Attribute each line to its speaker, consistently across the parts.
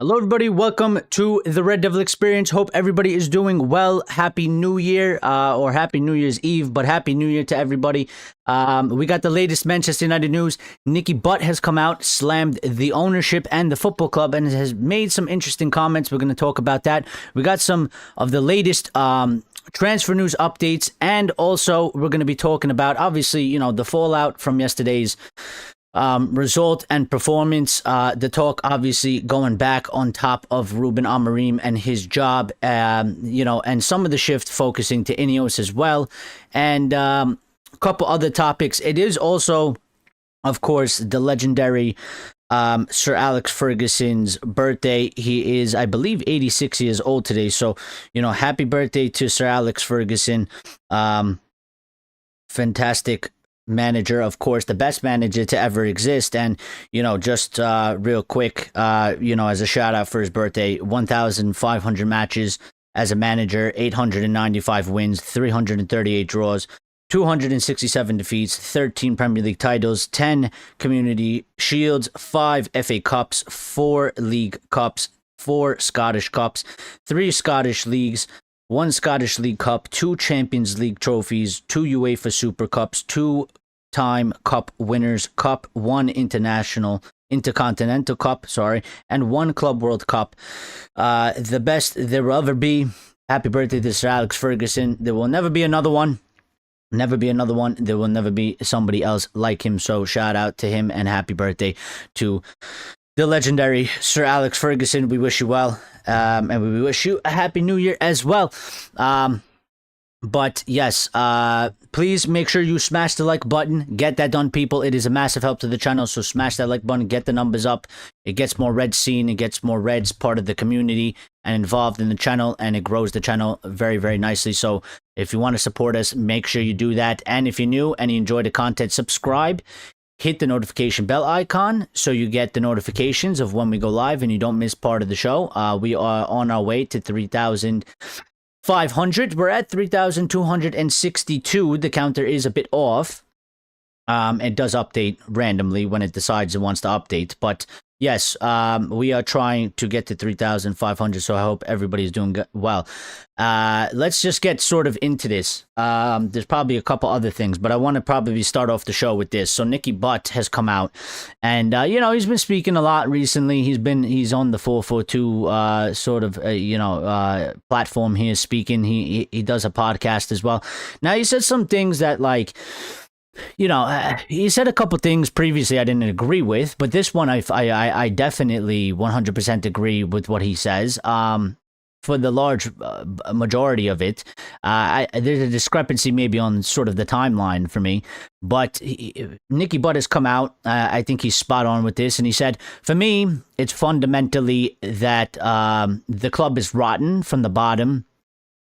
Speaker 1: Hello, everybody. Welcome to the Red Devil Experience. Hope everybody is doing well. Happy New Year, or Happy New Year's Eve, but Happy New Year to everybody. We got the latest Manchester United news. Nicky Butt has come out, slammed the ownership and the football club, and has made some interesting comments. We're going to talk about that. We got some of the latest transfer news updates, and also we're going to be talking about, obviously, the fallout from yesterday's result and performance. The talk obviously going back on top of Ruben Amorim and his job, and some of the shift focusing to INEOS as well, and a couple other topics. It is also, of course, the legendary Sir Alex Ferguson's birthday. He is, I believe, 86 years old today. So, happy birthday to Sir Alex Ferguson. Fantastic manager, of course, the best manager to ever exist. And just real quick, as a shout out for his birthday, 1,500 matches as a manager, 895 wins, 338 draws, 267 defeats, 13 Premier League titles, 10 Community Shields, 5 FA Cups, 4 League Cups, 4 Scottish Cups, 3 Scottish Leagues, 1 Scottish League Cup, 2 Champions League trophies, 2 UEFA Super Cups, 2-time Cup Winners' Cup, 1 Intercontinental Cup, and 1 Club World Cup. The best there will ever be. Happy birthday to Sir Alex Ferguson. There will never be another one. Never be another one. There will never be somebody else like him. So shout out to him and happy birthday to the legendary Sir Alex Ferguson. We wish you well, and we wish you a happy new year as well. But yes, please make sure you smash the like button. Get that done, people. It is a massive help to the channel. So smash that like button. Get the numbers up. It gets more Reds seen. It gets more Reds part of the community and involved in the channel, and it grows the channel very, very nicely. So if you want to support us, make sure you do that. And if you're new and you enjoy the content, subscribe. Hit the notification bell icon so you get the notifications of when we go live and you don't miss part of the show. We are on our way to 3,500. We're at 3,262. The counter is a bit off. It does update randomly when it decides it wants to update. But yes, we are trying to get to 3,500, so I hope everybody's doing well. Let's just get sort of into this. There's probably a couple other things, but I want to probably start off the show with this. So Nicky Butt has come out, and he's been speaking a lot recently. He's on the 442 platform. He is speaking. He does a podcast as well. Now he said some things that, like, he said a couple things previously I didn't agree with, but this one I definitely 100% agree with what he says. For the large majority of it, there's a discrepancy maybe on sort of the timeline for me, but Nicky Butt has come out. I think he's spot on with this, and he said, for me, it's fundamentally that the club is rotten from the bottom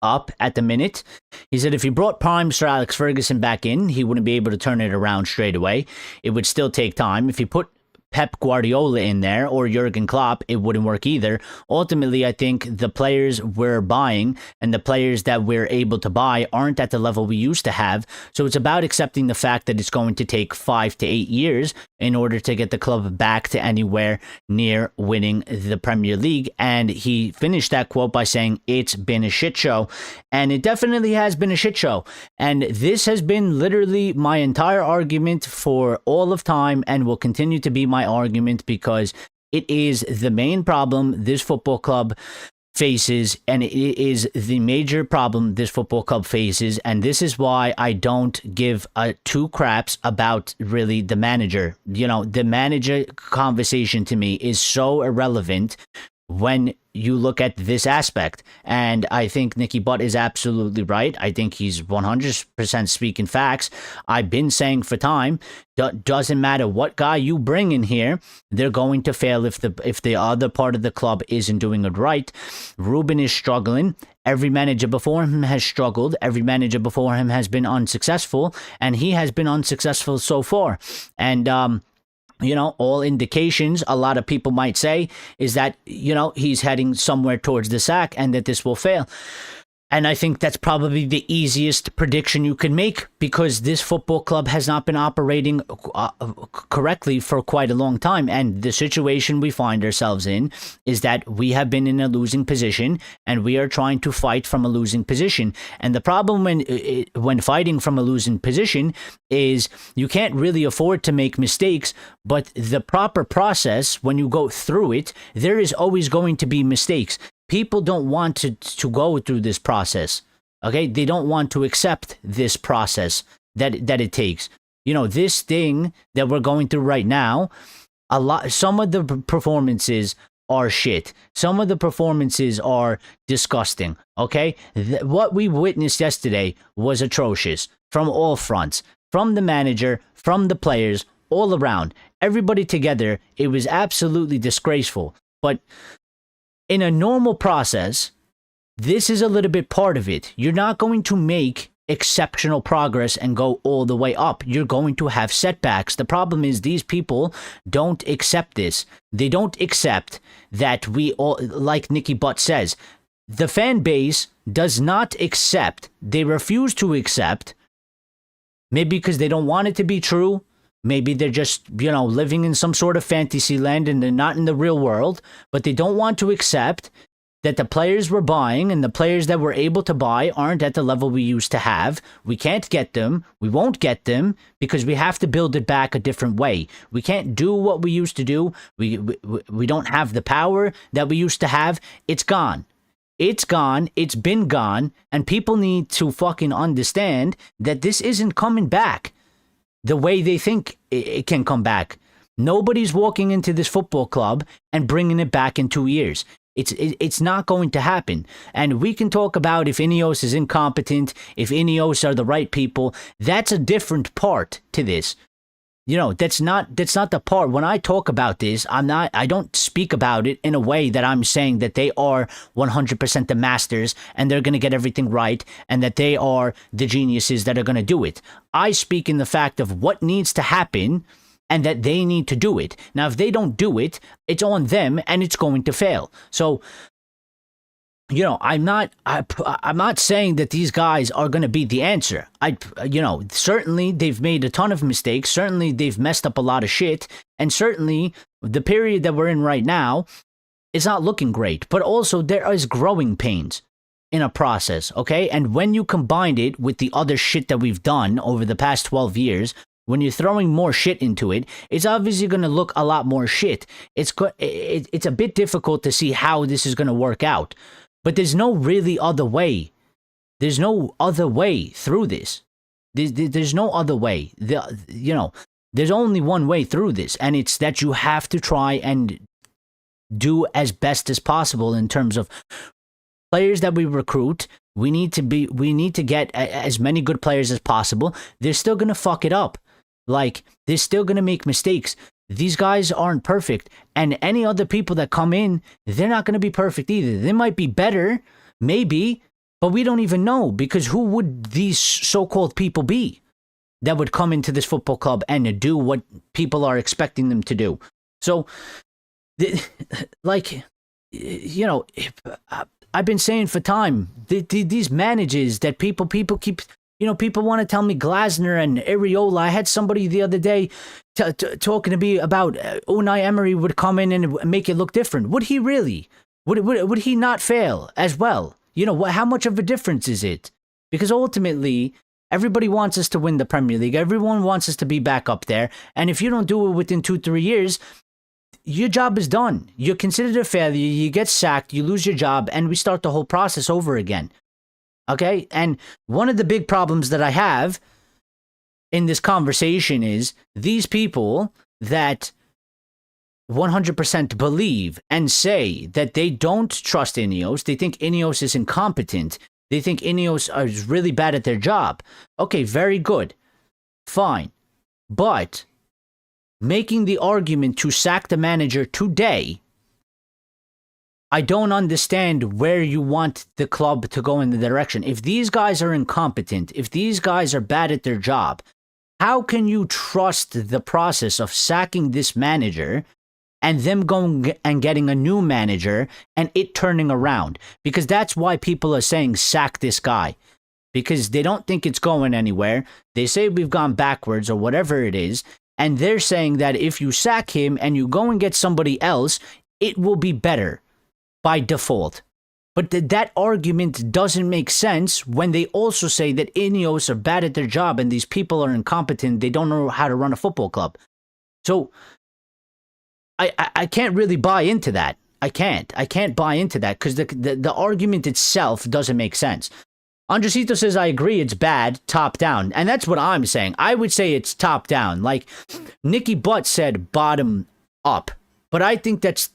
Speaker 1: up at the minute. He said if he brought prime Sir Alex Ferguson back in, he wouldn't be able to turn it around straight away. It would still take time. If he put Pep Guardiola in there or Jurgen Klopp, it wouldn't work either. Ultimately, I think the players we're buying and the players that we're able to buy aren't at the level we used to have. So it's about accepting the fact that it's going to take 5 to 8 years in order to get the club back to anywhere near winning the Premier League. And he finished that quote by saying, it's been a shit show. And it definitely has been a shit show. And this has been literally my entire argument for all of time and will continue to be my argument, because it is the main problem this football club faces, and it is the major problem this football club faces. And this is why I don't give two craps about really the manager. The manager conversation to me is so irrelevant when you look at this aspect. And I think Nicky Butt is absolutely right. I think he's 100% speaking facts. I've been saying for time, doesn't matter what guy you bring in here, they're going to fail if the other part of the club isn't doing it right. Ruben is struggling. Every manager before him has struggled. Every manager before him has been unsuccessful, and he has been unsuccessful so far. And all indications, a lot of people might say, is that, he's heading somewhere towards the sack and that this will fail. And I think that's probably the easiest prediction you can make, because this football club has not been operating correctly for quite a long time. And the situation we find ourselves in is that we have been in a losing position, and we are trying to fight from a losing position. And the problem when fighting from a losing position is you can't really afford to make mistakes, but the proper process, when you go through it, there is always going to be mistakes. People don't want to go through this process. Okay, they don't want to accept this process that it takes. You know, this thing that we're going through right now, some of the performances are shit. Some of the performances are disgusting. Okay, what we witnessed yesterday was atrocious from all fronts, from the manager, from the players, all around, everybody together. It was absolutely disgraceful. But in a normal process, this is a little bit part of it. You're not going to make exceptional progress and go all the way up. You're going to have setbacks. The problem is these people don't accept this. They don't accept that we all, like Nicky Butt says, the fan base does not accept. They refuse to accept, maybe because they don't want it to be true. Maybe they're just, you know, living in some sort of fantasy land and they're not in the real world, but they don't want to accept that the players we're buying and the players that we're able to buy aren't at the level we used to have. We can't get them. We won't get them because we have to build it back a different way. We can't do what we used to do. We don't have the power that we used to have. It's gone. It's gone. It's been gone. And people need to fucking understand that this isn't coming back the way they think it can come back. Nobody's walking into this football club and bringing it back in 2 years. It's not going to happen. And we can talk about if INEOS is incompetent, if INEOS are the right people. That's a different part to this. You know, that's not the part. When I talk about this, I don't speak about it in a way that I'm saying that they are 100% the masters and they're going to get everything right and that they are the geniuses that are going to do it. I speak in the fact of what needs to happen and that they need to do it. Now, if they don't do it, it's on them and it's going to fail. So, you know, I'm not saying that these guys are going to be the answer. Certainly they've made a ton of mistakes. Certainly they've messed up a lot of shit. And certainly the period that we're in right now is not looking great. But also there is growing pains in a process, okay? And when you combine it with the other shit that we've done over the past 12 years, when you're throwing more shit into it, it's obviously going to look a lot more shit. It's a bit difficult to see how this is going to work out. But there's no really other way. There's no other way through this. There's no other way. There's only one way through this, and it's that you have to try and do as best as possible in terms of players that we recruit. We need to get as many good players as possible. They're still gonna fuck it up. Like, they're still gonna make mistakes. These guys aren't perfect, and any other people that come in, they're not going to be perfect either. They might be better, maybe, but we don't even know, because who would these so-called people be that would come into this football club and do what people are expecting them to do? So, I've been saying for time, these managers that people keep... people want to tell me Glasner and Areola. I had somebody the other day talking to me about Unai Emery would come in and make it look different. Would he really? Would he not fail as well? How much of a difference is it? Because ultimately, everybody wants us to win the Premier League. Everyone wants us to be back up there. And if you don't do it within 2-3 years, your job is done. You're considered a failure. You get sacked. You lose your job. And we start the whole process over again. Okay, and one of the big problems that I have in this conversation is these people that 100% believe and say that they don't trust INEOS. They think INEOS is incompetent. They think INEOS is really bad at their job. Okay, very good. Fine. But making the argument to sack the manager today, I don't understand where you want the club to go in the direction. If these guys are incompetent, if these guys are bad at their job, how can you trust the process of sacking this manager and them going and getting a new manager and it turning around. Because that's why people are saying sack this guy. Because they don't think it's going anywhere. They say we've gone backwards or whatever it is. And they're saying that if you sack him and you go and get somebody else, it will be better by default. But that argument doesn't make sense when they also say that INEOS are bad at their job and these people are incompetent. They don't know how to run a football club. So I can't really buy into that. I can't buy into that because the argument itself doesn't make sense. Andresito says, I agree, it's bad, top down. And that's what I'm saying. I would say it's top down. Like, Nicky Butt said bottom up. But I think that's,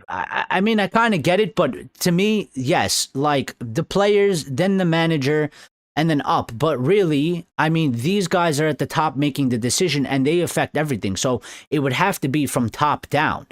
Speaker 1: I mean, I kind of get it. But to me, yes, like the players, then the manager, and then up. But really, I mean, these guys are at the top making the decision and they affect everything. So it would have to be from top down.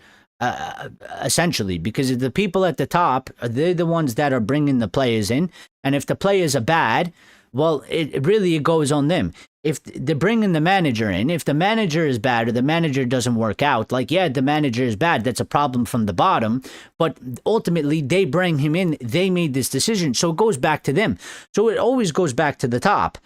Speaker 1: Essentially, because the people at the top, they're the ones that are bringing the players in. And if the players are bad, well, it really goes on them. If they're bringing the manager in, if the manager is bad or the manager doesn't work out, like, yeah, the manager is bad. That's a problem from the bottom. But ultimately, they bring him in. They made this decision. So it goes back to them. So it always goes back to the top.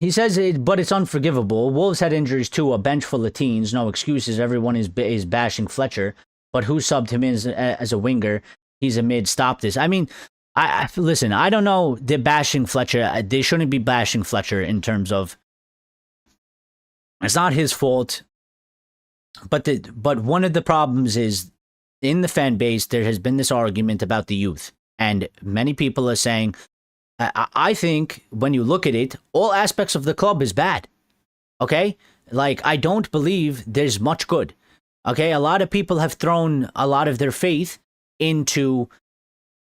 Speaker 1: He says, but it's unforgivable. Wolves had injuries too, a bench full of teens, no excuses. Everyone is bashing Fletcher, but who subbed him in as a winger? He's a mid. Stop this. I mean, listen, I don't know. They're bashing Fletcher. They shouldn't be bashing Fletcher in terms of it's not his fault. But one of the problems is in the fan base, there has been this argument about the youth, and many people are saying, I think when you look at it, all aspects of the club is bad. Okay? Like, I don't believe there's much good. Okay? A lot of people have thrown a lot of their faith into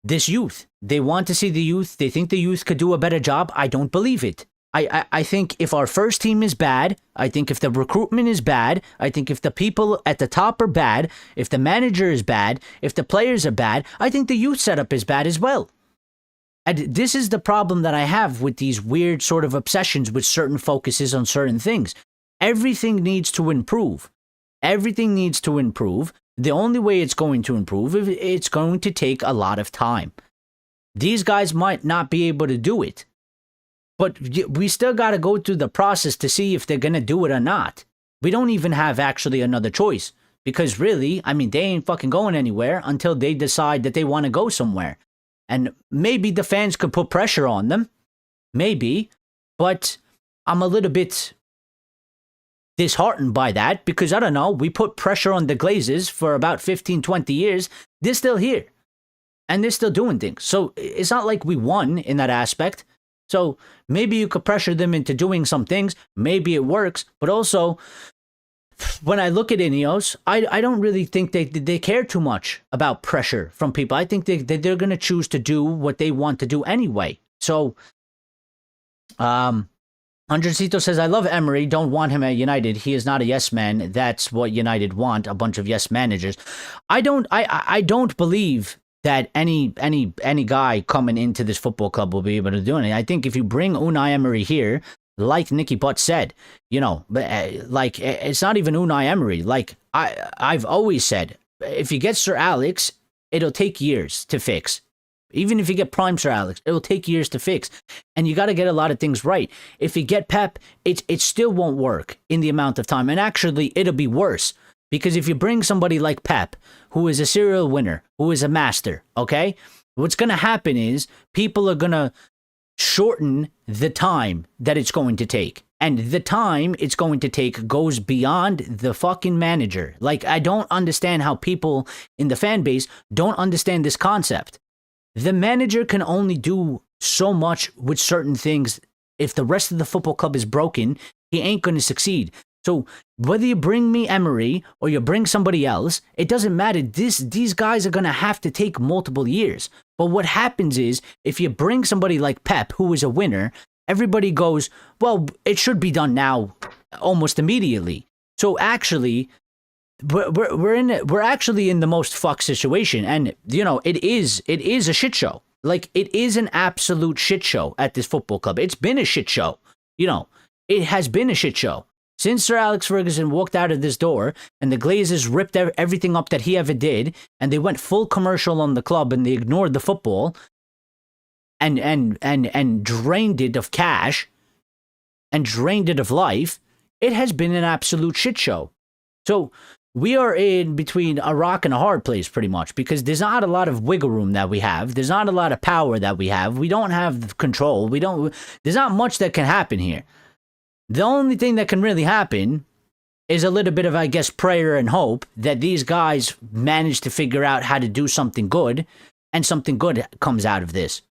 Speaker 1: this youth. They want to see the youth. They think the youth could do a better job. I don't believe it. I think if our first team is bad, I think if the recruitment is bad, I think if the people at the top are bad, if the manager is bad, if the players are bad, I think the youth setup is bad as well. And this is the problem that I have with these weird sort of obsessions with certain focuses on certain things. Everything needs to improve. Everything needs to improve. The only way it's going to improve is it's going to take a lot of time. These guys might not be able to do it, but we still got to go through the process to see if they're going to do it or not. We don't even have actually another choice because really, I mean, they ain't fucking going anywhere until they decide that they want to go somewhere. And maybe the fans could put pressure on them. Maybe. But I'm a little bit disheartened by that because, I don't know, we put pressure on the Glazers for about 15, 20 years. They're still here. And they're still doing things. So it's not like we won in that aspect. So maybe you could pressure them into doing some things. Maybe it works. But also, when I look at INEOS, I don't really think they care too much about pressure from people. I think they're going to choose to do what they want to do anyway. So, Andresito says, I love Emery, don't want him at United. He is not a yes man. That's what United want, a bunch of yes managers. I don't believe that any guy coming into this football club will be able to do anything. I think if you bring Unai Emery here, like Nicky Butt said, you know, like, it's not even Unai Emery. Like, I've always said, if you get Sir Alex, it'll take years to fix. Even if you get prime Sir Alex, it'll take years to fix. And you got to get a lot of things right. If you get Pep, it still won't work in the amount of time. And actually, it'll be worse. Because if you bring somebody like Pep, who is a serial winner, who is a master, okay? What's going to happen is people are going to shorten the time that it's going to take. And the time it's going to take goes beyond the fucking manager. Like, I don't understand how people in the fan base don't understand this concept. The manager can only do so much with certain things. If the rest of the football club is broken, he ain't going to succeed. So whether you bring me Emery or you bring somebody else, it doesn't matter. These guys are going to have to take multiple years. But what happens is, if you bring somebody like Pep, who is a winner, everybody goes, well, it should be done now, almost immediately. So actually, we're actually in the most fucked situation. And, you know, it is a shit show. Like, it is an absolute shit show at this football club. It's been a shit show. You know, it has been a shit show. Since Sir Alex Ferguson walked out of this door and the Glazers ripped everything up that he ever did, and they went full commercial on the club and they ignored the football and drained it of cash and drained it of life, it has been an absolute shit show. So we are in between a rock and a hard place pretty much, because there's not a lot of wiggle room that we have. There's not a lot of power that we have. We don't have control. There's not much that can happen here. The only thing that can really happen is a little bit of, I guess, prayer and hope that these guys manage to figure out how to do something good and something good comes out of this.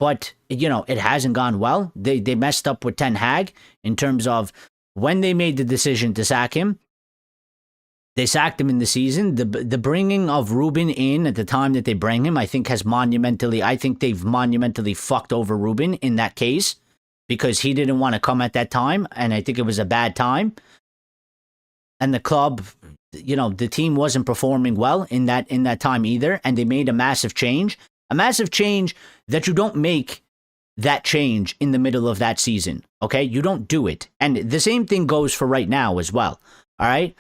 Speaker 1: But, it hasn't gone well. They messed up with Ten Hag in terms of when they made the decision to sack him. They sacked him in the season. The bringing of Ruben in at the time that they bring him, I think they've monumentally fucked over Ruben in that case, because he didn't want to come at that time, and I think it was a bad time. And the club, the team wasn't performing well in that time either, and they made a massive change that you don't make that change in the middle of that season, okay? You don't do it. And the same thing goes for right now as well, all right?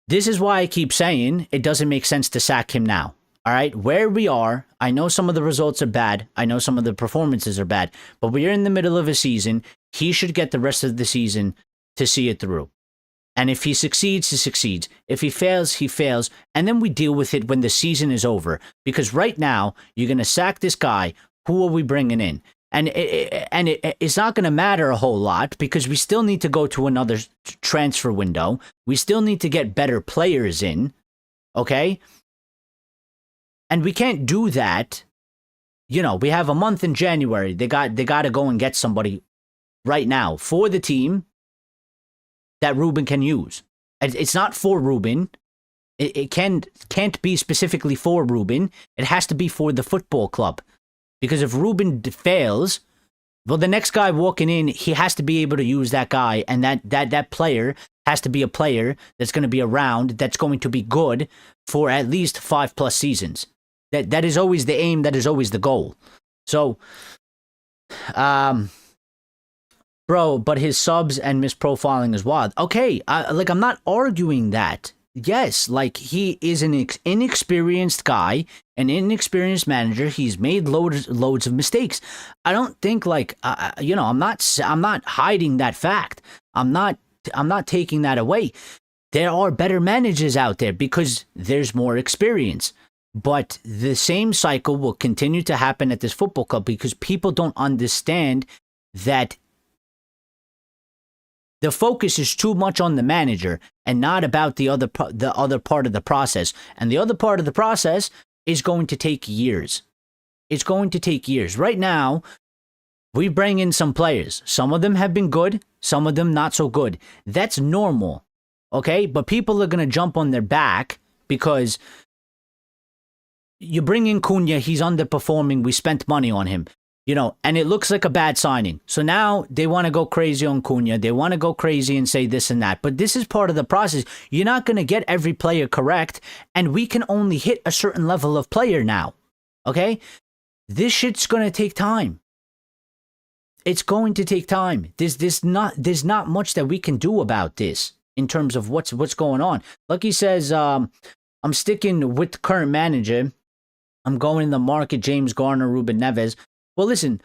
Speaker 1: This is why I keep saying it doesn't make sense to sack him now. All right, where we are, I know some of the results are bad. I know some of the performances are bad, but we're in the middle of a season. He should get the rest of the season to see it through. And if he succeeds, he succeeds. If he fails, he fails. And then we deal with it when the season is over. Because right now, you're going to sack this guy. Who are we bringing in? And it's not going to matter a whole lot, because we still need to go to another transfer window. We still need to get better players in, okay? And we can't do that. We have a month in January. They got to go and get somebody right now for the team that Ruben can use. It's not for Ruben. It can't be specifically for Ruben. It has to be for the football club. Because if Ruben fails, well, the next guy walking in, he has to be able to use that guy, and that player has to be a player that's going to be around, that's going to be good for at least 5+ seasons. That is always the aim. That is always the goal. So, bro, but his subs and misprofiling is wild. Okay, I'm not arguing that. Yes, he is an inexperienced guy, an inexperienced manager. He's made loads of mistakes. I don't think I'm not hiding that fact. I'm not taking that away. There are better managers out there because there's more experience. But the same cycle will continue to happen at this football club because people don't understand that the focus is too much on the manager and not about the other part of the process. And the other part of the process is going to take years. It's going to take years. Right now, we bring in some players. Some of them have been good, some of them not so good. That's normal, okay? But people are going to jump on their back because you bring in Cunha, he's underperforming, we spent money on him. And it looks like a bad signing. So now they want to go crazy on Cunha. They want to go crazy and say this and that. But this is part of the process. You're not going to get every player correct. And we can only hit a certain level of player now. Okay? This shit's going to take time. It's going to take time. There's not much that we can do about this in terms of what's going on. Lucky says, I'm sticking with the current manager. I'm going in the market, James Garner, Ruben Neves. Well, listen,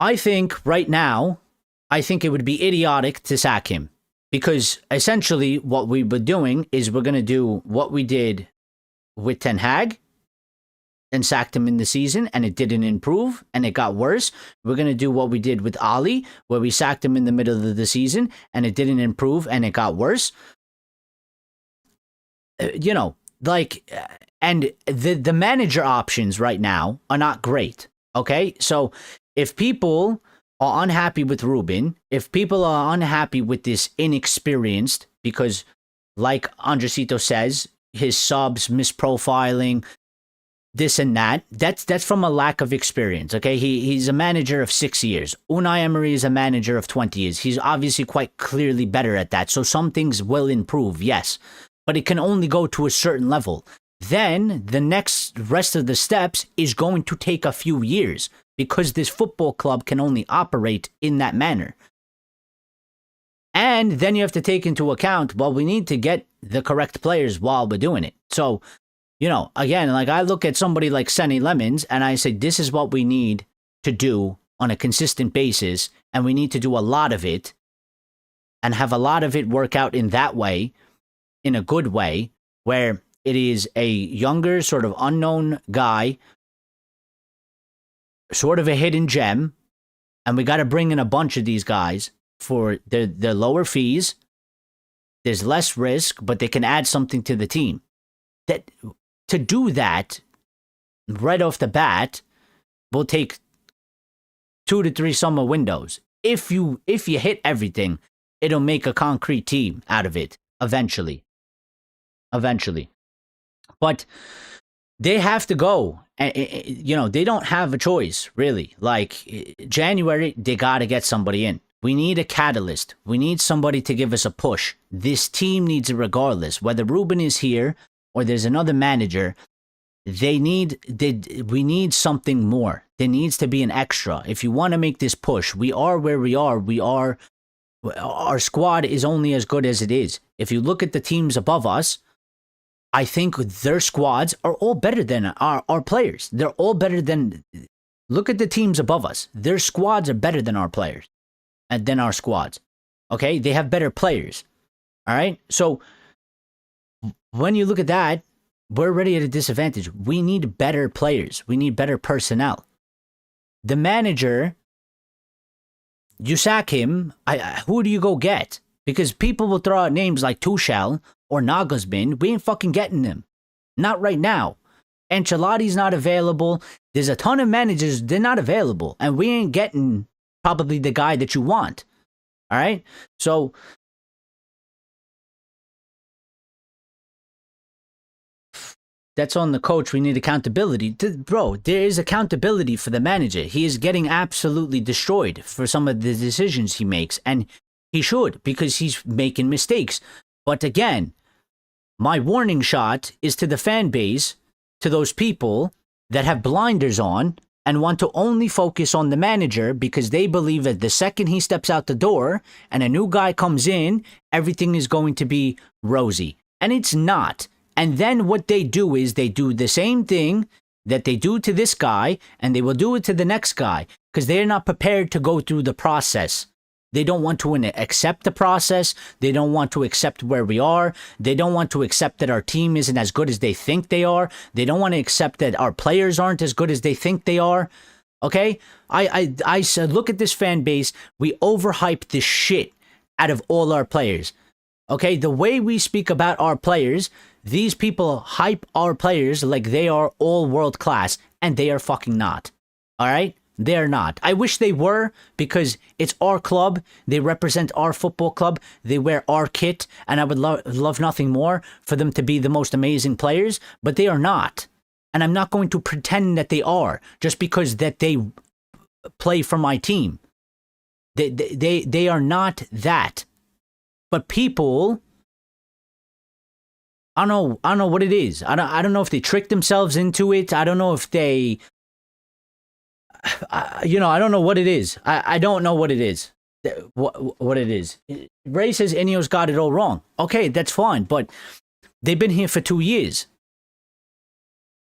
Speaker 1: I think right now, it would be idiotic to sack him because essentially what we were doing is we're going to do what we did with Ten Hag and sacked him in the season and it didn't improve and it got worse. We're going to do what we did with Ali where we sacked him in the middle of the season and it didn't improve and it got worse. And the manager options right now are not great. Okay, so if people are unhappy with Ruben, if people are unhappy with this inexperienced, because like Andresito says, his subs, misprofiling, this and that's from a lack of experience, okay? He's a manager of 6 years. Unai Emery is a manager of 20 years. He's obviously quite clearly better at that, so some things will improve, yes, but it can only go to a certain level. Then the next rest of the steps is going to take a few years because this football club can only operate in that manner. And then you have to take into account, well, we need to get the correct players while we're doing it. So, again, like I look at somebody like Senny Lemons and I say, this is what we need to do on a consistent basis. And we need to do a lot of it and have a lot of it work out in that way, in a good way, where it is a younger, sort of unknown guy, sort of a hidden gem. And we got to bring in a bunch of these guys for their lower fees. There's less risk, but they can add something to the team. That to do that right off the bat will take 2 to 3 summer windows. If you hit everything, it'll make a concrete team out of it eventually. But they have to go. They don't have a choice, really. Like, January, they got to get somebody in. We need a catalyst. We need somebody to give us a push. This team needs it regardless. Whether Ruben is here or there's another manager, we need something more. There needs to be an extra. If you want to make this push, we are where we are. Our squad is only as good as it is. If you look at the teams above us, I think their squads are all better than our players. They're all better than... Look at the teams above us. Their squads are better than our players and than our squads. Okay? They have better players. All right? So when you look at that, we're already at a disadvantage. We need better players. We need better personnel. The manager, you sack him, who do you go get? Because people will throw out names like Tuchel or Nagelsmann. We ain't fucking getting them. Not right now. Ancelotti's not available. There's a ton of managers, they're not available. And we ain't getting probably the guy that you want. All right? So, that's on the coach. We need accountability. Bro, there is accountability for the manager. He is getting absolutely destroyed for some of the decisions he makes. And he should, because he's making mistakes. But again, my warning shot is to the fan base, to those people that have blinders on and want to only focus on the manager because they believe that the second he steps out the door and a new guy comes in, everything is going to be rosy. And it's not. And then what they do is they do the same thing that they do to this guy, and they will do it to the next guy because they're not prepared to go through the process. They don't want to accept the process. They don't want to accept where we are. They don't want to accept that our team isn't as good as they think they are. They don't want to accept that our players aren't as good as they think they are. Okay? I said, look at this fan base. We overhype the shit out of all our players. Okay? The way we speak about our players, these people hype our players like they are all world class, and they are fucking not. All right? They're not. I wish they were, because it's our club. They represent our football club. They wear our kit, and I would love nothing more for them to be the most amazing players, but they are not. And I'm not going to pretend that they are just because that they play for my team. They are not that. But people, I don't know what it is. I don't know if they trick themselves into it. I don't know if they... I don't know what it is. I don't know what it is. What it is. Ray says INEOS got it all wrong. Okay, that's fine, but they've been here for 2 years.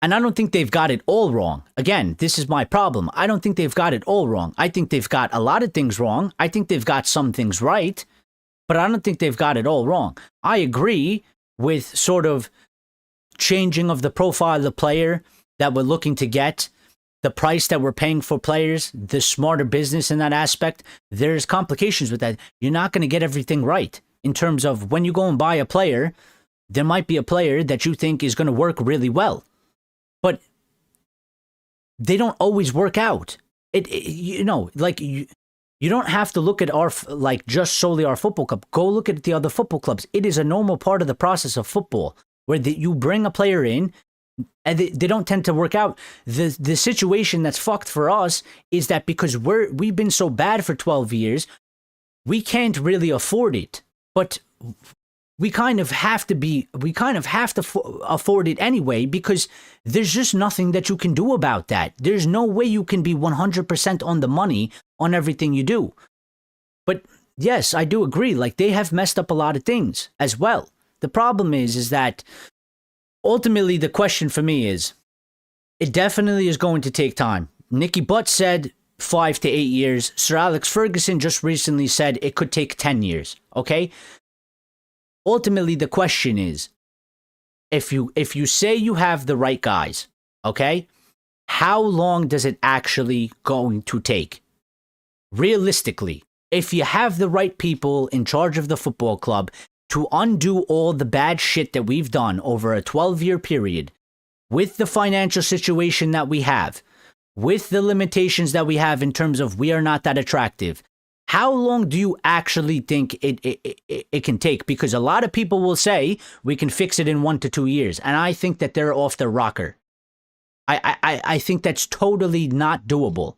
Speaker 1: And I don't think they've got it all wrong. Again, this is my problem. I don't think they've got it all wrong. I think they've got a lot of things wrong. I think they've got some things right, but I don't think they've got it all wrong. I agree with sort of changing of the profile of the player that we're looking to get, the price that we're paying for players, the smarter business in that aspect. There's complications with that. You're not going to get everything right in terms of when you go and buy a player, there might be a player that you think is going to work really well, but they don't always work out. You don't have to look at our, like, just solely our football club. Go look at the other football clubs. It is a normal part of the process of football where you bring a player in, and they don't tend to work out. The situation that's fucked for us is that because we've been so bad for 12 years, we can't really afford it. But we kind of have to afford it anyway, because there's just nothing that you can do about that. There's no way you can be 100% on the money on everything you do. But yes, I do agree. Like, they have messed up a lot of things as well. The problem is that ultimately the question for me is, it definitely is going to take time. Nicky Butt said 5 to 8 years. Sir Alex Ferguson just recently said it could take 10 years. Okay? Ultimately, the question is, if you say you have the right guys, okay, how long does it actually going to take? Realistically, if you have the right people in charge of the football club to undo all the bad shit that we've done over a 12-year period, with the financial situation that we have, with the limitations that we have in terms of we are not that attractive, how long do you actually think it can take? Because a lot of people will say we can fix it in 1 to 2 years. And I think that they're off the rocker. I think that's totally not doable.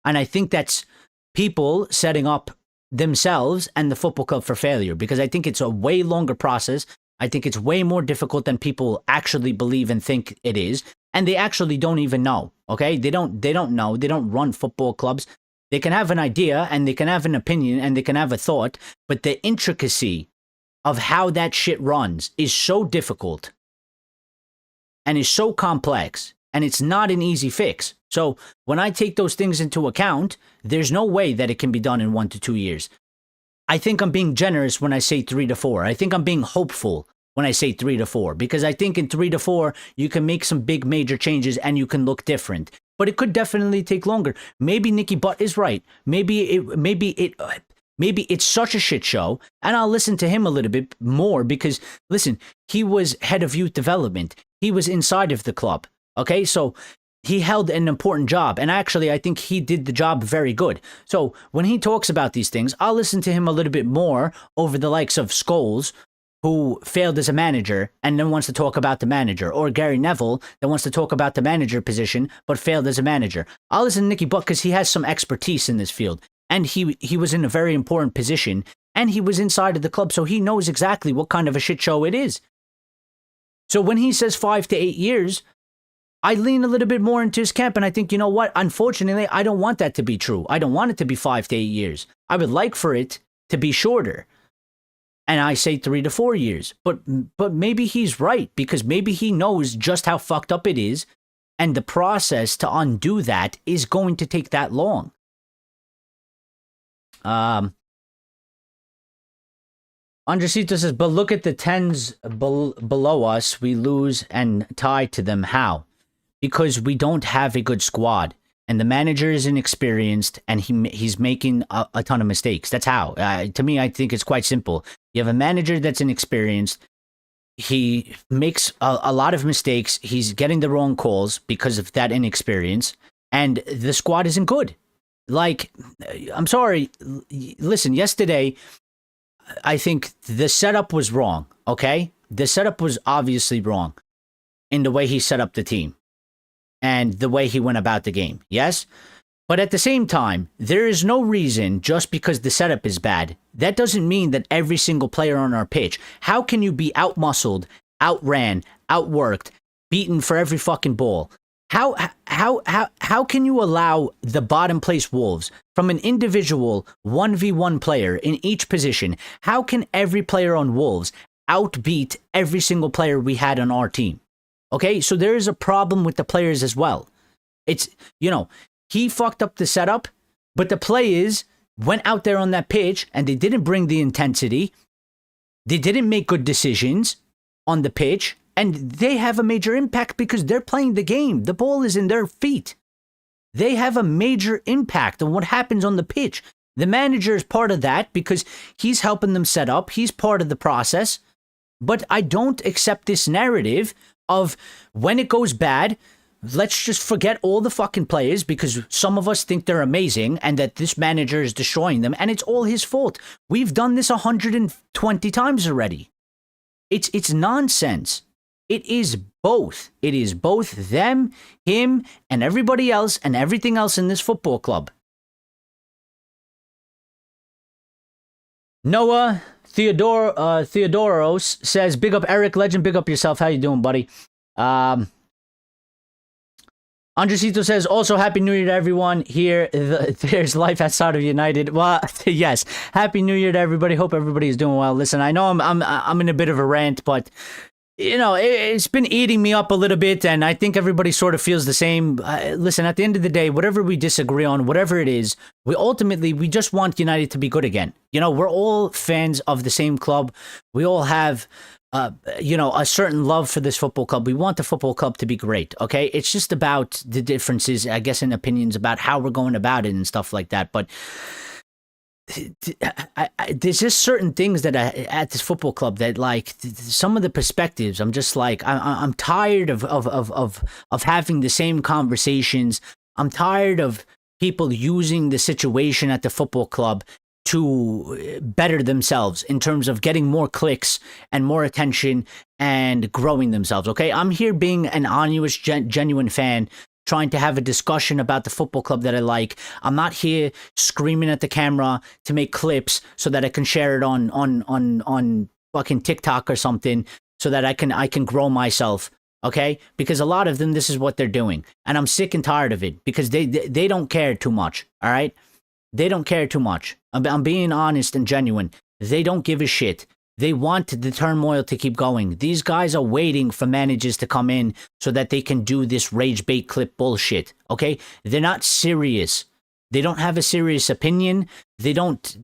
Speaker 1: And I think that's people setting up themselves and the football club for failure, because I think it's a way longer process. I think it's way more difficult than people actually believe and think it is. And they actually don't even know. Okay? They don't know. They don't run football clubs. They can have an idea and they can have an opinion and they can have a thought, but the intricacy of how that shit runs is so difficult and is so complex, and it's not an easy fix. So when I take those things into account, there's no way that it can be done in 1 to 2 years. I think I'm being generous when I say 3 to 4. I think I'm being hopeful when I say 3 to 4, because I think in 3 to 4, you can make some big major changes and you can look different. But it could definitely take longer. Maybe Nicky Butt is right. Maybe it's such a shit show, and I'll listen to him a little bit more because, listen, he was head of youth development. He was inside of the club. Okay, so he held an important job, and actually, I think he did the job very good. So when he talks about these things, I'll listen to him a little bit more over the likes of Scholes, who failed as a manager and then wants to talk about the manager, or Gary Neville that wants to talk about the manager position but failed as a manager. I'll listen to Nicky Butt because he has some expertise in this field, and he was in a very important position, and he was inside of the club, so he knows exactly what kind of a shit show it is. So when he says 5 to 8 years, I lean a little bit more into his camp, and I think, you know what? Unfortunately, I don't want that to be true. I don't want it to be 5 to 8 years. I would like for it to be shorter. And I say 3 to 4 years. But maybe he's right, because maybe he knows just how fucked up it is, and the process to undo that is going to take that long. Andresito says, but look at the 10s below us. We lose and tie to them. How? Because we don't have a good squad, and the manager is inexperienced, and he's making a ton of mistakes. That's how. To me, I think it's quite simple. You have a manager that's inexperienced. He makes a lot of mistakes. He's getting the wrong calls because of that inexperience, and the squad isn't good. Like, I'm sorry. Listen, yesterday, I think the setup was wrong, okay? The setup was obviously wrong in the way he set up the team and the way he went about the game, yes? But at the same time, there is no reason, just because the setup is bad, that doesn't mean that every single player on our pitch, how can you be outmuscled, outran, outworked, beaten for every fucking ball? How can you allow the bottom place Wolves, from an individual 1v1 player in each position, how can every player on Wolves outbeat every single player we had on our team? Okay, so there is a problem with the players as well. It's, you know, he fucked up the setup, but the players went out there on that pitch and they didn't bring the intensity. They didn't make good decisions on the pitch, and they have a major impact because they're playing the game. The ball is in their feet. They have a major impact on what happens on the pitch. The manager is part of that because he's helping them set up. He's part of the process. But I don't accept this narrative of when it goes bad, let's just forget all the fucking players because some of us think they're amazing and that this manager is destroying them, and it's all his fault. We've done this 120 times already. It's nonsense. It is both. It is both them, him, and everybody else and everything else in this football club. Noah Theodoros says, big up Eric, legend, big up yourself. How you doing, buddy? Andresito says, also, Happy New Year to everyone here. There's life outside of United. Well, yes, Happy New Year to everybody. Hope everybody is doing well. Listen, I know I'm in a bit of a rant, but you know, it's been eating me up a little bit, and I think everybody sort of feels the same. Listen, at the end of the day, whatever we disagree on, whatever it is, we just want United to be good again. You know, we're all fans of the same club. We all have you know, a certain love for this football club. We want the football club to be great, okay? It's just about the differences, I guess, in opinions about how we're going about it and stuff like that. But there's just certain things that at this football club that, like, some of the perspectives, I'm just like, I'm tired of having the same conversations. I'm tired of people using the situation at the football club to better themselves in terms of getting more clicks and more attention and growing themselves, okay? I'm here being an honest, genuine fan, trying to have a discussion about the football club that I like. I'm not here screaming at the camera to make clips so that I can share it on fucking TikTok or something so that I can grow myself, okay? Because a lot of them, this is what they're doing. And I'm sick and tired of it because they don't care too much, all right? They don't care too much. I'm being honest and genuine. They don't give a shit. They want the turmoil to keep going. These guys are waiting for managers to come in so that they can do this rage bait clip bullshit, okay? They're not serious. They don't have a serious opinion. They don't...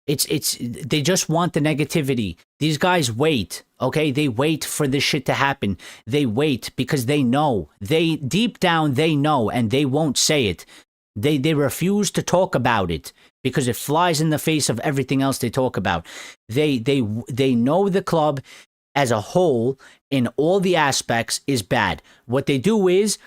Speaker 1: They just want the negativity. These guys wait, okay? They wait for this shit to happen. They wait because they know. Deep down, they know, and they won't say it. They refuse to talk about it because it flies in the face of everything else they talk about. They know the club as a whole in all the aspects is bad. What they do is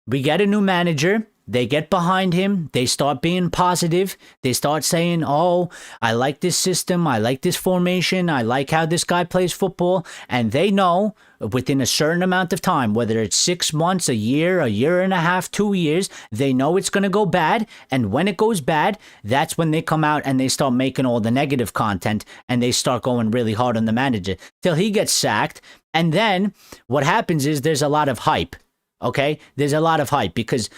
Speaker 1: we get a new manager. They get behind him. They start being positive. They start saying, oh, I like this system. I like this formation. I like how this guy plays football. And they know within a certain amount of time, whether it's 6 months, a year and a half, 2 years, they know it's going to go bad. And when it goes bad, that's when they come out and they start making all the negative content and they start going really hard on the manager till he gets sacked. And then what happens is there's a lot of hype. Okay? There's a lot of hype because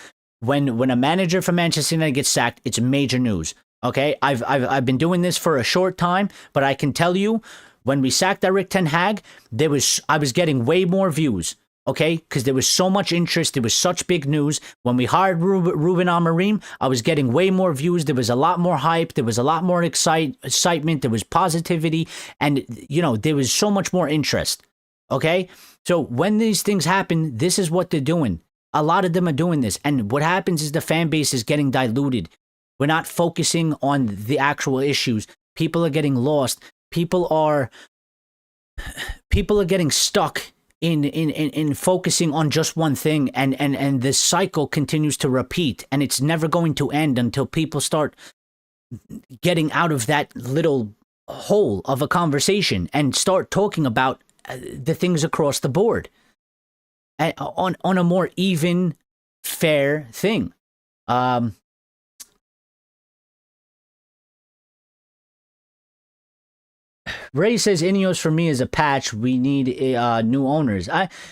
Speaker 1: when a manager from Manchester United gets sacked, it's major news. Okay, I've been doing this for a short time, but I can tell you, when we sacked Erik ten Hag, I was getting way more views. Okay, because there was so much interest, there was such big news. When we hired Ruben Amorim, I was getting way more views. There was a lot more hype. There was a lot more excitement. There was positivity, and you know there was so much more interest. Okay, so when these things happen, this is what they're doing. A lot of them are doing this. And what happens is the fan base is getting diluted. We're not focusing on the actual issues. People are getting lost. People are getting stuck in focusing on just one thing. And this cycle continues to repeat. And it's never going to end until people start getting out of that little hole of a conversation and start talking about the things across the board. On a more even, fair thing. Ray says INEOS for me is a patch. We need new owners.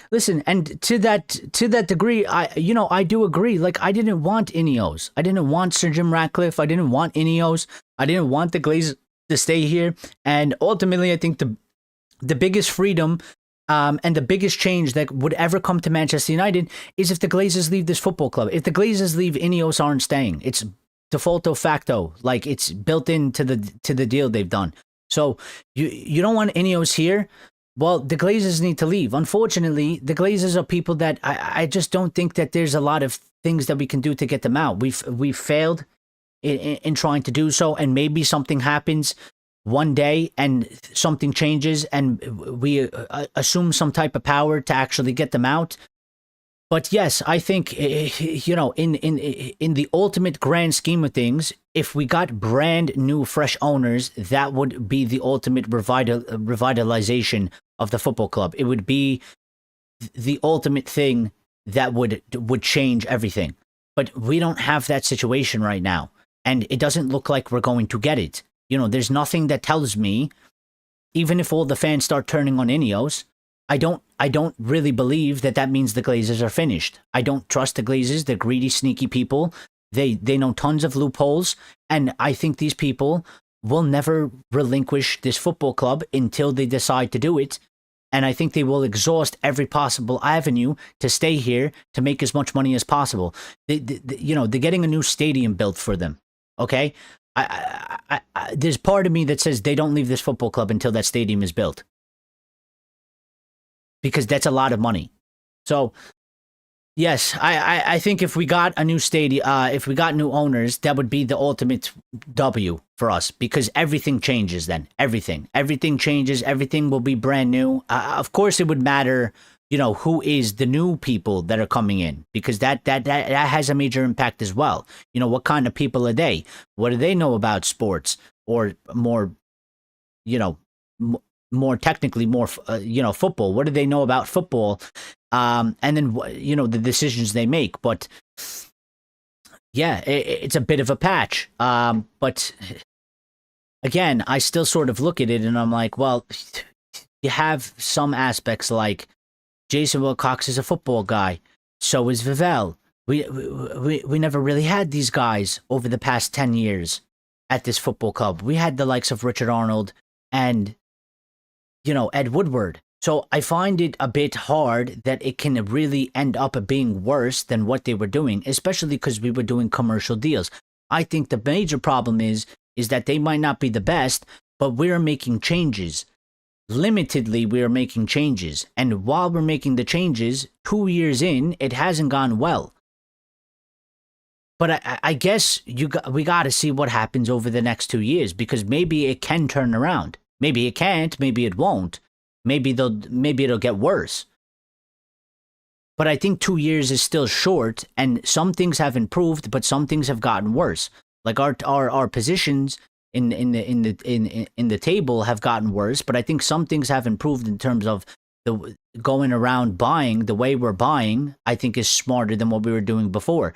Speaker 1: Listen, and to that degree, I do agree. Like, I didn't want INEOS. I didn't want Sir Jim Ratcliffe. I didn't want INEOS. I didn't want the Glazers to stay here. And ultimately, I think the biggest freedom and the biggest change that would ever come to Manchester United is if the Glazers leave this football club. If the Glazers leave, INEOS aren't staying. It's defaulto facto. Like, it's built into the deal they've done. So you don't want INEOS here. Well, the Glazers need to leave. Unfortunately, the Glazers are people that I just don't think that there's a lot of things that we can do to get them out. We've failed in trying to do so, and maybe something happens one day and something changes and we assume some type of power to actually get them out. But yes, I think, you know, in the ultimate grand scheme of things, if we got brand new, fresh owners, that would be the ultimate revitalization of the football club. It would be the ultimate thing that would change everything. But we don't have that situation right now, and it doesn't look like we're going to get it. You know, there's nothing that tells me, even if all the fans start turning on INEOS, I don't I don't really believe that that means the Glazers are finished. I don't trust the Glazers. They're greedy, sneaky people. They know tons of loopholes. And I think these people will never relinquish this football club until they decide to do it. And I think they will exhaust every possible avenue to stay here to make as much money as possible. They're getting a new stadium built for them. Okay? There's part of me that says they don't leave this football club until that stadium is built. Because that's a lot of money. So, yes, I think if we got a new stadium, if we got new owners, that would be the ultimate W for us. Because everything changes then. Everything changes. Everything will be brand new. Of course, it would matter, who is the new people that are coming in. Because that has a major impact as well. What kind of people are they? What do they know about sports? Or more, more technically, more, football. What do they know about football? And then, the decisions they make. But, yeah, it's a bit of a patch. But, again, I still sort of look at it and I'm like, well, you have some aspects like Jason Wilcox is a football guy. So is Vivell. We never really had these guys over the past 10 years at this football club. We had the likes of Richard Arnold and Ed Woodward. So I find it a bit hard that it can really end up being worse than what they were doing, especially because we were doing commercial deals. I think the major problem is that they might not be the best, but we're making changes. Limitedly, we are making changes. And while we're making the changes, 2 years in, it hasn't gone well. But I guess we got to see what happens over the next 2 years, because maybe it can turn around. Maybe it can't. Maybe it won't. Maybe it'll get worse. But I think 2 years is still short, and some things have improved, but some things have gotten worse. Like our positions in the table have gotten worse, but I think some things have improved in terms of the going around buying. The way we're buying, I think, is smarter than what we were doing before.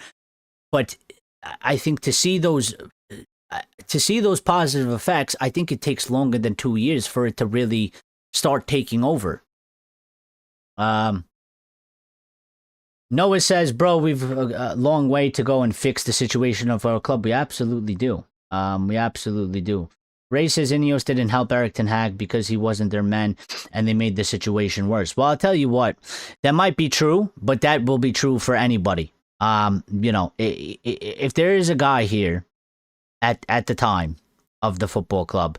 Speaker 1: But I think to see those positive effects, I think it takes longer than 2 years for it to really start taking over. Noah says, bro, we've a long way to go and fix the situation of our club. We absolutely do. We absolutely do. Ray says INEOS didn't help Erik ten Hag because he wasn't their man and they made the situation worse. Well, I'll tell you what, that might be true, but that will be true for anybody. If there is a guy here at the time of the football club,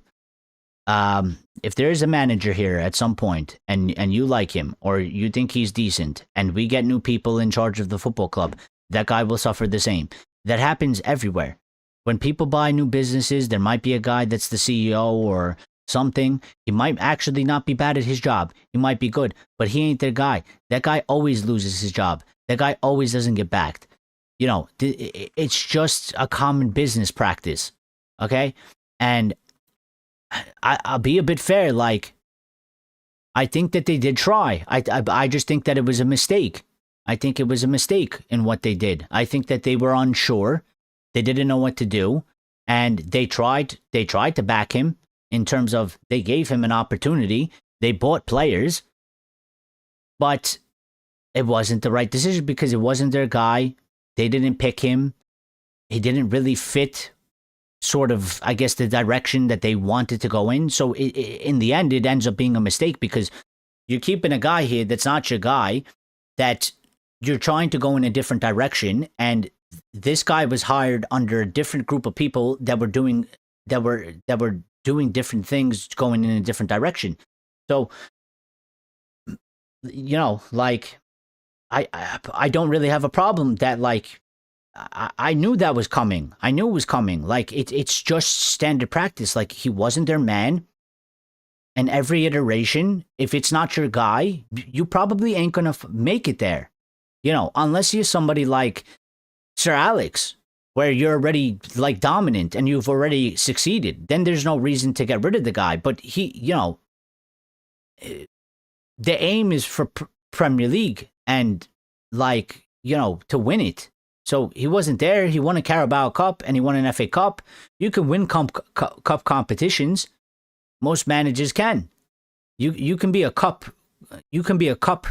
Speaker 1: if there is a manager here at some point and you like him or you think he's decent and we get new people in charge of the football club, that guy will suffer the same. That happens everywhere. When people buy new businesses, there might be a guy that's the CEO or something. He might actually not be bad at his job. He might be good, but he ain't their guy. That guy always loses his job. That guy always doesn't get backed. It's just a common business practice. Okay? And I'll be a bit fair. Like, I think that they did try. I just think that it was a mistake. I think it was a mistake in what they did. I think that they were unsure. They didn't know what to do. And they tried to back him in terms of they gave him an opportunity. They bought players. But it wasn't the right decision because it wasn't their guy. They didn't pick him. He didn't really fit sort of, I guess, the direction that they wanted to go in. So in the end, it ends up being a mistake because you're keeping a guy here that's not your guy, that you're trying to go in a different direction. And this guy was hired under a different group of people that were doing different things, going in a different direction. So, like, I don't really have a problem that, like, I knew that was coming. I knew it was coming. Like, it's just standard practice. Like, he wasn't their man. And every iteration, if it's not your guy, you probably ain't going to make it there. Unless you're somebody like Sir Alex, where you're already, like, dominant and you've already succeeded. Then there's no reason to get rid of the guy. But he, the aim is for Premier League and, like, to win it. So he wasn't there. He won a Carabao Cup and he won an FA Cup. You can win cup competitions. Most managers can. You can be a cup you can be a cup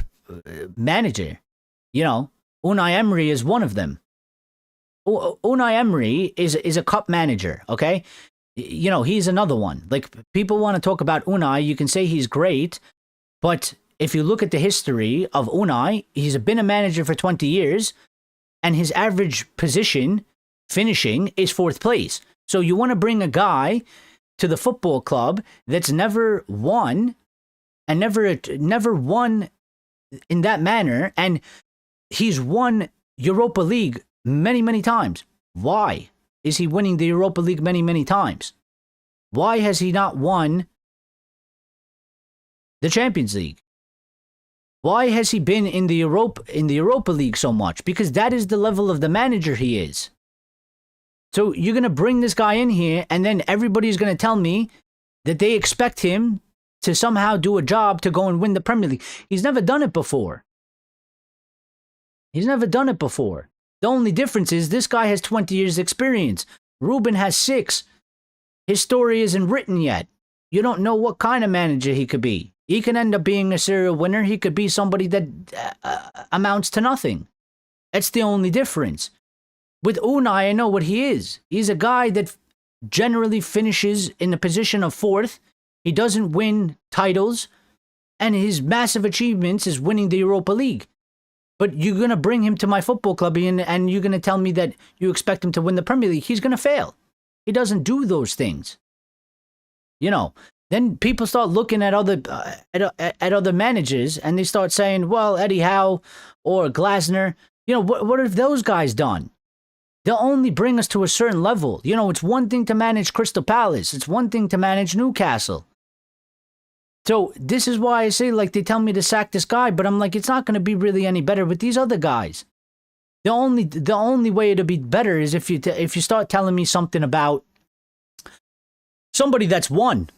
Speaker 1: manager. You know, Unai Emery is one of them. Unai Emery is a cup manager, okay? You know, he's another one. Like, people want to talk about Unai, you can say he's great, but if you look at the history of Unai, he's been a manager for 20 years, and his average position finishing is 4th place. So you want to bring a guy to the football club that's never won, and never won in that manner, and he's won Europa League many, many times. Why is he winning the Europa League many, many times? Why has he not won the Champions League? Why has he been in the Europa League so much? Because that is the level of the manager he is. So you're going to bring this guy in here, and then everybody's going to tell me that they expect him to somehow do a job to go and win the Premier League. He's never done it before. He's never done it before. The only difference is this guy has 20 years experience. Ruben has 6. His story isn't written yet. You don't know what kind of manager he could be. He can end up being a serial winner. He could be somebody that amounts to nothing. That's the only difference. With Unai, I know what he is. He's a guy that generally finishes in the position of 4th. He doesn't win titles. And his massive achievements is winning the Europa League. But you're going to bring him to my football club and you're going to tell me that you expect him to win the Premier League. He's going to fail. He doesn't do those things. You know, then people start looking at other managers and they start saying, well, Eddie Howe or Glasner, you know, what have those guys done? They'll only bring us to a certain level. You know, it's one thing to manage Crystal Palace. It's one thing to manage Newcastle. So this is why I say, like, they tell me to sack this guy, but I'm like, it's not going to be really any better with these other guys. The only way it'll be better is if you start telling me something about somebody that's won.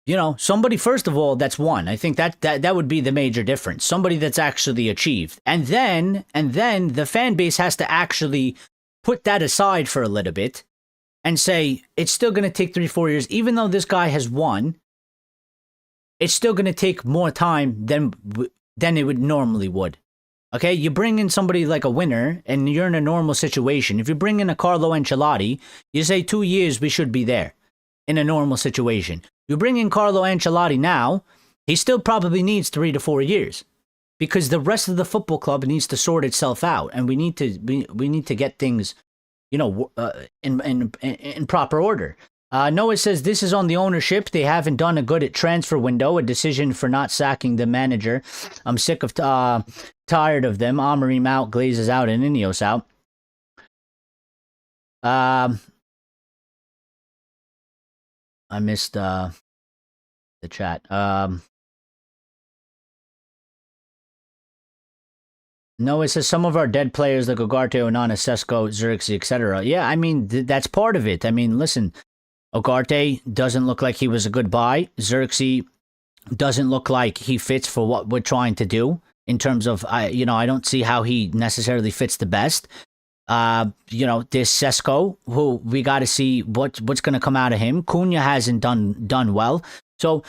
Speaker 1: You know, somebody, first of all, that's won. I think that would be the major difference. Somebody that's actually achieved. And then the fan base has to actually put that aside for a little bit and say, it's still going to take 3-4 years, even though this guy has won. It's still going to take more time than it would normally would. Okay, you bring in somebody like a winner and you're in a normal situation. If you bring in a Carlo Ancelotti, you say 2 years we should be there in a normal situation. You bring in Carlo Ancelotti now, he still probably needs 3 to 4 years because the rest of the football club needs to sort itself out, and we need to get things, you know, in proper order. Noah says this is on the ownership. They haven't done a good at transfer window. A decision for not sacking the manager. I'm sick of tired of them. Amorim out, Glazes out, and INEOS out. I missed the chat. Noah says some of our dead players like Ugarte, Onana, Sesko, Xerxes, etc. Yeah, I mean that's part of it. I mean, listen. Ugarte doesn't look like he was a good buy. Xerxes doesn't look like he fits for what we're trying to do in terms of, I don't see how he necessarily fits the best. There's Sesko, who we got to see what's going to come out of him. Cunha hasn't done well. So,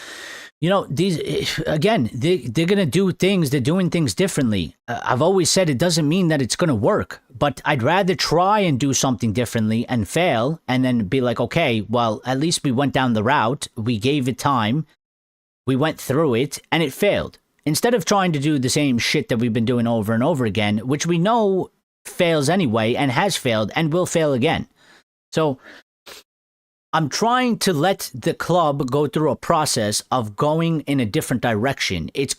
Speaker 1: these, again, they're going to do things. They're doing things differently. I've always said it doesn't mean that it's going to work, but I'd rather try and do something differently and fail and then be like, okay, well, at least we went down the route. We gave it time. We went through it and it failed. Instead of trying to do the same shit that we've been doing over and over again, which we know fails anyway and has failed and will fail again. So I'm trying to let the club go through a process of going in a different direction. It's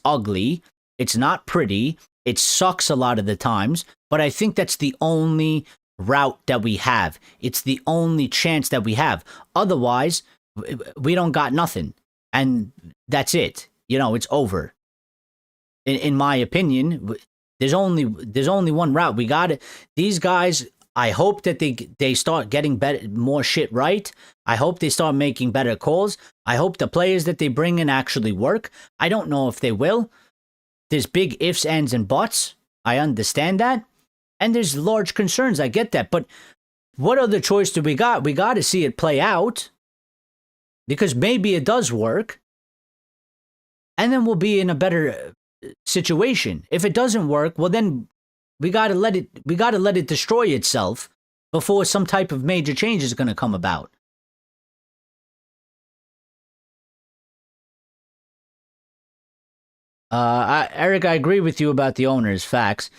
Speaker 1: ugly. It's not pretty. It sucks a lot of the times, but I think that's the only route that we have. It's the only chance that we have. Otherwise, we don't got nothing. And that's it. It's over. In my opinion, there's only one route. We got it. These guys, I hope that they start getting better, more shit right. I hope they start making better calls. I hope the players that they bring in actually work. I don't know if they will. There's big ifs, ands, and buts. I understand that. And there's large concerns. I get that. But what other choice do we got? We got to see it play out. Because maybe it does work. and then we'll be in a better situation. If it doesn't work, well, then we got to let it destroy itself before some type of major change is going to come about. Eric, I agree with you about the owners. Facts.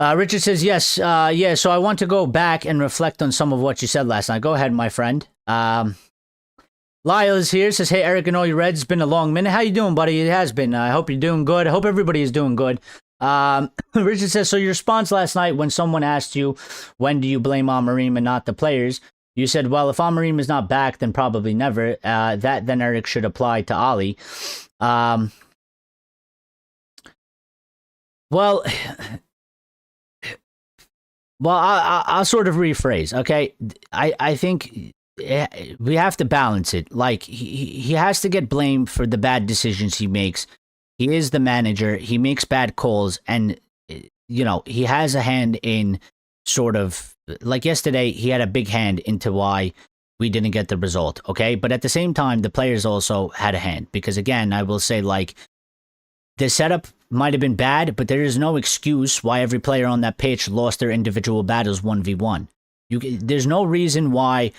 Speaker 1: Richard says, yes, yeah, so I want to go back and reflect on some of what you said last night. Go ahead, my friend. Lyle is here, says, hey, Eric and all you Reds, it's been a long minute. How you doing, buddy? It has been. I hope you're doing good. I hope everybody is doing good. Richard says, so your response last night when someone asked you, when do you blame Amorim and not the players? You said, well, if Amorim is not back, then probably never. That then, Eric, should apply to Ali. Well, I'll sort of rephrase, okay? I think we have to balance it. Like, he has to get blamed for the bad decisions he makes. He is the manager. He makes bad calls. And, you know, he has a hand in sort of, like yesterday, he had a big hand into why we didn't get the result, okay? But at the same time, the players also had a hand. Because, again, I will say, like, the setup might have been bad, but there is no excuse why every player on that pitch lost their individual battles 1v1. There's no reason why,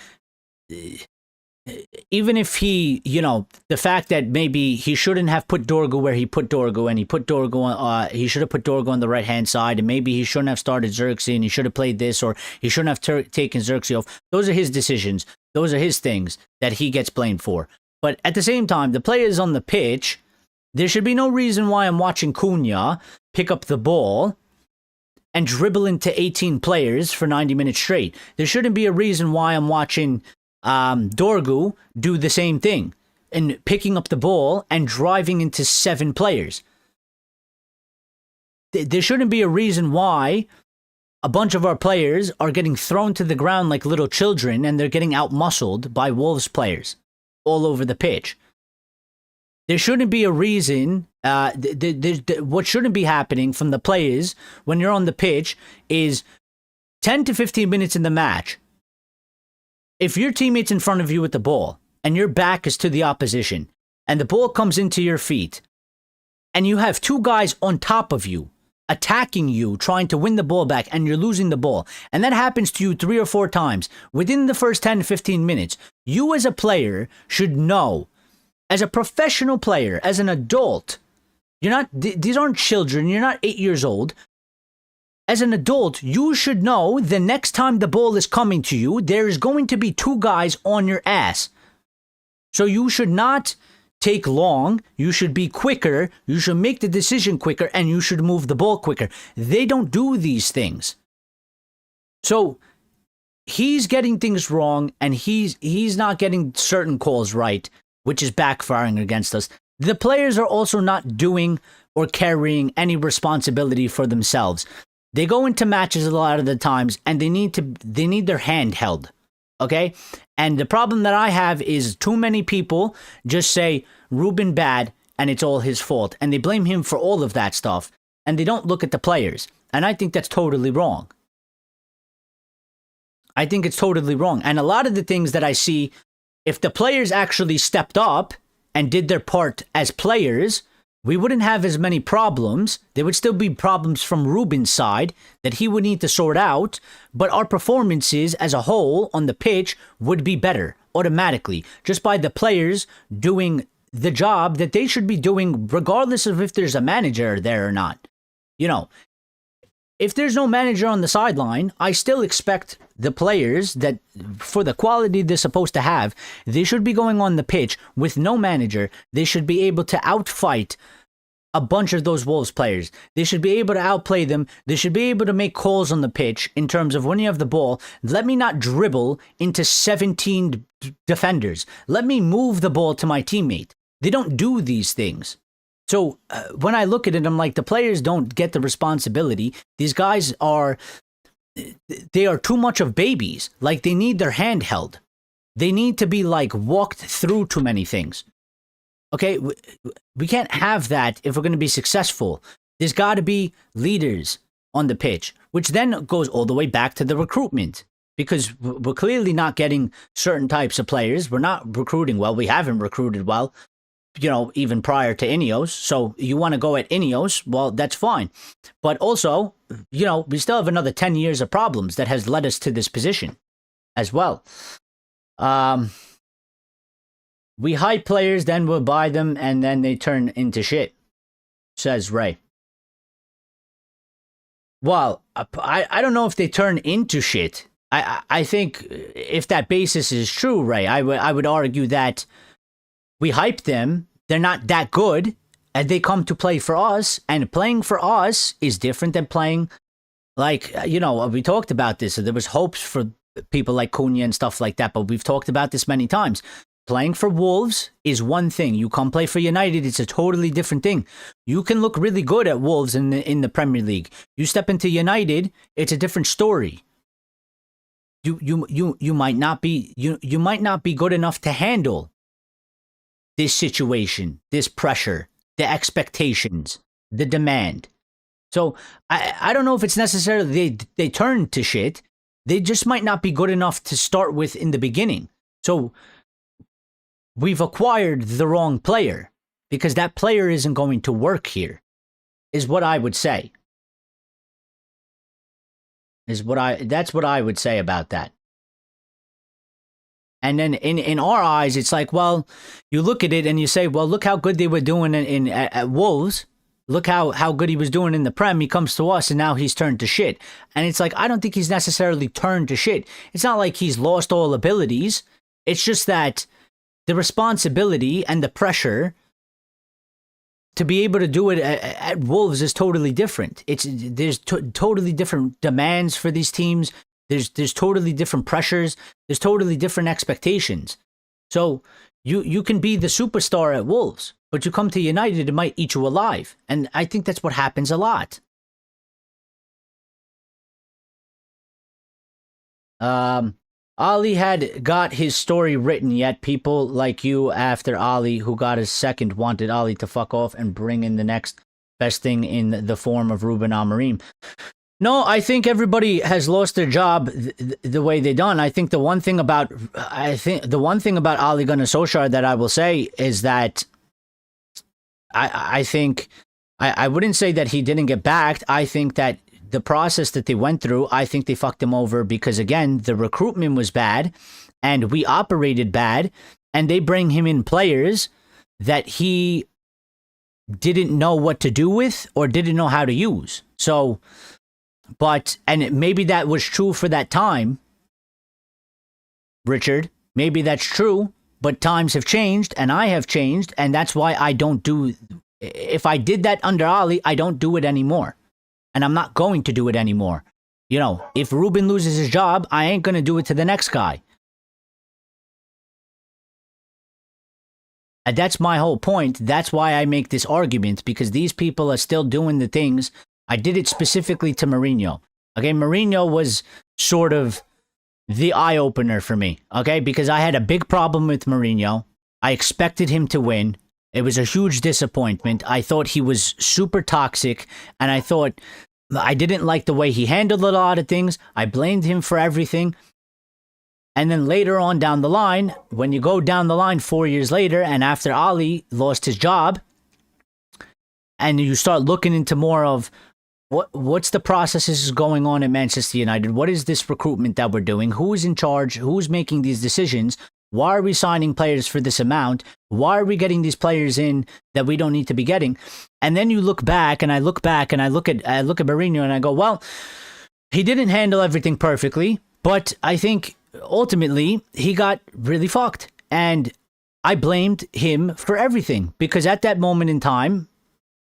Speaker 1: even if he, you know, the fact that maybe he shouldn't have put Dorgu where he put Dorgu, and he put Dorgu on, he should have put Dorgu on the right-hand side, and maybe he shouldn't have started Xerxes, and he should have played this, or he shouldn't have taken Xerxes off. Those are his decisions. Those are his things that he gets blamed for. But at the same time, the players on the pitch, there should be no reason why I'm watching Cunha pick up the ball and dribble into 18 players for 90 minutes straight. There shouldn't be a reason why I'm watching Dorgu do the same thing and picking up the ball and driving into 7 players. There shouldn't be a reason why a bunch of our players are getting thrown to the ground like little children and they're getting out-muscled by Wolves players all over the pitch. There shouldn't be a reason, what shouldn't be happening from the players when you're on the pitch is 10 to 15 minutes in the match. If your teammate's in front of you with the ball and your back is to the opposition and the ball comes into your feet and you have 2 guys on top of you attacking you, trying to win the ball back, and you're losing the ball, and that happens to you 3 or 4 times within the first 10 to 15 minutes, you as a player should know, as a professional player, as an adult, you're not, these aren't children, you're not 8 years old. As an adult, you should know the next time the ball is coming to you, there is going to be 2 guys on your ass. So you should not take long, you should be quicker, you should make the decision quicker, and you should move the ball quicker. They don't do these things. So he's getting things wrong, and he's not getting certain calls right, which is backfiring against us. The players are also not doing or carrying any responsibility for themselves. They go into matches a lot of the times and they need their hand held. Okay? And the problem that I have is too many people just say Ruben bad and it's all his fault. And they blame him for all of that stuff. And they don't look at the players. And I think that's totally wrong. I think it's totally wrong. And a lot of the things that I see, if the players actually stepped up and did their part as players, we wouldn't have as many problems. There would still be problems from Ruben's side that he would need to sort out, but our performances as a whole on the pitch would be better automatically, just by the players doing the job that they should be doing regardless of if there's a manager there or not. You know, if there's no manager on the sideline, I still expect the players that, for the quality they're supposed to have, they should be going on the pitch with no manager. They should be able to outfight a bunch of those Wolves players. They should be able to outplay them. They should be able to make calls on the pitch in terms of when you have the ball. Let me not dribble into 17 defenders. Let me move the ball to my teammate. They don't do these things. So when I look at it, I'm like, the players don't get the responsibility. These guys they are too much of babies. Like, they need their hand held. They need to be, like, walked through too many things. Okay, we can't have that if we're going to be successful. There's got to be leaders on the pitch, which then goes all the way back to the recruitment. Because we're clearly not getting certain types of players. We're not recruiting well. We haven't recruited well. even prior to INEOS. So you want to go at INEOS, well, that's fine. But also, we still have another 10 years of problems that has led us to this position as well. We hype players, then we'll buy them, and then they turn into shit, says Ray. Well, I don't know if they turn into shit. I think if that basis is true, Ray, I would argue that we hype them, they're not that good, and they come to play for us, and playing for us is different than playing, like, we talked about this, so there was hopes for people like Cunha and stuff like that, but we've talked about this many times. Playing for Wolves is one thing. You come play for United, it's a totally different thing. You can look really good at Wolves in the Premier League. You step into United, it's a different story. You might not be you might not be good enough to handle this situation, this pressure, the expectations, the demand. So I don't know if it's necessarily they turn to shit. They just might not be good enough to start with in the beginning. So we've acquired the wrong player because that player isn't going to work here, is what I would say. That's what I would say about that. And then in our eyes, it's like, well, you look at it and you say, well, look how good they were doing at Wolves. Look how good he was doing in the Prem. He comes to us and now he's turned to shit. And it's like, I don't think he's necessarily turned to shit. It's not like he's lost all abilities. It's just that the responsibility and the pressure to be able to do it at Wolves is totally different. There's totally different demands for these teams. There's totally different pressures. There's totally different expectations. So you can be the superstar at Wolves, but you come to United, it might eat you alive. And I think that's what happens a lot. Ali had got his story written, yet people like you after Ali, who got his second, wanted Ali to fuck off and bring in the next best thing in the form of Ruben Amorim. No, I think everybody has lost their job the way they done. I think the one thing about Ali Gunnar Solskjaer that I will say is that I think I wouldn't say that he didn't get backed. I think that the process that they went through, I think they fucked him over because, again, the recruitment was bad and we operated bad, and they bring him in players that he didn't know what to do with or didn't know how to use. So, and maybe that was true for that time, Richard. Maybe that's true, but times have changed and I have changed, and that's why I don't do. If I did that under Ali, I don't do it anymore. And I'm not going to do it anymore. If Ruben loses his job, I ain't going to do it to the next guy. And that's my whole point. That's why I make this argument, because these people are still doing the things. I did it specifically to Mourinho. Okay, Mourinho was sort of the eye-opener for me. Okay, because I had a big problem with Mourinho. I expected him to win. It was a huge disappointment. I thought he was super toxic, and I didn't like the way he handled a lot of things. I blamed him for everything. And then later on down the line, when you go down the line 4 years later, and after Ali lost his job, and you start looking into more of what's the processes going on at Manchester United? What is this recruitment that we're doing? Who's in charge? Who's making these decisions? Why are we signing players for this amount? Why are we getting these players in that we don't need to be getting? And then you look back, and I look at Mourinho, and I go, well, he didn't handle everything perfectly, but I think ultimately he got really fucked. And I blamed him for everything, because at that moment in time,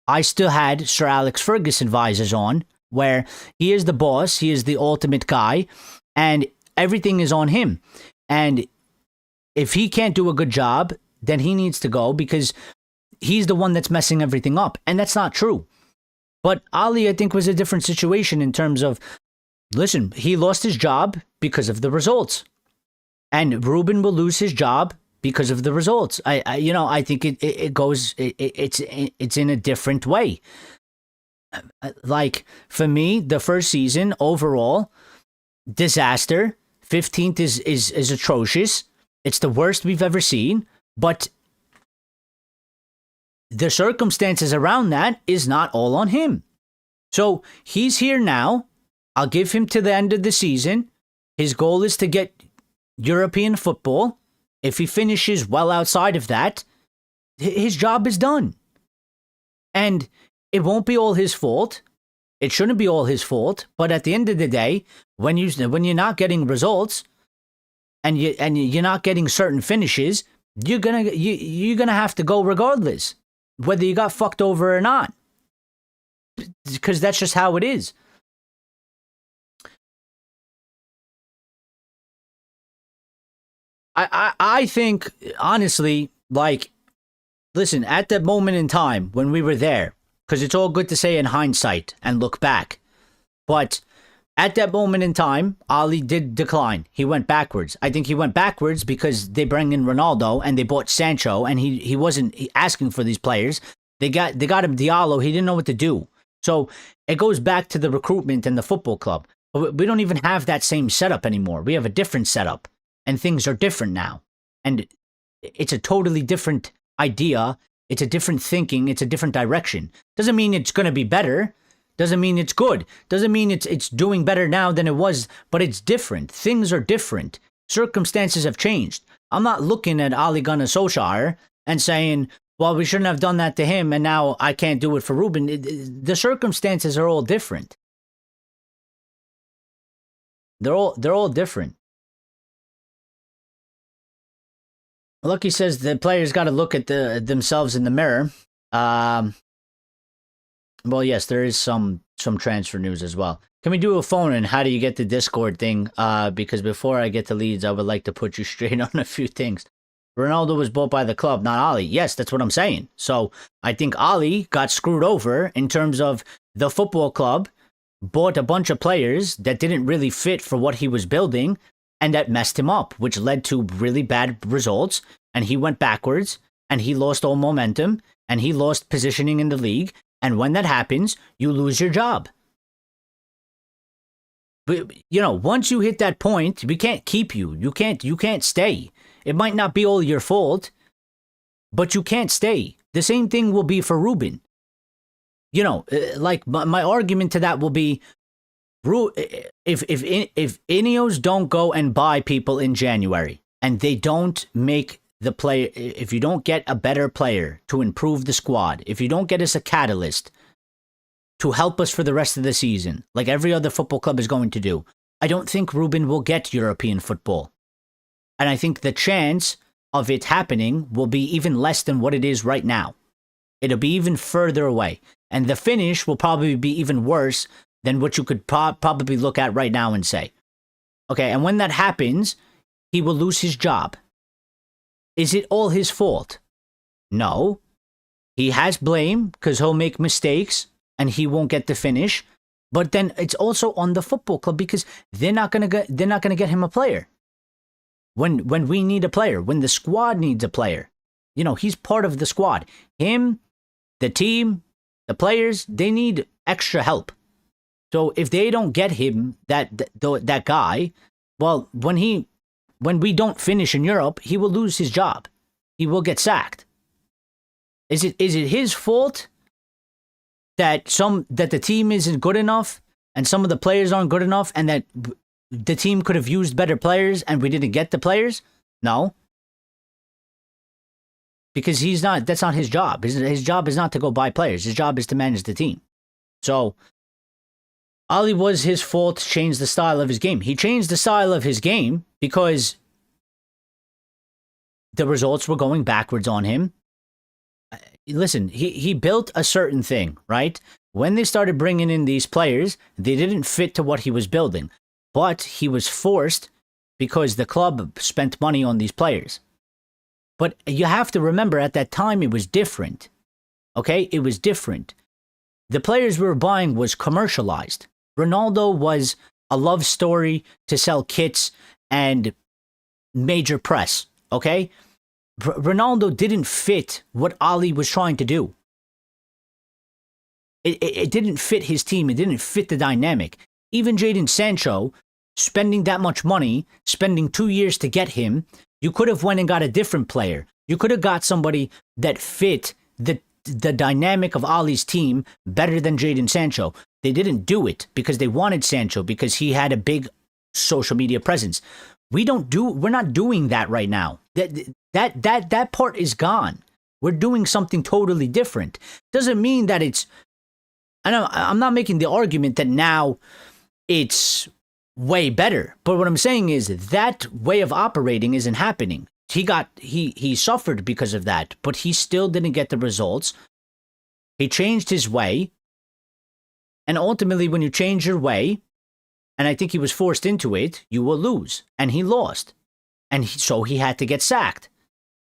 Speaker 1: I still had Sir Alex Ferguson visors on, where he is the boss, he is the ultimate guy, and everything is on him. And if he can't do a good job, then he needs to go, because he's the one that's messing everything up. And that's not true. But Ali, I think, was a different situation in terms of, listen, he lost his job because of the results. And Ruben will lose his job because of the results. I think it's in a different way. Like, for me, the first season overall, disaster. 15th is atrocious. It's the worst we've ever seen, but the circumstances around that is not all on him. So he's here now. I'll give him to the end of the season. His goal is to get European football. If he finishes well outside of that, his job is done. And it won't be all his fault. It shouldn't be all his fault. But at the end of the day, when you're not getting results and you're not getting certain finishes, you're gonna have to go regardless, whether you got fucked over or not, because that's just how it is. I think, honestly, like, listen, at that moment in time when we were there, because it's all good to say in hindsight and look back, but at that moment in time, Ali did decline. He went backwards. I think he went backwards because they bring in Ronaldo and they bought Sancho, and he wasn't asking for these players. They got him Diallo. He didn't know what to do. So it goes back to the recruitment and the football club. We don't even have that same setup anymore. We have a different setup, and things are different now. And it's a totally different idea. It's a different thinking. It's a different direction. Doesn't mean it's going to be better. Doesn't mean it's good. Doesn't mean it's doing better now than it was, but it's different. Things are different. Circumstances have changed. I'm not looking at Ole Gunnar Solskjaer and saying, well, we shouldn't have done that to him, and now I can't do it for Ruben. The circumstances are all different. They're all different. Lucky says the players got to look at themselves in the mirror. Well, yes, there is some transfer news as well. Can we do a phone in? How do you get the Discord thing? Because before I get to Leeds, I would like to put you straight on a few things. Ronaldo was bought by the club, not Ali. Yes, that's what I'm saying. So I think Ali got screwed over in terms of the football club bought a bunch of players that didn't really fit for what he was building, and that messed him up, which led to really bad results, and he went backwards, and he lost all momentum, and he lost positioning in the league, and when that happens, you lose your job. But, once you hit that point, we can't keep you. You can't stay. It might not be all your fault, but you can't stay. The same thing will be for Ruben. Like my argument to that will be, if INEOS don't go and buy people in January, and they don't make the player, if you don't get a better player to improve the squad, if you don't get us a catalyst to help us for the rest of the season, like every other football club is going to do, I don't think Ruben will get European football. And I think the chance of it happening will be even less than what it is right now. It'll be even further away. And the finish will probably be even worse than what you could probably look at right now and say, okay, and when that happens, he will lose his job. Is it all his fault? No. He has blame because he'll make mistakes and he won't get the finish. But then it's also on the football club because they're not gonna get him a player. When we need a player, when the squad needs a player, he's part of the squad. Him, the team, the players, they need extra help. So if they don't get him, that guy, well, when we don't finish in Europe, he will lose his job. He will get sacked. Is it his fault that the team isn't good enough and some of the players aren't good enough and that the team could have used better players and we didn't get the players? No. Because that's not his job. His job is not to go buy players. His job is to manage the team. So Ali was his fault to change the style of his game. He changed the style of his game because the results were going backwards on him. Listen, he built a certain thing, right? When they started bringing in these players, they didn't fit to what he was building. But he was forced because the club spent money on these players. But you have to remember, at that time, it was different. Okay? It was different. The players we were buying was commercialized. Ronaldo was a love story to sell kits and major press. Okay? Ronaldo didn't fit what Ali was trying to do. It didn't fit his team. It didn't fit the dynamic. Even Jadon Sancho, spending that much money, spending 2 years to get him, you could have went and got a different player. You could have got somebody that fit the the dynamic of Ali's team better than Jadon Sancho. They didn't do it because they wanted Sancho because he had a big social media presence. We're not doing that right now. That part is gone. We're doing something totally different. Doesn't mean that it's, I'm not making the argument that now it's way better. But what I'm saying is that way of operating isn't happening. He suffered because of that, but he still didn't get the results. He changed his way. And ultimately, when you change your way, and I think he was forced into it, you will lose. And he lost. And so he had to get sacked.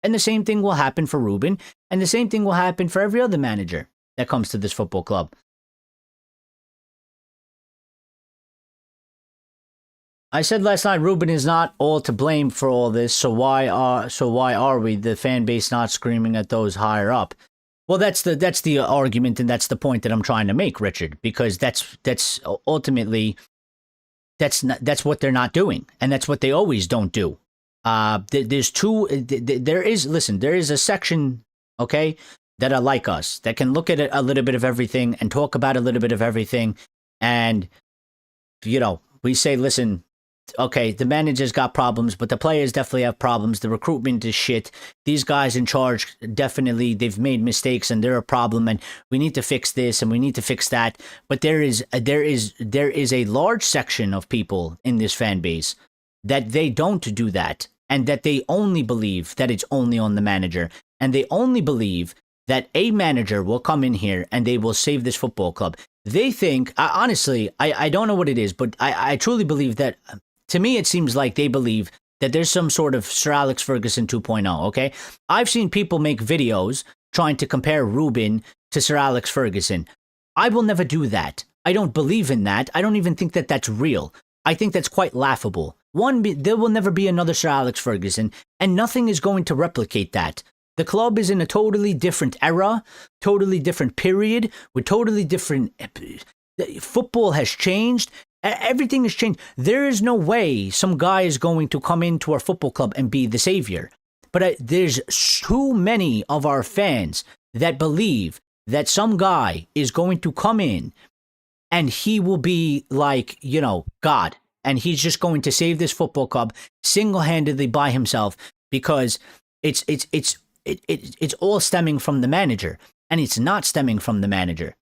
Speaker 1: And the same thing will happen for Ruben. And the same thing will happen for every other manager that comes to this football club. I said last night, Ruben is not all to blame for all this. So why are we, the fan base, not screaming at those higher up? Well, that's the argument, and that's the point that I'm trying to make, Richard. Because that's ultimately that's what they're not doing, and that's what they always don't do. There is a section, okay, that are like us, that can look at a little bit of everything and talk about a little bit of everything, and we say, listen. Okay, the manager's got problems, but the players definitely have problems. The recruitment is shit. These guys in charge, definitely, they've made mistakes and they're a problem, and we need to fix this and we need to fix that. But there is a large section of people in this fan base that they don't do that, and that they only believe that it's only on the manager, and they only believe that a manager will come in here and they will save this football club. They think, honestly, I don't know what it is, but I truly believe that. To me, it seems like they believe that there's some sort of Sir Alex Ferguson 2.0, okay? I've seen people make videos trying to compare Ruben to Sir Alex Ferguson. I will never do that. I don't believe in that. I don't even think that that's real. I think that's quite laughable. There will never be another Sir Alex Ferguson, and nothing is going to replicate that. The club is in a totally different era, totally different period, with totally different... Football has changed. Everything has changed. There is no way some guy is going to come into our football club and be the savior. But there's too many of our fans that believe that some guy is going to come in and he will be like, God. And he's just going to save this football club single-handedly by himself, because it's all stemming from the manager. And it's not stemming from the manager.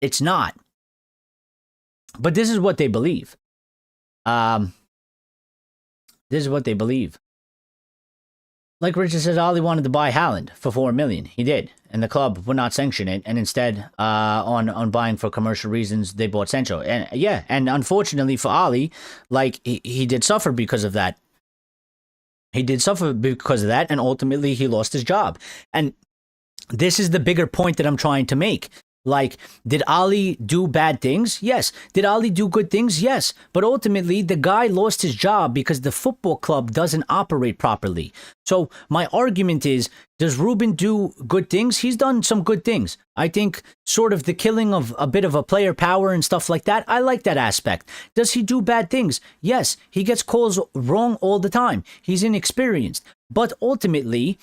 Speaker 1: It's not. But this is what they believe. This is what they believe. Like Richard says, Ali wanted to buy Haaland for $4 million. He did, and the club would not sanction it. And instead, on buying for commercial reasons, they bought Sancho. And unfortunately for Ali, he did suffer because of that. He did suffer because of that, and ultimately he lost his job. And this is the bigger point that I'm trying to make. Did Ali do bad things? Yes. Did Ali do good things? Yes. But ultimately, the guy lost his job because the football club doesn't operate properly. So my argument is, does Ruben do good things? He's done some good things. I think sort of the killing of a bit of a player power and stuff like that, I like that aspect. Does he do bad things? Yes. He gets calls wrong all the time. He's inexperienced. But ultimately,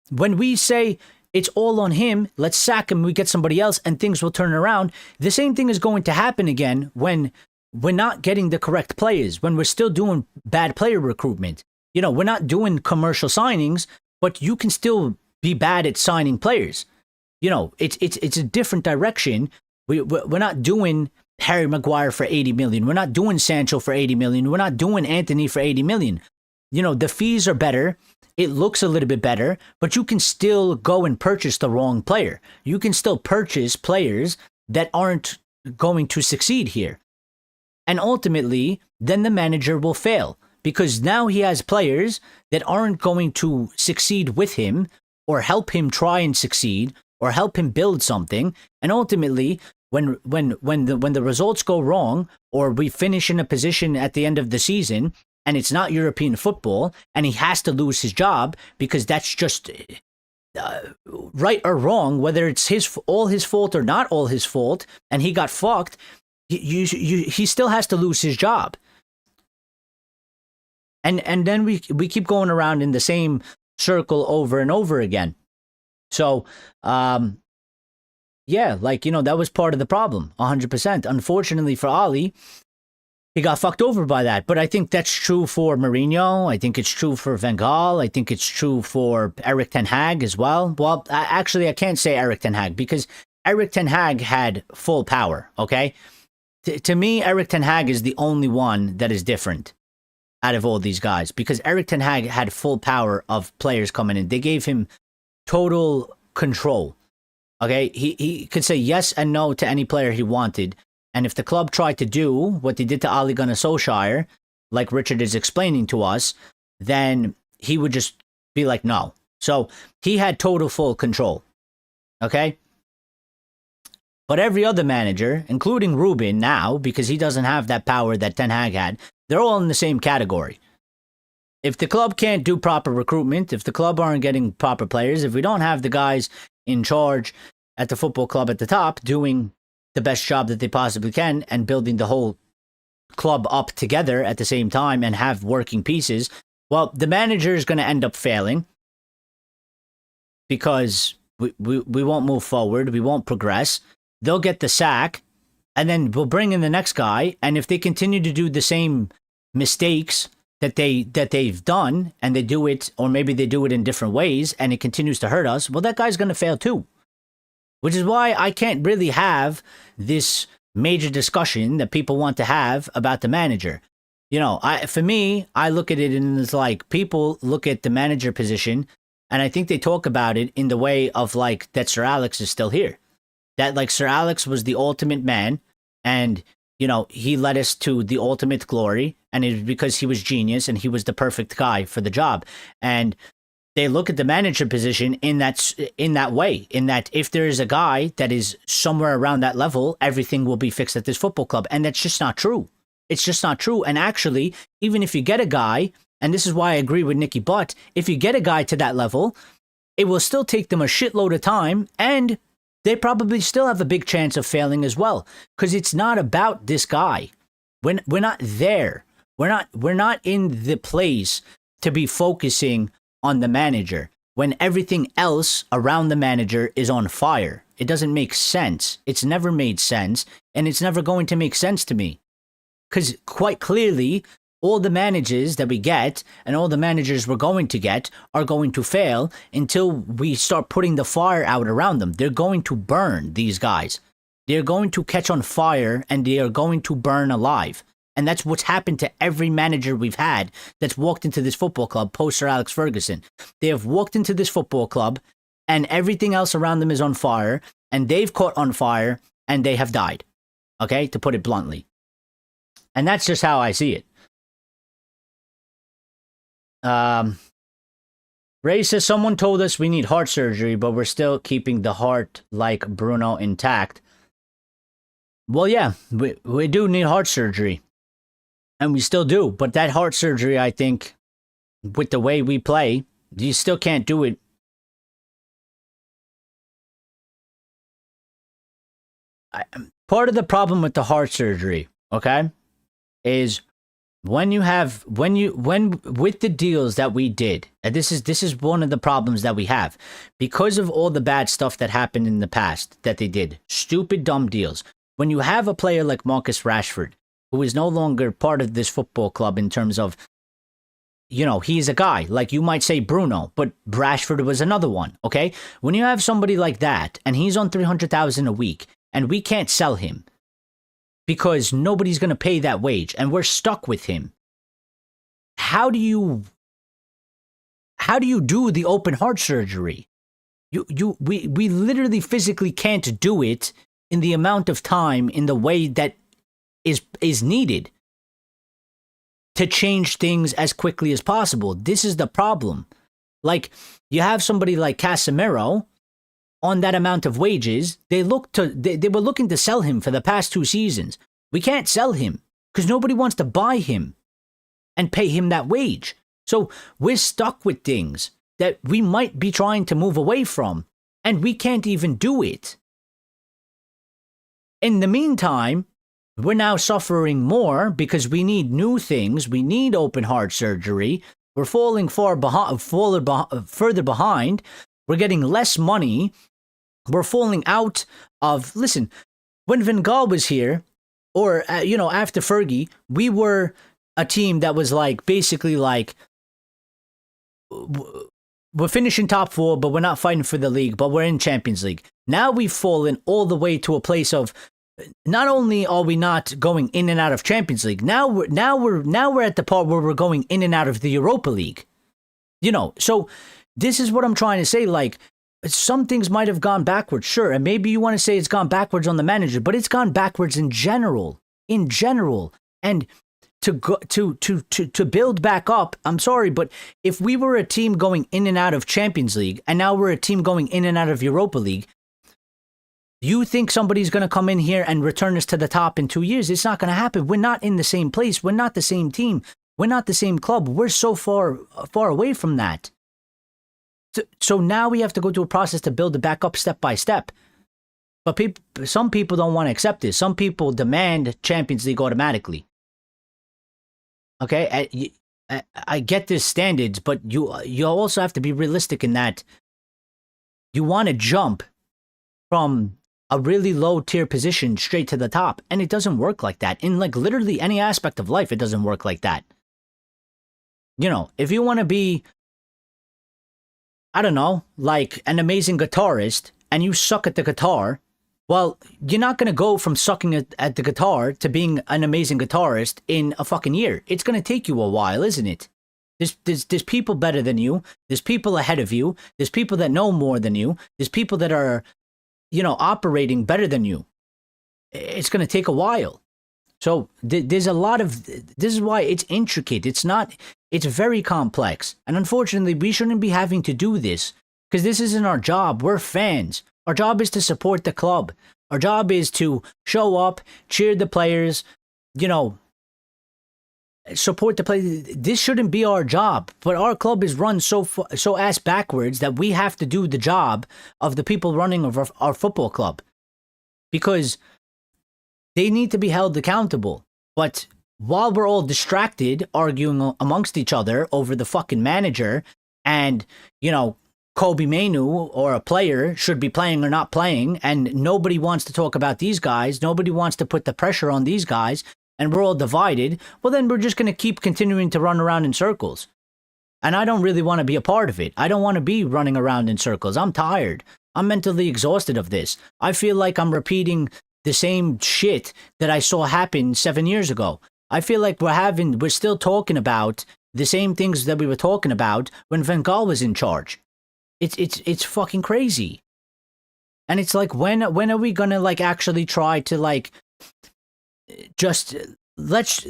Speaker 1: when we say... it's all on him, let's sack him, we get somebody else, and things will turn around. The same thing is going to happen again when we're not getting the correct players, when we're still doing bad player recruitment. We're not doing commercial signings, but you can still be bad at signing players. It's a different direction. We're not doing Harry Maguire for 80 million. We're not doing Sancho for 80 million. We're not doing Anthony for 80 million. The fees are better. It looks a little bit better, but you can still go and purchase the wrong player. You can still purchase players that aren't going to succeed here. And ultimately, then the manager will fail, because now he has players that aren't going to succeed with him or help him try and succeed or help him build something. And ultimately, when the results go wrong, or we finish in a position at the end of the season and it's not European football, and he has to lose his job because that's just right or wrong, whether it's all his fault or not all his fault, and he got fucked, he still has to lose his job. And then we keep going around in the same circle over and over again. So, yeah, like, that was part of the problem, 100%. Unfortunately for Ali, he got fucked over by that. But I think that's true for Mourinho. I think it's true for Van Gaal. I think it's true for Eric Ten Hag as well. Well, actually, I can't say Eric Ten Hag because Eric Ten Hag had full power, okay? To me, Eric Ten Hag is the only one that is different out of all these guys because Eric Ten Hag had full power of players coming in. They gave him total control, okay? He could say yes and no to any player he wanted. And if the club tried to do what they did to Ole Gunnar Solskjaer, like Richard is explaining to us, then he would just be like, no. So he had total full control. Okay? But every other manager, including Ruben now, because he doesn't have that power that Ten Hag had, they're all in the same category. If the club can't do proper recruitment, if the club aren't getting proper players, if we don't have the guys in charge at the football club at the top doing the best job that they possibly can and building the whole club up together at the same time and have working pieces, well, the manager is going to end up failing because we won't move forward. We won't progress. They'll get the sack and then we'll bring in the next guy. And if they continue to do the same mistakes that they've done and they do it, or maybe they do it in different ways and it continues to hurt us, well, that guy's going to fail too. Which is why I can't really have this major discussion that people want to have about the manager. For me, I look at it and it's like people look at the manager position and I think they talk about it in the way of like that Sir Alex is still here. That like Sir Alex was the ultimate man and, he led us to the ultimate glory and it was because he was genius and he was the perfect guy for the job. And they look at the manager position in that way, in that if there is a guy that is somewhere around that level, everything will be fixed at this football club. And that's just not true. It's just not true. And actually, even if you get a guy, and this is why I agree with Nicky Butt, if you get a guy to that level, it will still take them a shitload of time and they probably still have a big chance of failing as well. Because it's not about this guy. We're not there. We're not in the place to be focusing on the manager when everything else around the manager is on fire. It doesn't make sense. It's never made sense, and it's never going to make sense to me. Because quite clearly, all the managers that we get and all the managers we're going to get are going to fail until we start putting the fire out around them. They're going to burn, these guys. They're going to catch on fire and they are going to burn alive. And that's what's happened to every manager we've had that's walked into this football club post Sir Alex Ferguson. They have walked into this football club and everything else around them is on fire and they've caught on fire and they have died. Okay, to put it bluntly. And that's just how I see it. Ray says, someone told us we need heart surgery, but we're still keeping the heart like Bruno intact. Well, yeah, we do need heart surgery. And we still do. But that heart surgery, I think, with the way we play, you still can't do it. Part of the problem with the heart surgery, okay, is when with the deals that we did, and this is one of the problems that we have because of all the bad stuff that happened in the past that they did, stupid, dumb deals. When you have a player like Marcus Rashford, who is no longer part of this football club in terms of, he's a guy, like you might say Bruno, but Rashford was another one, okay? When you have somebody like that, and he's on $300,000 a week, and we can't sell him, because nobody's going to pay that wage, and we're stuck with him. How do you do the open heart surgery? We literally physically can't do it in the amount of time, in the way that is needed to change things as quickly as possible. This is the problem. Like, you have somebody like Casemiro on that amount of wages. They were looking to sell him for the past 2 seasons. We can't sell him because nobody wants to buy him and pay him that wage. So we're stuck with things that we might be trying to move away from, and we can't even do it. In the meantime, we're now suffering more because we need new things. We need open heart surgery. We're falling further behind We're getting less money. We're falling out of, listen, when Van Gaal was here, or, after Fergie, we were a team that was like, basically like, we're finishing top 4, but we're not fighting for the league, but we're in Champions League. Now we've fallen all the way to a place of, not only are we not going in and out of Champions League, now we're at the part where we're going in and out of the Europa League. So this is what I'm trying to say. Like, some things might have gone backwards, sure, and maybe you want to say it's gone backwards on the manager, but it's gone backwards in general. And to build back up, I'm sorry, but if we were a team going in and out of Champions League, and now we're a team going in and out of Europa League, you think somebody's going to come in here and return us to the top in 2 years? It's not going to happen. We're not in the same place. We're not the same team. We're not the same club. We're so far away from that. So now we have to go through a process to build it back up step by step. But some people don't want to accept this. Some people demand Champions League automatically. Okay, I get this standards, but you also have to be realistic in that you want to jump from a really low tier position straight to the top, and it doesn't work like that. In like literally any aspect of life, it doesn't work like that. If you want to be, I don't know, like an amazing guitarist, and you suck at the guitar, well, you're not going to go from sucking at the guitar to being an amazing guitarist in a fucking year. It's going to take you a while, isn't it? There's people better than you. There's people ahead of you. There's people that know more than you. There's people that are, operating better than you. It's going to take a while. So there's a lot of, this is why it's intricate. It's very complex. And unfortunately, we shouldn't be having to do this because this isn't our job. We're fans. Our job is to support the club. Our job is to show up, cheer the players, support the players. This shouldn't be our job, but our club is run so ass backwards that we have to do the job of the people running of our football club because they need to be held accountable. But while we're all distracted, arguing amongst each other over the fucking manager and, Kobe Mainu or a player should be playing or not playing, and nobody wants to talk about these guys, nobody wants to put the pressure on these guys, and we're all divided, well then we're just going to keep continuing to run around in circles. And I don't really want to be a part of it. I don't want to be running around in circles. I'm tired. I'm mentally exhausted of this. I feel like I'm repeating the same shit that I saw happen 7 years ago. I feel like we're still talking about the same things that we were talking about when Van Gaal was in charge. It's fucking crazy. And it's like, when are we gonna like actually try to like let's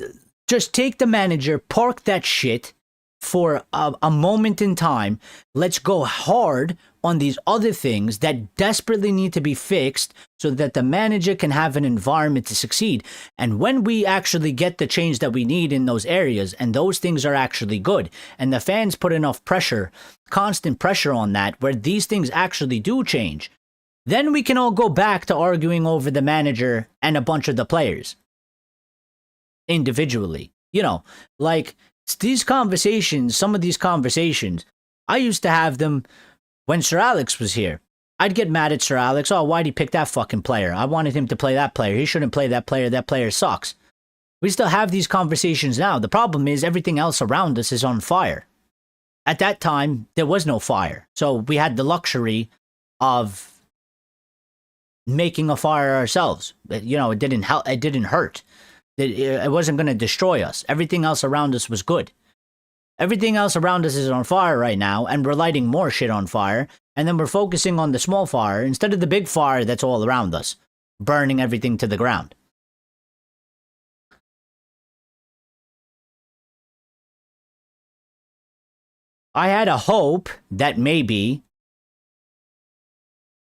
Speaker 1: just take the manager, park that shit for a moment in time. Let's go hard on these other things that desperately need to be fixed so that the manager can have an environment to succeed. And when we actually get the change that we need in those areas, and those things are actually good, and the fans put enough pressure, constant pressure on that, where these things actually do change, then we can all go back to arguing over the manager and a bunch of the players individually. Like these conversations, some of these conversations, I used to have them when Sir Alex was here. I'd get mad at Sir Alex. Oh, why'd he pick that fucking player? I wanted him to play that player. He shouldn't play that player. That player sucks. We still have these conversations now. The problem is everything else around us is on fire. At that time, there was no fire. So we had the luxury of making a fire ourselves. It didn't help. It didn't hurt. It wasn't going to destroy us. Everything else around us was good. Everything else around us is on fire right now, and we're lighting more shit on fire, and then we're focusing on the small fire instead of the big fire that's all around us, burning everything to the ground. I had a hope that maybe,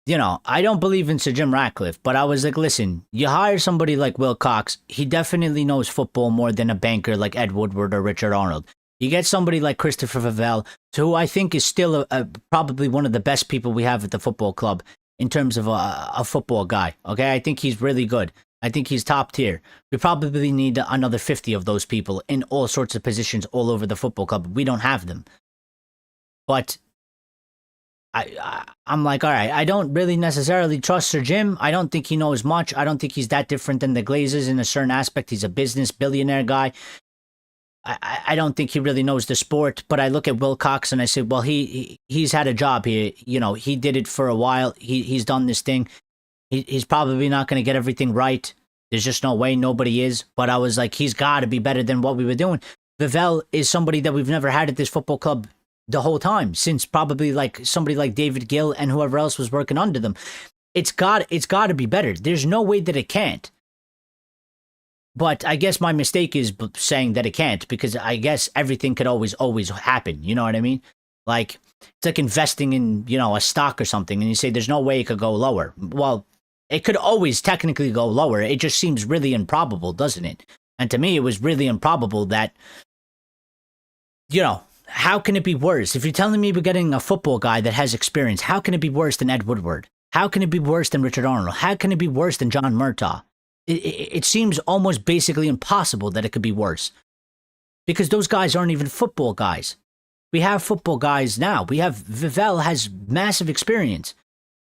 Speaker 1: I don't believe in Sir Jim Ratcliffe, but I was like, listen, you hire somebody like Will Cox, he definitely knows football more than a banker like Ed Woodward or Richard Arnold. You get somebody like Christopher Favell, who I think is still probably one of the best people we have at the football club in terms of a football guy. Okay, I think he's really good. I think he's top tier. We probably need another 50 of those people in all sorts of positions all over the football club. We don't have them. But I'm like, all right, I don't really necessarily trust Sir Jim. I don't think he knows much. I don't think he's that different than the Glazers in a certain aspect. He's a business billionaire guy. I don't think he really knows the sport, but I look at Wilcox and I say, well, he's had a job here. You know, he did it for a while. He's done this thing. He's probably not going to get everything right. There's just no way. Nobody is. But I was like, he's got to be better than what we were doing. Vivell is somebody that we've never had at this football club the whole time, since probably like somebody like David Gill and whoever else was working under them. It's got to be better. There's no way that it can't. But I guess my mistake is saying that it can't, because I guess everything could always happen. You know what I mean? Like, it's like investing in, you know, a stock or something, and you say there's no way it could go lower. Well, it could always technically go lower. It just seems really improbable, doesn't it? And to me, it was really improbable that, you know, how can it be worse? If you're telling me we're getting a football guy that has experience, how can it be worse than Ed Woodward? How can it be worse than Richard Arnold? How can it be worse than John Murtaugh? It seems almost basically impossible that it could be worse, because those guys aren't even football guys. We have football guys now. We have Vivell has massive experience,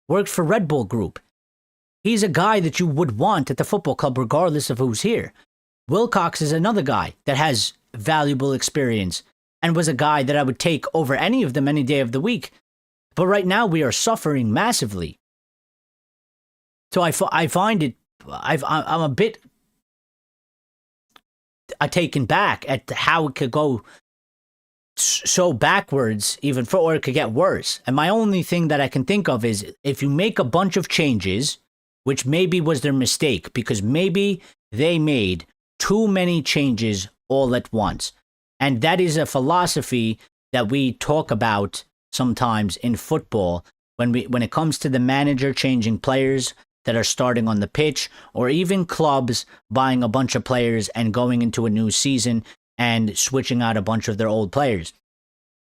Speaker 1: worked for Red Bull Group. He's a guy that you would want at the football club regardless of who's here. Wilcox is another guy that has valuable experience and was a guy that I would take over any of them any day of the week. But right now we are suffering massively. So I find it, I'm a bit taken back at how it could go so backwards, even for, or it could get worse. And my only thing that I can think of is, if you make a bunch of changes, which maybe was their mistake, because maybe they made too many changes all at once. And that is a philosophy that we talk about sometimes in football when it comes to the manager changing players that are starting on the pitch, or even clubs buying a bunch of players and going into a new season and switching out a bunch of their old players.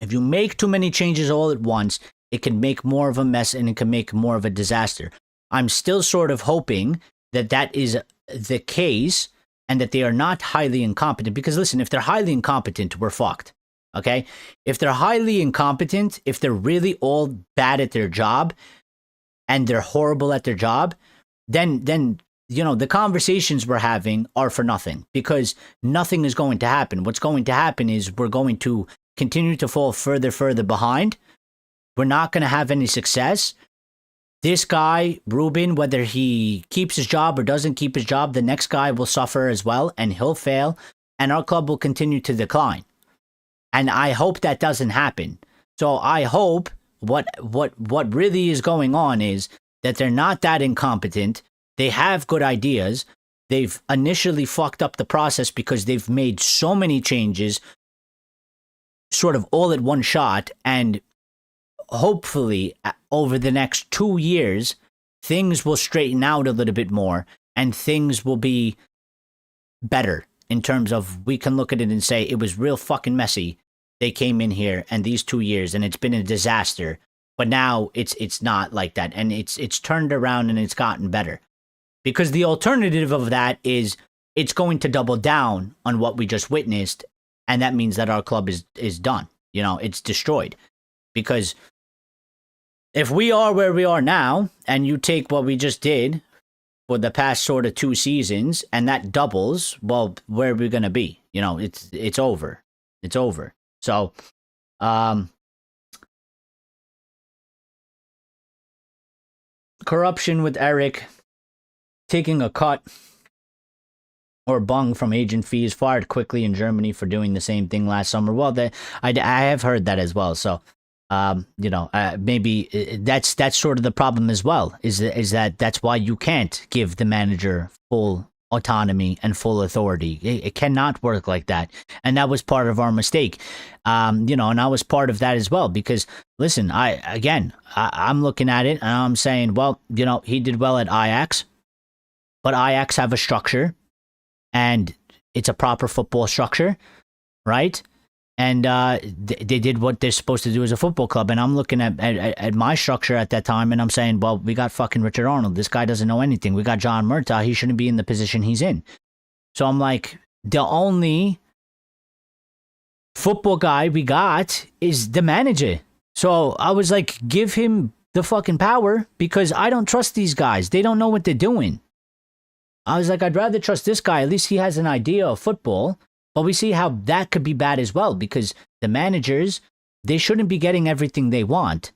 Speaker 1: If you make too many changes all at once, it can make more of a mess and it can make more of a disaster. I'm still sort of hoping that that is the case and that they are not highly incompetent. Because listen, if they're highly incompetent, we're fucked. Okay? If they're highly incompetent, if they're really all bad at their job and they're horrible at their job, then you know, the conversations we're having are for nothing, because nothing is going to happen. What's going to happen is we're going to continue to fall further behind. We're not going to have any success. This guy, Ruben, whether he keeps his job or doesn't keep his job, the next guy will suffer as well, and he'll fail, and our club will continue to decline. And I hope that doesn't happen. So I hope what really is going on is that they're not that incompetent. They have good ideas. They've initially fucked up the process because they've made so many changes sort of all at one shot, and hopefully over the next 2 years, things will straighten out a little bit more and things will be better in terms of, we can look at it and say it was real fucking messy. They came in here and these 2 years and it's been a disaster, but now it's not like that, and it's turned around and it's gotten better. Because the alternative of that is it's going to double down on what we just witnessed, and that means that our club is done. You know, it's destroyed. Because if we are where we are now, and you take what we just did for the past sort of 2 seasons, and that doubles, well, where are we going to be? You know, it's over. It's over. So, corruption with Eric, taking a cut or bung from agent fees, fired quickly in Germany for doing the same thing last summer. Well, I have heard that as well. So, you know, maybe that's sort of the problem as well, is that that's why you can't give the manager full autonomy and full authority. It cannot work like that. And that was part of our mistake. You know, and I was part of that as well, because listen, I'm looking at it and I'm saying, well, you know, he did well at Ajax, but Ajax have a structure and it's a proper football structure, right? And they did what they're supposed to do as a football club. And I'm looking at my structure at that time, and I'm saying, well, we got fucking Richard Arnold. This guy doesn't know anything. We got John Murtaugh. He shouldn't be in the position he's in. So I'm like, the only football guy we got is the manager. So I was like, give him the fucking power, because I don't trust these guys. They don't know what they're doing. I was like, I'd rather trust this guy. At least he has an idea of football. But we see how that could be bad as well, because the managers, they shouldn't be getting everything they want.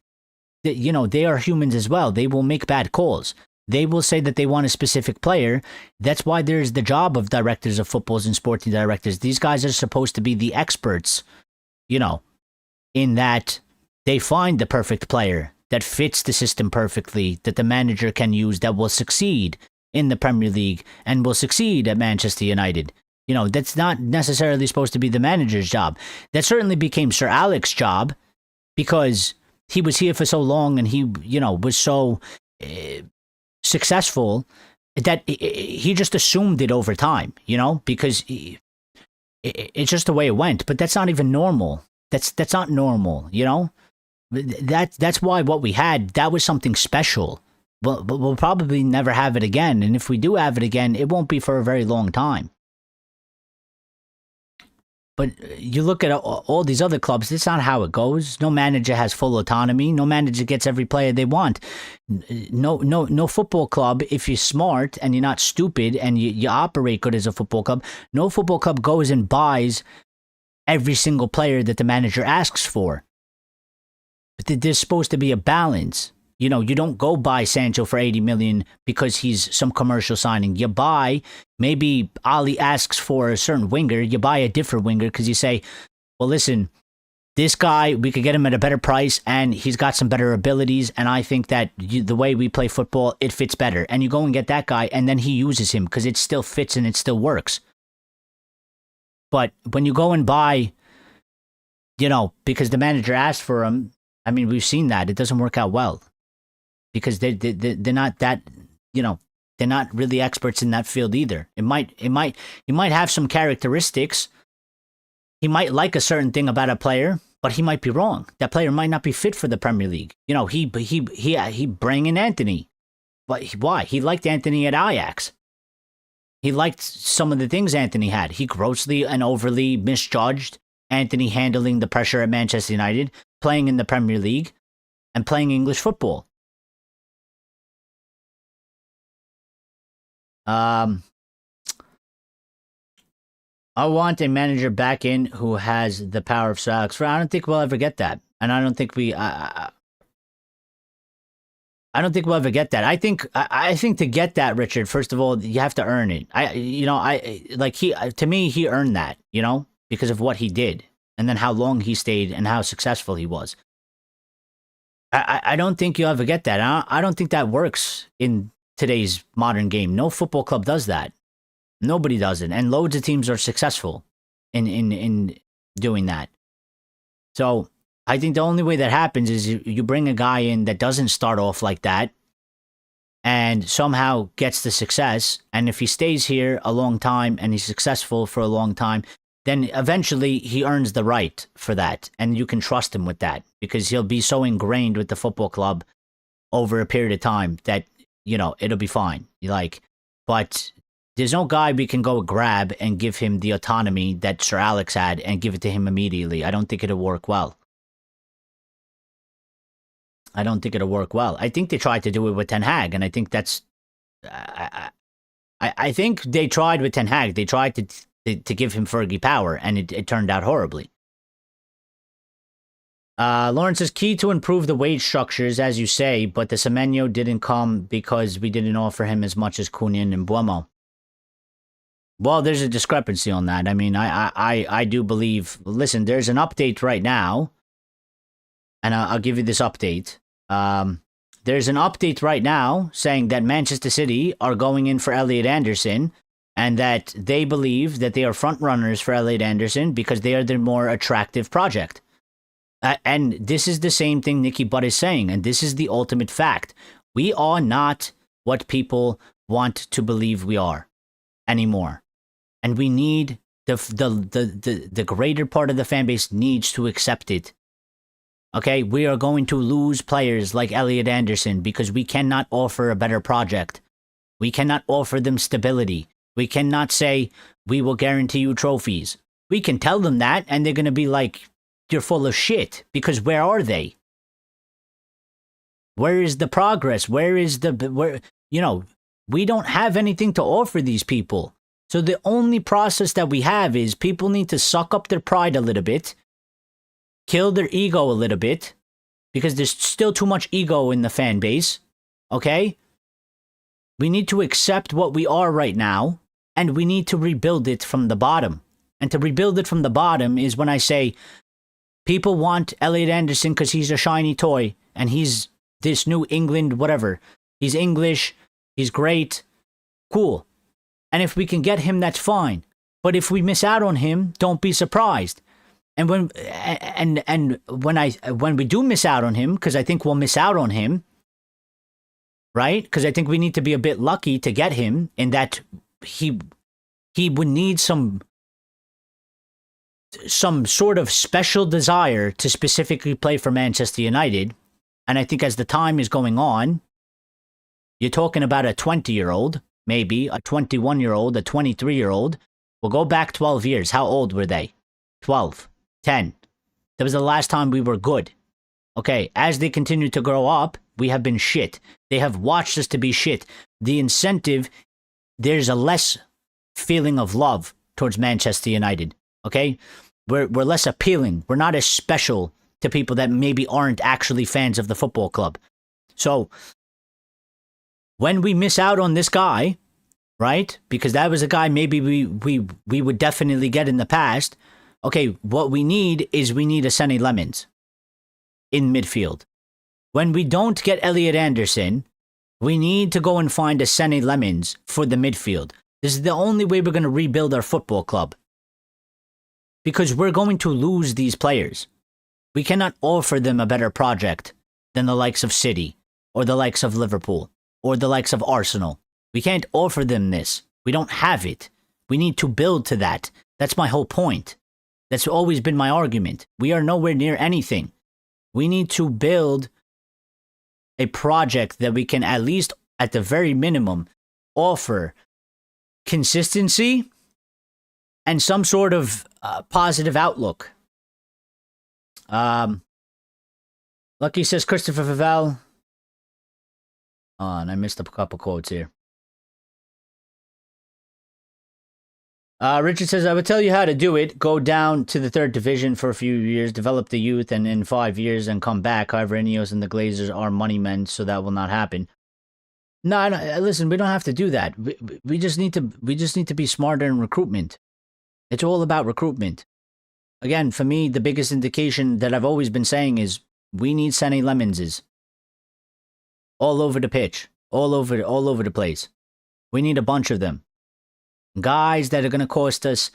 Speaker 1: They are humans as well. They will make bad calls. They will say that they want a specific player. That's why there's the job of directors of footballs and sporting directors. These guys are supposed to be the experts, in that they find the perfect player that fits the system perfectly, that the manager can use, that will succeed in the Premier League and will succeed at Manchester United. That's not necessarily supposed to be the manager's job. That certainly became Sir Alex's job, because he was here for so long and he, was so successful that he just assumed it over time, because it's just the way it went. But that's not even normal. That's not normal, That's why what we had, that was something special. But we'll probably never have it again. And if we do have it again, it won't be for a very long time. But you look at all these other clubs, that's not how it goes. No manager has full autonomy. No manager gets every player they want. No football club, if you're smart and you're not stupid and you operate good as a football club, no football club goes and buys every single player that the manager asks for. But there's supposed to be a balance. You don't go buy Sancho for 80 million because he's some commercial signing. You buy, maybe Ali asks for a certain winger. You buy a different winger because you say, well, listen, this guy, we could get him at a better price and he's got some better abilities. And I think that the way we play football, it fits better. And you go and get that guy and then he uses him because it still fits and it still works. But when you go and buy, because the manager asked for him, I mean, we've seen that. It doesn't work out well. Because they're not that, they're not really experts in that field either. He might have some characteristics. He might like a certain thing about a player, but he might be wrong. That player might not be fit for the Premier League. He bring in Anthony. But why? He liked Anthony at Ajax. He liked some of the things Anthony had. He grossly and overly misjudged Anthony handling the pressure at Manchester United, playing in the Premier League, and playing English football. I want a manager back in who has the power of Sir Alex Ferguson. I don't think we'll ever get that, and I don't think I don't think we'll ever get that. I think to get that, Richard, first of all, you have to earn it. To me, he earned that, because of what he did, and then how long he stayed and how successful he was. I don't think you'll ever get that. I don't think that works in today's modern game. No football club does that. Nobody does it. And loads of teams are successful in doing that. So I think the only way that happens is you bring a guy in that doesn't start off like that and somehow gets the success. And if he stays here a long time and he's successful for a long time, then eventually he earns the right for that. And you can trust him with that because he'll be so ingrained with the football club over a period of time that it'll be fine. But there's no guy we can go grab and give him the autonomy that Sir Alex had and give it to him immediately. I don't think it'll work well. I think they tried to do it with Ten Hag, and I think that's... I think they tried with Ten Hag. They tried to give him Fergie power, and it turned out horribly. Lawrence says, key to improve the wage structures, as you say, but the Semenyo didn't come because we didn't offer him as much as Cunha and Buemo. Well, there's a discrepancy on that. I mean, I do believe... Listen, there's an update right now, and I'll give you this update. There's an update right now saying that Manchester City are going in for Elliot Anderson, and that they believe that they are front runners for Elliot Anderson because they are the more attractive project. And this is the same thing Nicky Butt is saying, and this is the ultimate fact. We are not what people want to believe we are anymore. And we need the greater part of the fan base needs to accept it. Okay, we are going to lose players like Elliot Anderson because we cannot offer a better project. We cannot offer them stability. We cannot say, we will guarantee you trophies. We can tell them that, and they're going to be like, you're full of shit, because where are they? Where is the progress? We don't have anything to offer these people. So the only process that we have is people need to suck up their pride a little bit, kill their ego a little bit, because there's still too much ego in the fan base, okay? We need to accept what we are right now, and we need to rebuild it from the bottom. And to rebuild it from the bottom is when I say people want Elliot Anderson because he's a shiny toy, and he's this New England whatever. He's English, he's great, cool. And if we can get him, that's fine. But if we miss out on him, don't be surprised. And when we do miss out on him, because I think we'll miss out on him, right? Because I think we need to be a bit lucky to get him, in that he would need some sort of special desire to specifically play for Manchester United. And I think as the time is going on, you're talking about a 20-year-old, maybe a 21-year-old, a 23-year-old. We'll go back 12 years. How old were they? 12, 10. That was the last time we were good. Okay, as they continue to grow up, we have been shit. They have watched us to be shit. The incentive, there's a less feeling of love towards Manchester United. Okay? We're less appealing. We're not as special to people that maybe aren't actually fans of the football club. So, when we miss out on this guy, right? Because that was a guy maybe we would definitely get in the past. Okay, what we need a Sonny Lemons in midfield. When we don't get Elliot Anderson, we need to go and find a Sonny Lemons for the midfield. This is the only way we're going to rebuild our football club. Because we're going to lose these players. We cannot offer them a better project than the likes of City, or the likes of Liverpool, or the likes of Arsenal. We can't offer them this. We don't have it. We need to build to that. That's my whole point. That's always been my argument. We are nowhere near anything. We need to build a project that we can, at least at the very minimum, offer consistency and some sort of positive outlook. Lucky says Christopher Favel. Oh, and I missed a couple quotes here. Richard says, I would tell you how to do it. Go down to the third division for a few years, develop the youth, and in 5 years and come back. However, INEOS and the Glazers are money men, so that will not happen. No, listen, we don't have to do that. We just need to be smarter in recruitment. It's all about recruitment. Again, for me, the biggest indication that I've always been saying is we need Sonny Lemonses all over the pitch, all over the place. We need a bunch of them. Guys that are going to cost us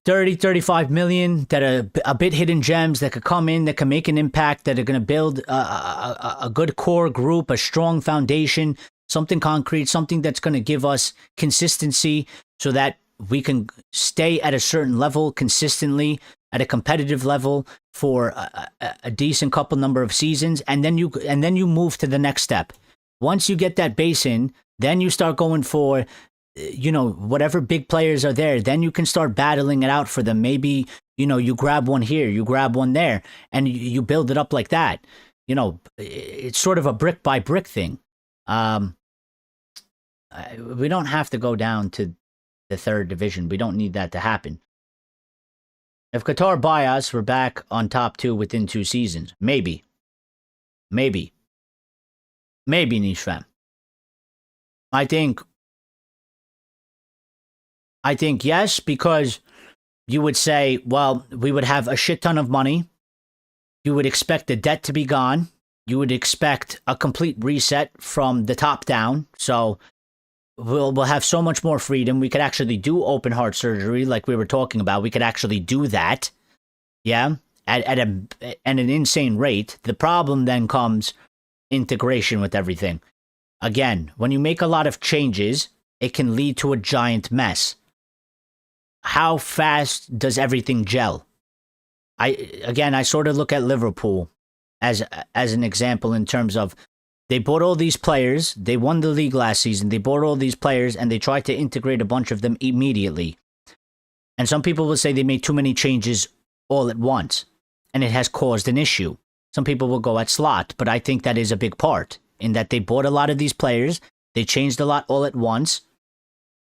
Speaker 1: 30, 35 million, that are a bit hidden gems, that could come in, that can make an impact, that are going to build a good core group, a strong foundation, something concrete, something that's going to give us consistency so that we can stay at a certain level consistently, at a competitive level for a decent couple number of seasons, and then you move to the next step. Once you get that base in, then you start going for, whatever big players are there, then you can start battling it out for them. Maybe, you grab one here, you grab one there, and you build it up like that. It's sort of a brick by brick thing. We don't have to go down to the third division. We don't need that to happen. If Qatar buy us, we're back on top 2 within 2 seasons. Maybe, Niche Fam. I think yes, because you would say, well, we would have a shit ton of money. You would expect the debt to be gone. You would expect a complete reset from the top down. So we'll have so much more freedom. We could actually do open heart surgery like we were talking about. We could actually do that. Yeah. At an insane rate. The problem then comes integration with everything. Again, when you make a lot of changes, it can lead to a giant mess. How fast does everything gel? I sort of look at Liverpool as an example in terms of they bought all these players, they won the league last season, they bought all these players, and they tried to integrate a bunch of them immediately. And some people will say they made too many changes all at once, and it has caused an issue. Some people will go at slot, but I think that is a big part in that they bought a lot of these players. They changed a lot all at once,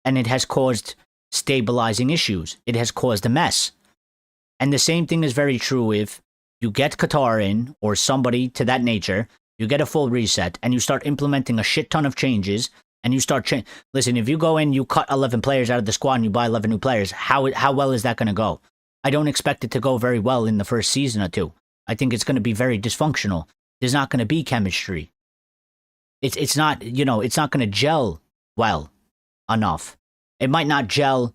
Speaker 1: and it has caused stabilizing issues. It has caused a mess. And the same thing is very true if you get Qatar in or somebody to that nature, you get a full reset, and you start implementing a shit ton of changes, and you start listen, if you go in, you cut 11 players out of the squad and you buy 11 new players, how well is that going to go? I don't expect it to go very well in the first season or two. I think it's going to be very dysfunctional. There's not going to be chemistry. It's not, it's not going to gel well enough. It might not gel.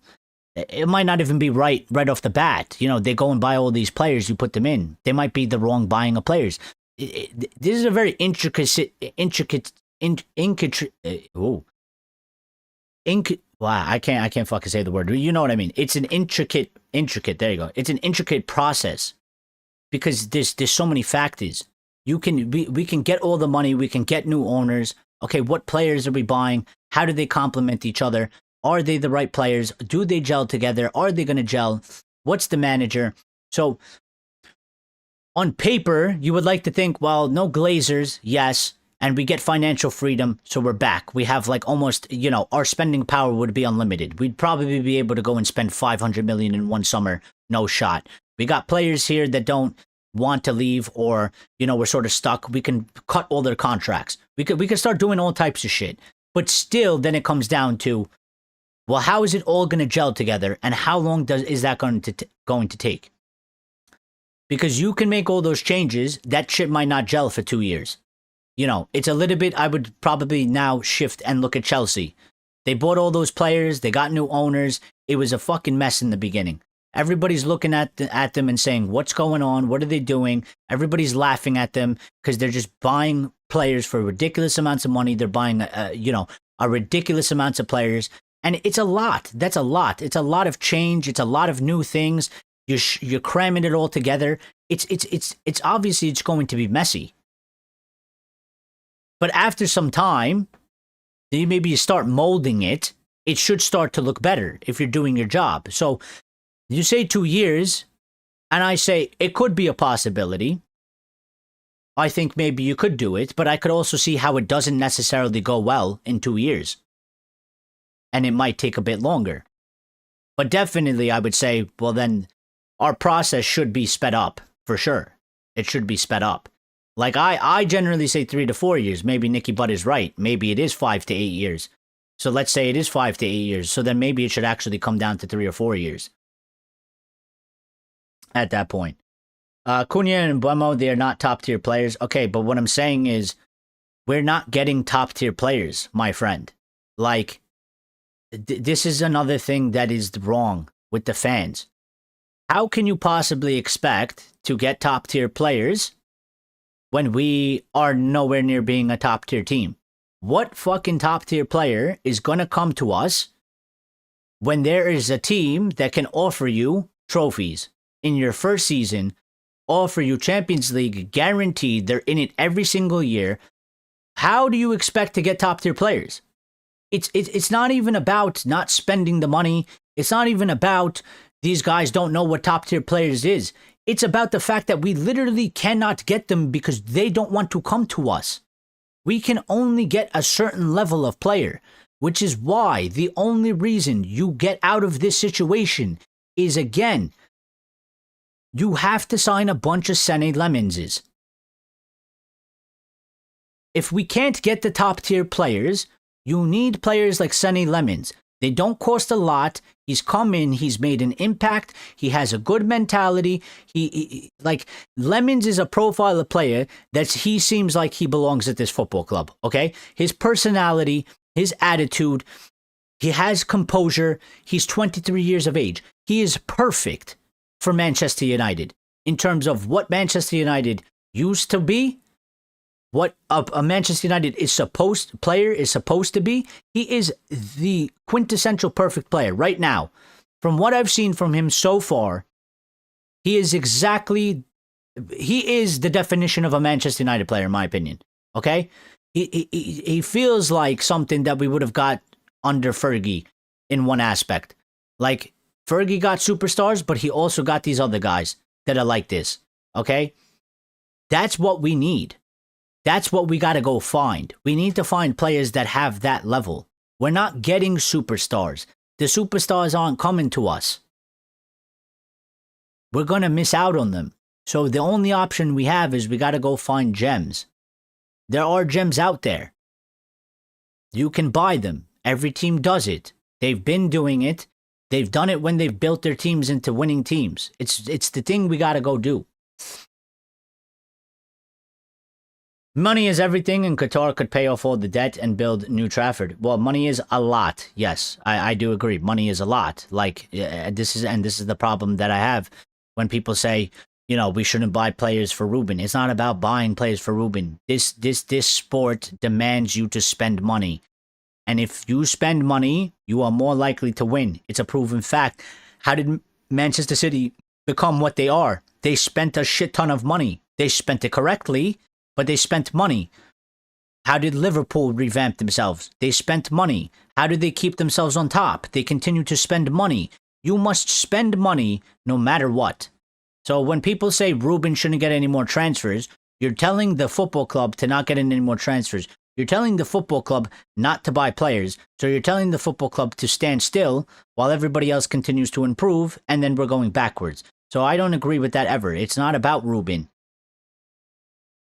Speaker 1: It might not even be right off the bat. They go and buy all these players, you put them in. They might be the wrong buying of players. This is a very wow, I can't fucking say the word. You know what I mean? It's an intricate, there you go. It's an intricate process because there's so many factors. We can get all the money, we can get new owners. Okay, what players are we buying? How do they complement each other? Are they the right players? Do they gel together? Are they going to gel? What's the manager? So on paper, you would like to think, well, no Glazers, yes, and we get financial freedom, so we're back. We have like almost, our spending power would be unlimited. We'd probably be able to go and spend 500 million in one summer, no shot. We got players here that don't want to leave or, we're sort of stuck. We can cut all their contracts. We could start doing all types of shit. But still, then it comes down to, well, how is it all going to gel together, and how long is that going to take? Because you can make all those changes, that shit might not gel for 2 years. It's a little bit, I would probably now shift and look at Chelsea. They bought all those players, they got new owners. It was a fucking mess in the beginning. Everybody's looking at them and saying, what's going on? What are they doing? Everybody's laughing at them because they're just buying players for ridiculous amounts of money. They're buying, a ridiculous amounts of players. And it's a lot. That's a lot. It's a lot of change. It's a lot of new things. You're cramming it all together. It's obviously it's going to be messy. But after some time, maybe you start molding it. It should start to look better if you're doing your job. So you say 2 years, and I say it could be a possibility. I think maybe you could do it, but I could also see how it doesn't necessarily go well in 2 years. And it might take a bit longer. But definitely I would say, well then, our process should be sped up, for sure. It should be sped up. Like I generally say 3 to 4 years. Maybe Nicky Butt is right. Maybe it is 5 to 8 years. So let's say it is 5 to 8 years. So then maybe it should actually come down to 3 or 4 years. At that point. Cunha and Buemo, they are not top tier players. Okay, but what I'm saying is we're not getting top tier players, my friend. Like, this is another thing that is wrong with the fans. How can you possibly expect to get top tier players when we are nowhere near being a top tier team? What fucking top tier player is going to come to us when there is a team that can offer you trophies in your first season, offer you Champions League guaranteed, they're in it every single year? How do you expect to get top tier players? It's not even about not spending the money. It's not even about these guys don't know what top tier players is. It's about the fact that we literally cannot get them because they don't want to come to us. We can only get a certain level of player, which is why the only reason you get out of this situation is, again, you have to sign a bunch of Sene Lemonses. If we can't get the top tier players, you need players like Sene Lemons. They don't cost a lot. He's come in, he's made an impact, he has a good mentality. He like, Lemons is a profile of player he seems like he belongs at this football club, okay? His personality, his attitude, he has composure. He's 23 years of age. He is perfect for Manchester United in terms of what Manchester United used to be, what a Manchester United player is supposed to be. He is the quintessential perfect player right now. From what I've seen from him so far, he is the definition of a Manchester United player, in my opinion. Okay? He feels like something that we would have got under Fergie in one aspect. Like, Fergie got superstars, but he also got these other guys that are like this. Okay? That's what we need. That's what we got to go find. We need to find players that have that level. We're not getting superstars. The superstars aren't coming to us. We're going to miss out on them. So the only option we have is we got to go find gems. There are gems out there. You can buy them. Every team does it. They've been doing it. They've done it when they've built their teams into winning teams. It's the thing we got to go do. Money is everything, and Qatar could pay off all the debt and build New Trafford. Well, money is a lot. Yes, I do agree. Money is a lot. Like, this is the problem that I have when people say, you know, we shouldn't buy players for Ruben. It's not about buying players for Ruben. This sport demands you to spend money. And if you spend money, you are more likely to win. It's a proven fact. How did Manchester City become what they are? They spent a shit ton of money. They spent it correctly, but they spent money. How did Liverpool revamp themselves? They spent money. How did they keep themselves on top? They continue to spend money. You must spend money no matter what. So when people say Ruben shouldn't get any more transfers, you're telling the football club to not get any more transfers. You're telling the football club not to buy players. So you're telling the football club to stand still while everybody else continues to improve, and then we're going backwards. So I don't agree with that ever. It's not about Ruben.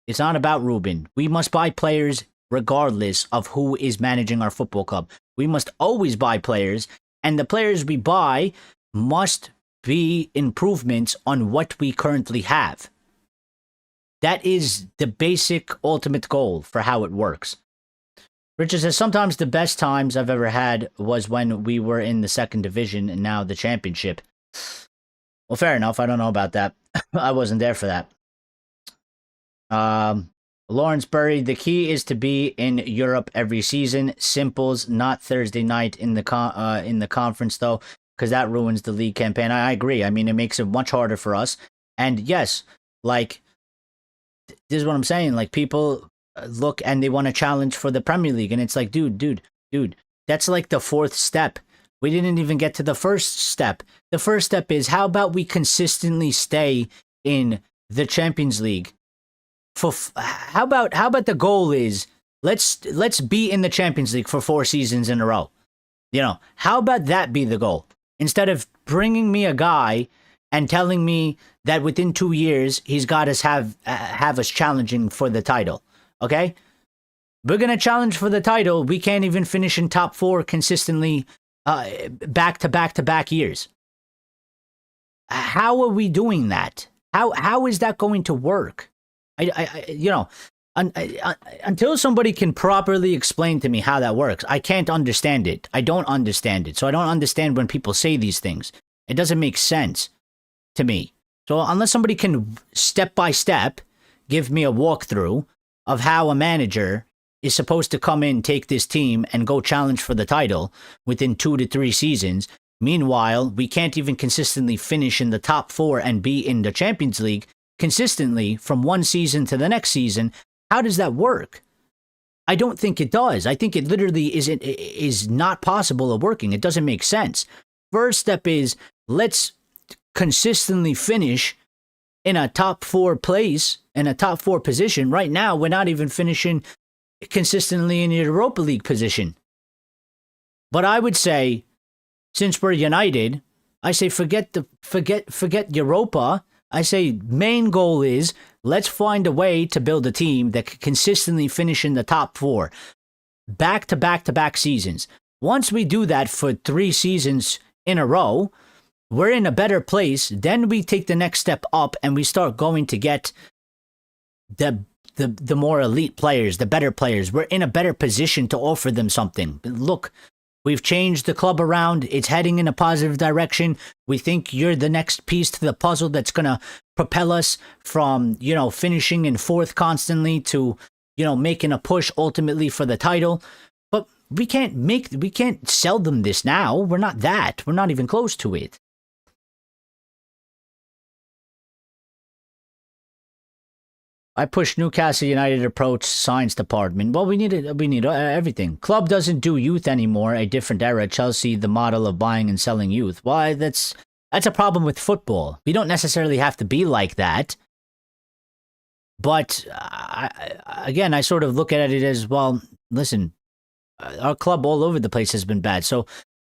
Speaker 1: It's not about Ruben. We must buy players regardless of who is managing our football club. We must always buy players, and the players we buy must be improvements on what we currently have. That is the basic ultimate goal for how it works. Richard says, sometimes the best times I've ever had was when we were in the second division and now the championship. Well, fair enough. I don't know about that. I wasn't there for that. Lawrence Burry, the key is to be in Europe every season. Simples, not Thursday night in the conference, though, because that ruins the league campaign. I agree. I mean, it makes it much harder for us. And yes, like, this is what I'm saying. Like, people look and they want to challenge for the Premier League. And it's like, dude, that's like the fourth step. We didn't even get to the first step. The first step is, how about we consistently stay in the Champions League? How about the goal is, let's be in the Champions League for 4 seasons in a row. You know, how about that be the goal? Instead of bringing me a guy and telling me that within 2 years he's got us have us challenging for the title. Okay, we're gonna challenge for the title. We can't even finish in top 4 consistently, back to back years. How are we doing that? How is that going to work? Until somebody can properly explain to me how that works, I can't understand it. I don't understand it. So I don't understand when people say these things. It doesn't make sense to me. So unless somebody can step by step give me a walkthrough of how a manager is supposed to come in, take this team, and go challenge for the title within 2 to 3 seasons, meanwhile, we can't even consistently finish in the top 4 and be in the Champions League consistently from one season to the next season. How does that work? I don't think it does. I think it literally is not possible of working. It doesn't make sense. First step is, let's consistently finish in a top 4 place, in a top 4 position. Right now, we're not even finishing consistently in the Europa League position. But I would say, since we're United, I say forget Europa. I say main goal is, let's find a way to build a team that can consistently finish in the top 4 back to back seasons. Once we do that for 3 seasons in a row, we're in a better place. Then we take the next step up and we start going to get the more elite players, the better players. We're in a better position to offer them something. Look, we've changed the club around. It's heading in a positive direction. We think you're the next piece to the puzzle that's going to propel us from, finishing in 4th constantly to, making a push ultimately for the title. But we can't sell them this now. We're not that. We're not even close to it. I push Newcastle United approach science department. Well, we need everything. Club doesn't do youth anymore. A different era. Chelsea, the model of buying and selling youth. Why? That's a problem with football. We don't necessarily have to be like that. But again, I sort of look at it as, well, listen, our club all over the place has been bad. So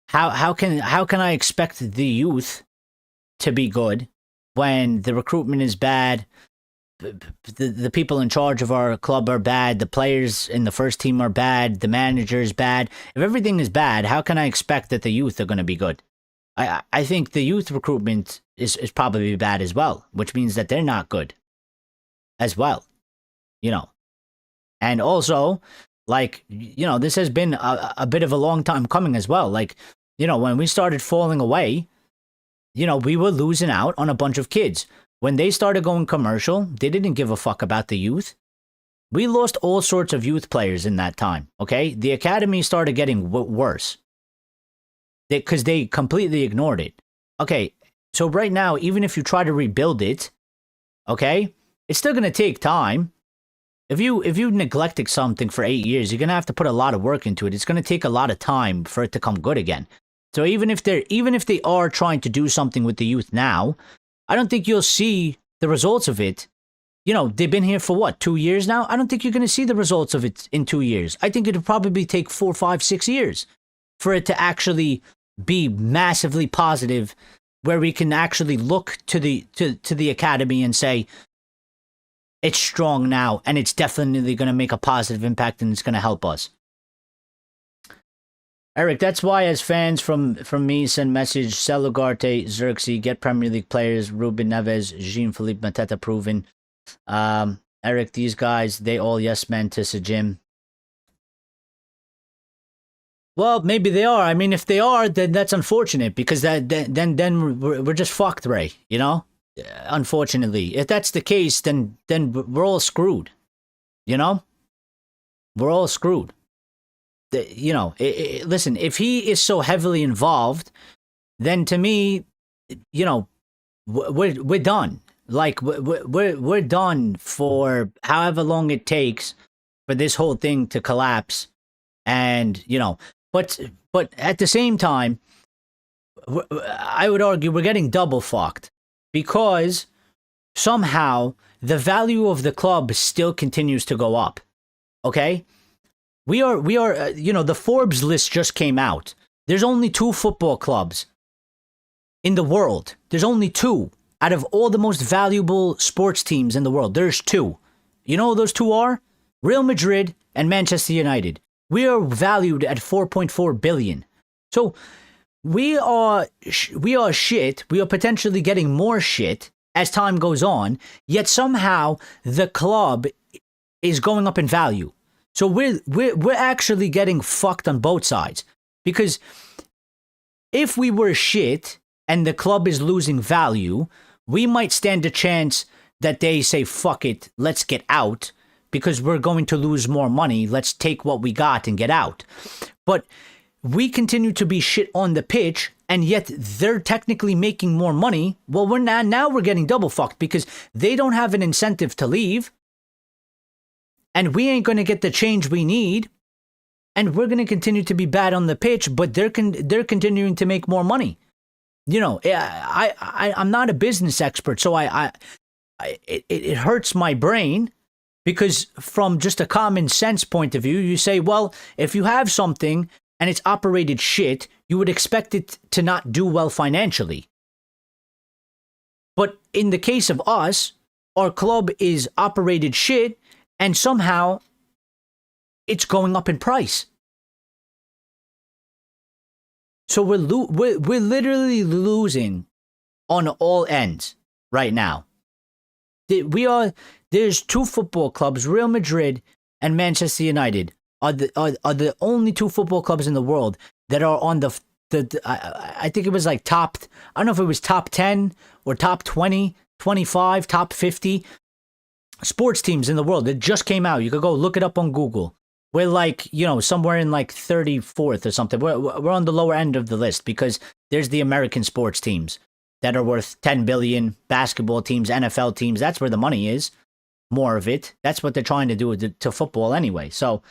Speaker 1: how can I expect the youth to be good when the recruitment is bad? The people in charge of our club are bad. The players in the first team are bad. The manager is bad. If everything is bad, how can I expect that the youth are going to be good? I think the youth recruitment is probably bad as well, which means that they're not good as well, you know. And also, like, you know, this has been a bit of a long time coming as well. Like, you know, when we started falling away, you know, we were losing out on a bunch of kids. When they started going commercial, they didn't give a fuck about the youth. We lost all sorts of youth players in that time, okay? The academy started getting worse because they completely ignored it. Okay, so right now, even if you try to rebuild it, okay, it's still going to take time. If you neglected something for 8 years, you're going to have to put a lot of work into it. It's going to take a lot of time for it to come good again. So even if they are trying to do something with the youth now, I don't think you'll see the results of it. You know, they've been here for what, 2 years now? I don't think you're going to see the results of it in 2 years. I think it'll probably take 4, 5, 6 years for it to actually be massively positive, where we can actually look to the academy and say, it's strong now, and it's definitely going to make a positive impact, and it's going to help us. Eric, that's why as fans from me send message, sell Ugarte, Xerxes, get Premier League players, Ruben Neves, Jean-Philippe Mateta proven. Eric, these guys, they all yes men to Sajim. Well, maybe they are. I mean, if they are, then that's unfortunate, because then we're just fucked, Ray, you know? Unfortunately, if that's the case, then we're all screwed. You know, we're all screwed. You know, listen, if he is so heavily involved, then to me, you know, we're done. Like we're done for however long it takes for this whole thing to collapse. And you know, but at the same time, I would argue we're getting double fucked, because somehow the value of the club still continues to go up. Okay? We are, you know, the Forbes list just came out. There's only 2 football clubs in the world. There's only 2 out of all the most valuable sports teams in the world. There's 2. You know who those 2 are? Real Madrid and Manchester United. We are valued at 4.4 billion. So we are shit. We are potentially getting more shit as time goes on, yet somehow the club is going up in value. So we're actually getting fucked on both sides, because if we were shit and the club is losing value, we might stand a chance that they say, fuck it, let's get out because we're going to lose more money. Let's take what we got and get out. But we continue to be shit on the pitch, and yet they're technically making more money. Well, now we're getting double fucked, because they don't have an incentive to leave. And we ain't going to get the change we need. And we're going to continue to be bad on the pitch, but they're continuing to make more money. You know, I'm not a business expert, so it hurts my brain, because from just a common sense point of view, you say, well, if you have something and it's operated shit, you would expect it to not do well financially. But in the case of us, our club is operated shit, and somehow it's going up in price. So we're literally losing on all ends right now. There's 2 football clubs, Real Madrid and Manchester United, are the only 2 football clubs in the world that are on the I think it was like top, I don't know if it was top 10 or top 20, 25, top 50 sports teams in the world. It just came out. You could go look it up on Google. We're like, you know, somewhere in like 34th or something. We're on the lower end of the list, because there's the American sports teams that are worth 10 billion, basketball teams, NFL teams. That's where the money is. More of it. That's what they're trying to do to football anyway. So,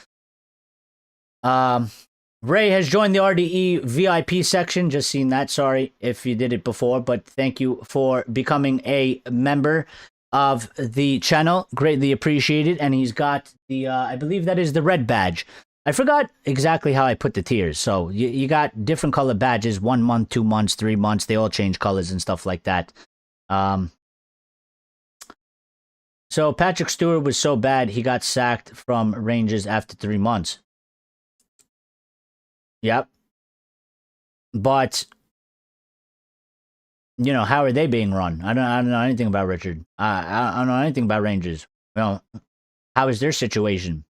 Speaker 1: Ray has joined the RDE VIP section. Just seen that. Sorry if you did it before, but thank you for becoming a member. of the channel. Greatly appreciated. And he's got the, I believe that is the red badge. I forgot exactly how I put the tiers. So you got different color badges, 1 month, 2 months, 3 months. They all change colors and stuff like that. So Patrick Stewart was so bad, he got sacked from Rangers after 3 months. Yep. But, you know, how are they being run? I don't know anything about Richard. I don't know anything about Rangers. You know, how is their situation?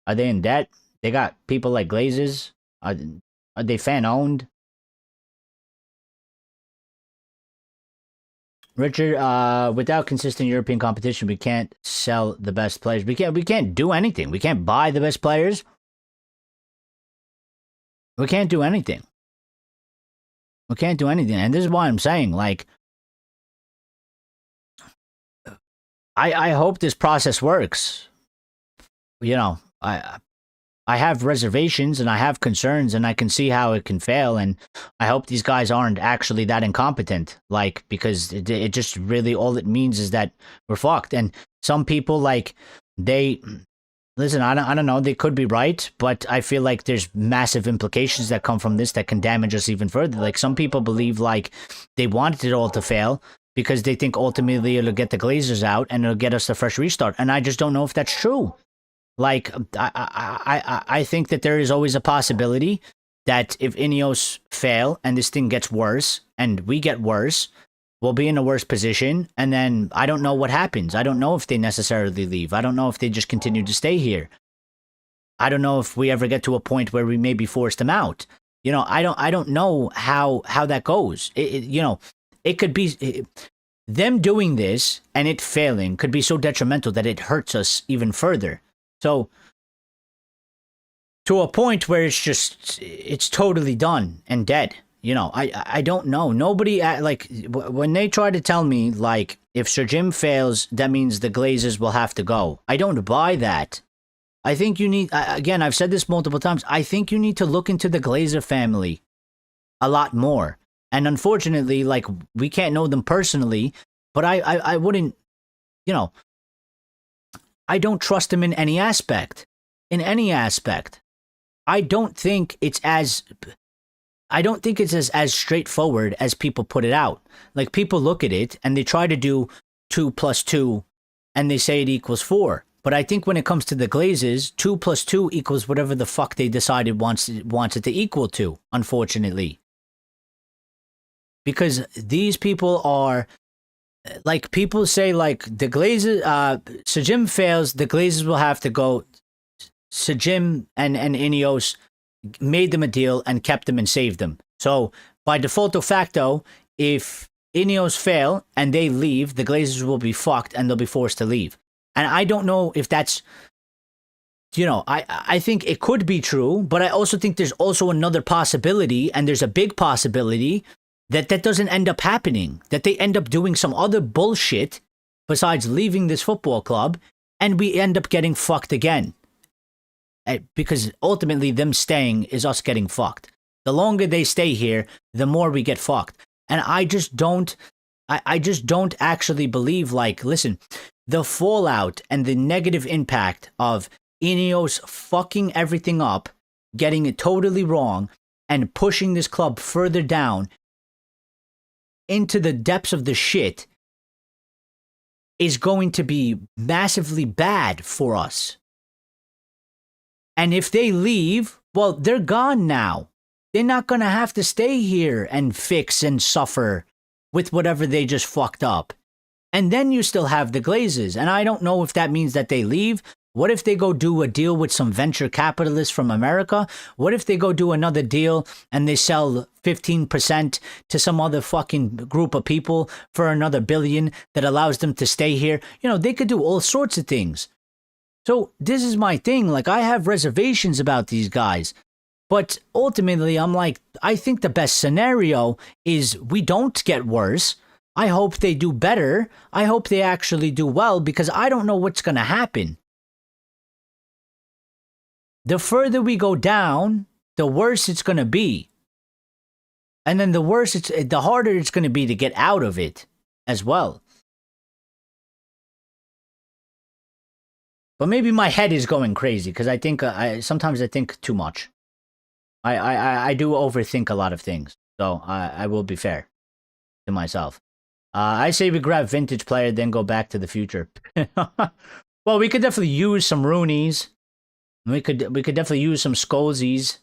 Speaker 1: Are they in debt? They got people like Glazers? Are they fan-owned? Richard, without consistent European competition, we can't sell the best players. We can't do anything. We can't buy the best players. We can't do anything. We can't do anything. And this is why I'm saying, like, I hope this process works. You know, I have reservations and I have concerns and I can see how it can fail. And I hope these guys aren't actually that incompetent, like, because it just really, all it means is that we're fucked. And some people, like, listen, I don't know, they could be right, but I feel like there's massive implications that come from this that can damage us even further. Like, some people believe, like, they wanted it all to fail because they think ultimately it'll get the Glazers out and it'll get us a fresh restart. And I just don't know if that's true. Like, I think that there is always a possibility that if INEOS fail and this thing gets worse and we get worse, we'll be in a worse position. And then I don't know what happens. I don't know if they necessarily leave. I don't know if they just continue to stay here. I don't know if we ever get to a point where we maybe force them out. You know, I don't know how that goes. You know, it could be them doing this and it failing could be so detrimental that it hurts us even further. So, to a point where it's totally done and dead. You know, I don't know. Nobody, like, when they try to tell me, like, if Sir Jim fails, that means the Glazers will have to go. I don't buy that. I think you need, again, I've said this multiple times, I think you need to look into the Glazer family a lot more. And unfortunately, like, we can't know them personally, but I wouldn't, you know, I don't trust them in any aspect. In any aspect. I don't think it's as straightforward as people put it out. Like, people look at it and they try to do 2 plus 2 and they say it equals 4. But I think when it comes to the Glazers, 2 plus 2 equals whatever the fuck they decided wants it to equal to, unfortunately. Because these people are, like, people say, like, the Glazers, Sir Jim fails, the Glazers will have to go. Sir Jim and INEOS made them a deal and kept them and saved them. So, by default de facto, if INEOS fail and they leave, the Glazers will be fucked and they'll be forced to leave. And I don't know if that's, you know, I think it could be true, but I also think there's also another possibility, and there's a big possibility that doesn't end up happening, that they end up doing some other bullshit besides leaving this football club, and we end up getting fucked again. Because ultimately them staying is us getting fucked. The longer they stay here, the more we get fucked. And I just don't actually believe, like, listen, the fallout and the negative impact of INEOS fucking everything up, getting it totally wrong, and pushing this club further down into the depths of the shit is going to be massively bad for us. And if they leave, well, they're gone now. They're not going to have to stay here and fix and suffer with whatever they just fucked up. And then you still have the Glazers. And I don't know if that means that they leave. What if they go do a deal with some venture capitalists from America? What if they go do another deal and they sell 15% to some other fucking group of people for another $1 billion that allows them to stay here? You know, they could do all sorts of things. So this is my thing. Like, I have reservations about these guys. But ultimately, I'm like, I think the best scenario is we don't get worse. I hope they do better. I hope they actually do well, because I don't know what's going to happen. The further we go down, the worse it's going to be. And then the harder it's going to be to get out of it as well. But maybe my head is going crazy because I think sometimes I think too much. I do overthink a lot of things. So I will be fair to myself. I say we grab vintage player, then go back to the future. Well, we could definitely use some Roonies. We could definitely use some Scholesies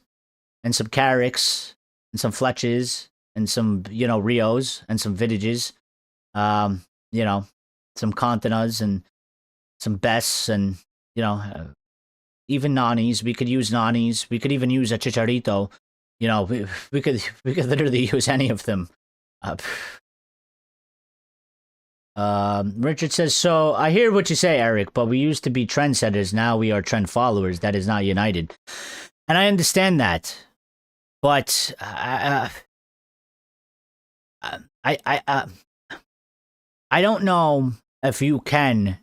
Speaker 1: and some Carricks and some Fletches and some Rios and some Vidages. Some Cantonas and some Bests and even Nanis. We could use Nanis. We could even use a Chicharito. We could literally use any of them. Richard says, so I hear what you say, Eric, but we used to be trendsetters. Now we are trend followers. That is not united. And I understand that. But I don't know if you can.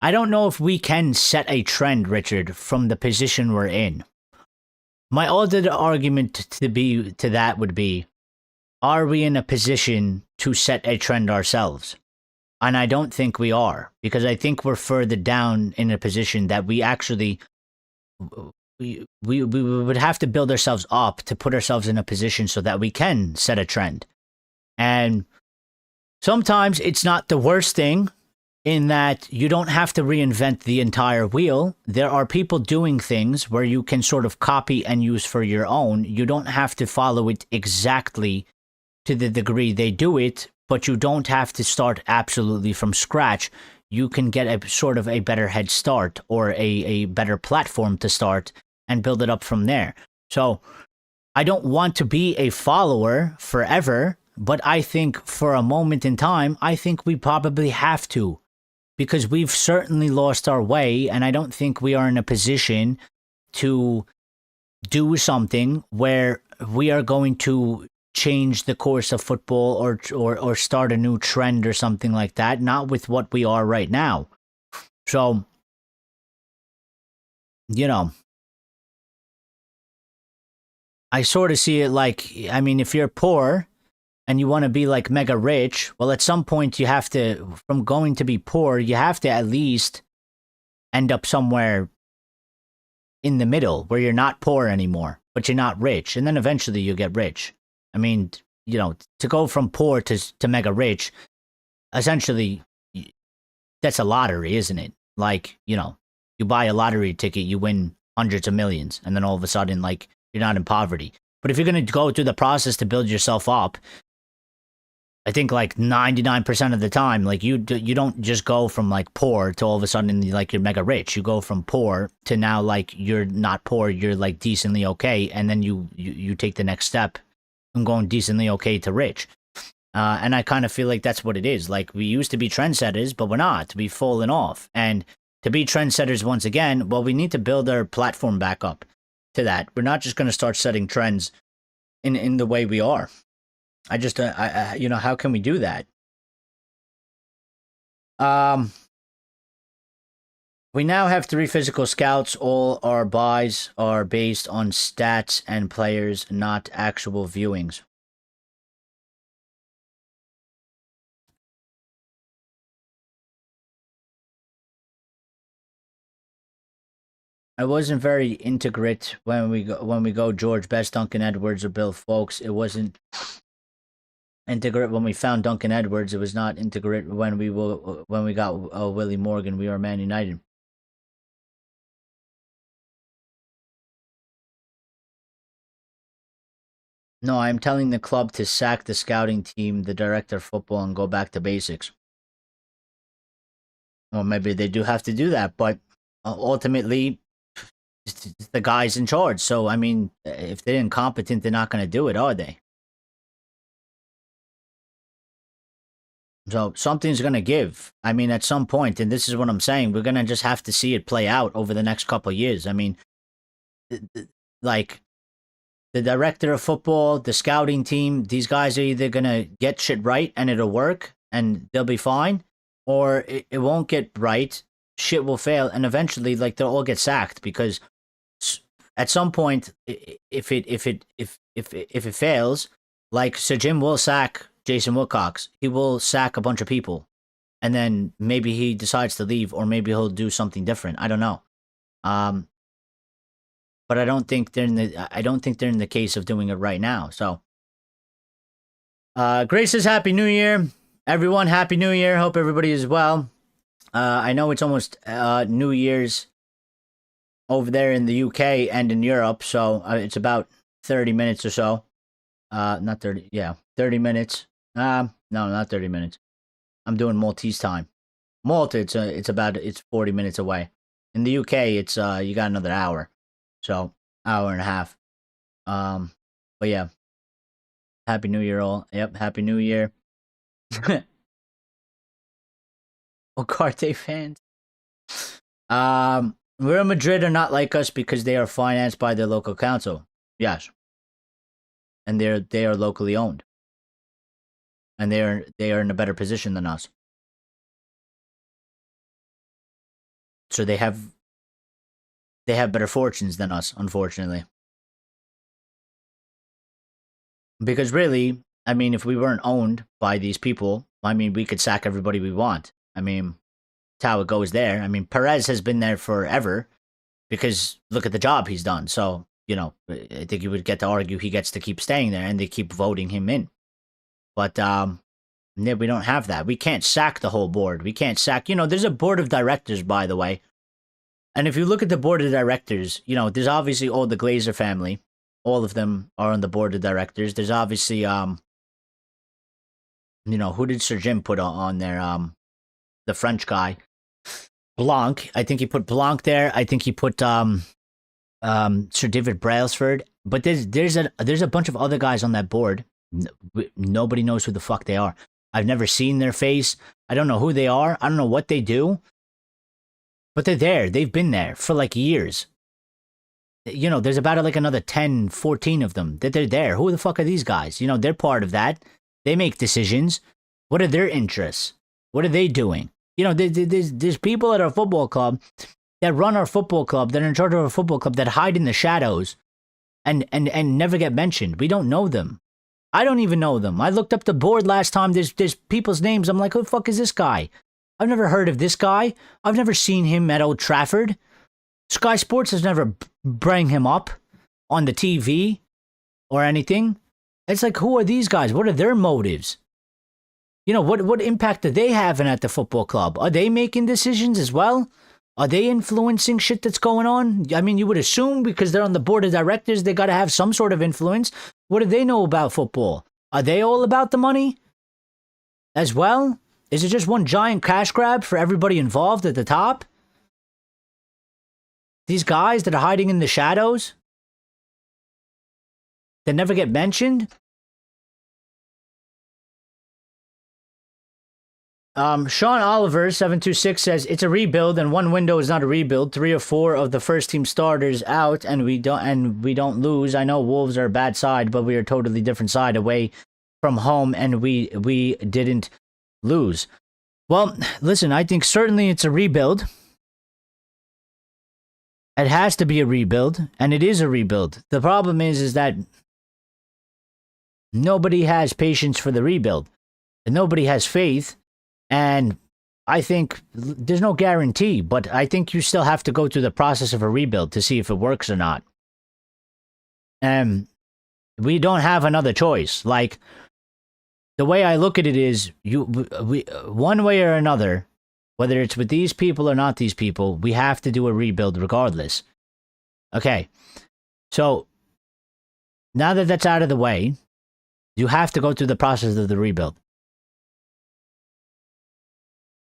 Speaker 1: I don't know if we can set a trend, Richard, from the position we're in. My other argument to that would be, are we in a position to set a trend ourselves? And I don't think we are, because I think we're further down in a position that we actually we would have to build ourselves up to put ourselves in a position so that we can set a trend. And sometimes it's not the worst thing in that you don't have to reinvent the entire wheel. There are people doing things where you can sort of copy and use for your own. You don't have to follow it exactly to the degree they do it, but you don't have to start absolutely from scratch. You can get a sort of a better head start or a better platform to start and build it up from there. So I don't want to be a follower forever, but I think for a moment in time, I think we probably have to, because we've certainly lost our way, and I don't think we are in a position to do something where we are going to change the course of football or start a new trend or something like that, not with what we are right now. So, I sort of see it like, I mean, if you're poor and you want to be like mega rich, well, at some point you have to, from going to be poor, you have to at least end up somewhere in the middle where you're not poor anymore, but you're not rich. And then eventually you get rich. I mean, to go from poor to mega rich, essentially, that's a lottery, isn't it? Like, you buy a lottery ticket, you win hundreds of millions, and then all of a sudden, like, you're not in poverty. But if you're going to go through the process to build yourself up, I think like 99% of the time, like you don't just go from like poor to all of a sudden like you're mega rich. You go from poor to now like you're not poor, you're like decently okay, and then you take the next step from going decently okay to rich. And I kind of feel like that's what it is. Like, we used to be trendsetters, but we're not. We've fallen off. And to be trendsetters once again, well, we need to build our platform back up to that. We're not just going to start setting trends in the way we are. I just, how can we do that? We now have 3 physical scouts. All our buys are based on stats and players, not actual viewings. I wasn't very integrate when we go George Best, Duncan Edwards, or Bill Folks. It wasn't integrate when we found Duncan Edwards. It was not integrate when we got Willie Morgan. We were Man United. No, I'm telling the club to sack the scouting team, the director of football, and go back to basics. Well, maybe they do have to do that, but ultimately, the guy's in charge. So, I mean, if they're incompetent, they're not going to do it, are they? So something's going to give. I mean, at some point, and this is what I'm saying, we're going to just have to see it play out over the next couple of years. I mean, like, the director of football, the scouting team, these guys are either going to get shit right and it'll work and they'll be fine, or it won't get right, shit will fail, and eventually, like, they'll all get sacked, because at some point, if it fails, like, Sir Jim will sack Jason Wilcox. He will sack a bunch of people. and then maybe he decides to leave, or maybe he'll do something different. I don't know. But I don't think they're in the case of doing it right now. So, Grace says Happy New Year, everyone. Happy New Year. Hope everybody is well. I know it's almost New Year's over there in the UK and in Europe, so it's about 30 minutes or so. Not 30, yeah, 30 minutes. No, not 30 minutes. I'm doing Maltese time. Malta, it's 40 minutes away. In the UK, it's you got another hour, so hour and a half. But yeah, Happy New Year, all. Yep, Happy New Year. Ocarte fans. Real Madrid are not like us because they are financed by their local council. Yes, and they are locally owned, and they are in a better position than us. So they have better fortunes than us, unfortunately. Because really, I mean, if we weren't owned by these people, I mean, we could sack everybody we want. I mean, that's how it goes there. I mean, Perez has been there forever because look at the job he's done. So, you know, I think you would get to argue he gets to keep staying there, and they keep voting him in. But yeah, we don't have that. We can't sack the whole board. We can't sack, you know, there's a board of directors, by the way. And if you look at the board of directors, you know, there's obviously all the Glazer family. All of them are on the board of directors. There's obviously, you know, who did Sir Jim put on there? The French guy. Blanc. I think he put Blanc there. I think he put Sir David Brailsford. But there's a bunch of other guys on that board. Nobody knows who the fuck they are. I've never seen their face. I don't know who they are. I don't know what they do. But they're there. They've been there for like years. You know, there's about like another 10, 14 of them that they're there. Who the fuck are these guys? You know, they're part of that. They make decisions. What are their interests? What are they doing? You know, there's people at our football club that run our football club, that are in charge of our football club, that hide in the shadows and never get mentioned. We don't know them. I don't even know them. I looked up the board last time. There's people's names. I'm like, who the fuck is this guy? I've never heard of this guy. I've never seen him at Old Trafford. Sky Sports has never bring him up on the TV or anything. It's like, who are these guys? What are their motives? You know, what impact are they having at the football club? Are they making decisions as well? Are they influencing shit that's going on? I mean, you would assume because they're on the board of directors, they got to have some sort of influence. What do they know about football? Are they all about the money as well? Is it just one giant cash grab for everybody involved at the top? These guys that are hiding in the shadows that never get mentioned? Sean Oliver 726 says it's a rebuild and one window is not a rebuild. 3 or 4 of the first team starters out and we don't lose. I know Wolves are a bad side, but we are a totally different side away from home and we didn't lose. Well, listen, I think certainly it's a rebuild. It has to be a rebuild, and it is a rebuild. The problem is that nobody has patience for the rebuild, and nobody has faith, and I think there's no guarantee, but I think you still have to go through the process of a rebuild to see if it works or not. And we don't have another choice. Like, the way I look at it is, we one way or another, whether it's with these people or not these people, we have to do a rebuild regardless. Okay, so now that that's out of the way, you have to go through the process of the rebuild.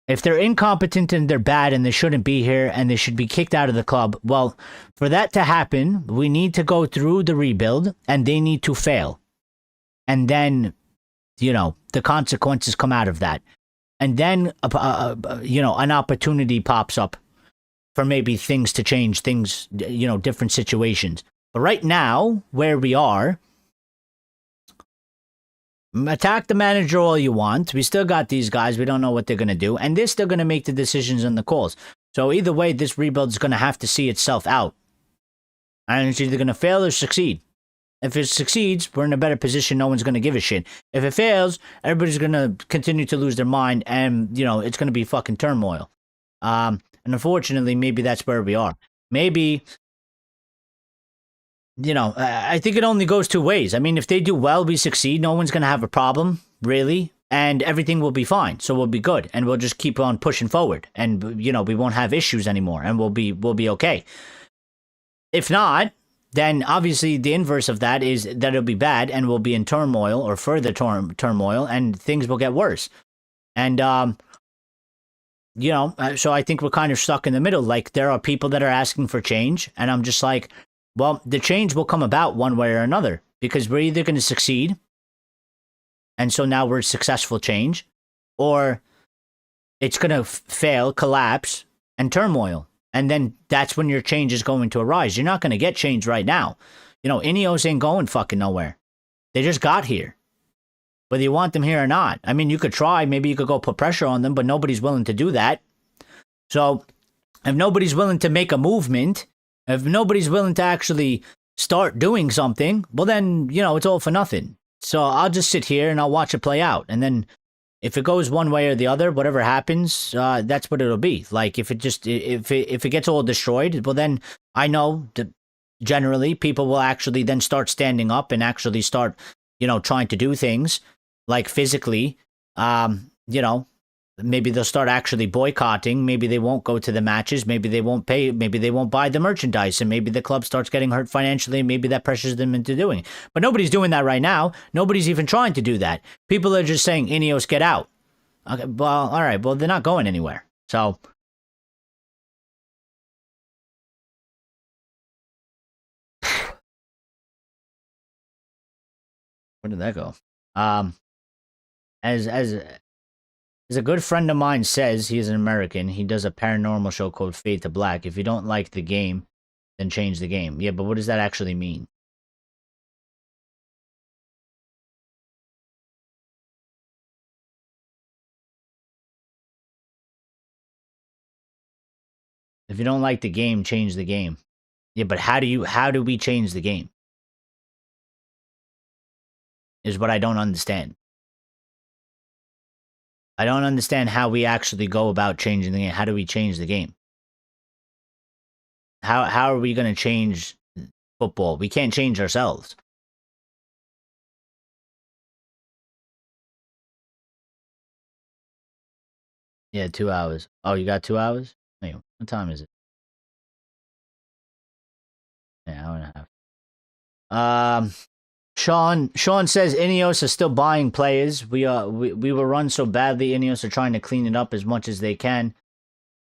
Speaker 1: If they're incompetent and they're bad and they shouldn't be here and they should be kicked out of the club, well, for that to happen, we need to go through the rebuild and they need to fail. And then, you know, the consequences come out of that. And then, you know, an opportunity pops up for maybe things to change, things, you know, different situations. But right now, where we are, attack the manager all you want. We still got these guys. We don't know what they're going to do. And they're still going to make the decisions and the calls. So either way, this rebuild is going to have to see itself out. And it's either going to fail or succeed. If it succeeds, we're in a better position. No one's going to give a shit. If it fails, everybody's going to continue to lose their mind, and it's going to be fucking turmoil. And unfortunately, maybe that's where we are. Maybe, I think it only goes two ways. I mean, if they do well, we succeed. No one's going to have a problem, really, and everything will be fine. So we'll be good, and we'll just keep on pushing forward, and we won't have issues anymore, and we'll be okay. If not, then obviously the inverse of that is that it'll be bad, and we'll be in turmoil or further turmoil, and things will get worse. And so I think we're kind of stuck in the middle. Like, there are people that are asking for change, and I'm just like, well, the change will come about one way or another, because we're either going to succeed, and so now we're successful change, or it's going to fail, collapse, and turmoil. And then that's when your change is going to arise. You're not going to get change right now. INEOS ain't going fucking nowhere. They just got here. Whether you want them here or not. I mean, you could try. Maybe you could go put pressure on them, but nobody's willing to do that. So if nobody's willing to make a movement, if nobody's willing to actually start doing something, well then, it's all for nothing. So I'll just sit here and I'll watch it play out. And then if it goes one way or the other, whatever happens, that's what it'll be. Like, if it gets all destroyed, well then I know that generally people will actually then start standing up and actually start, trying to do things like physically, maybe they'll start actually boycotting. Maybe they won't go to the matches. Maybe they won't pay. Maybe they won't buy the merchandise. And maybe the club starts getting hurt financially. And maybe that pressures them into doing it. But nobody's doing that right now. Nobody's even trying to do that. People are just saying, INEOS, get out. Okay, well, all right. Well, they're not going anywhere. So where did that go? As a good friend of mine says, he's an American. He does a paranormal show called Fade to Black. If you don't like the game, then change the game. Yeah, but what does that actually mean? If you don't like the game, change the game. Yeah, but how do we change the game? Is what I don't understand. I don't understand how we actually go about changing the game. How do we change the game? How are we going to change football? We can't change ourselves. Yeah, 2 hours. Oh, you got 2 hours? Wait, what time is it? Yeah, hour and a half. Sean says INEOS are still buying players. We were run so badly. INEOS are trying to clean it up as much as they can.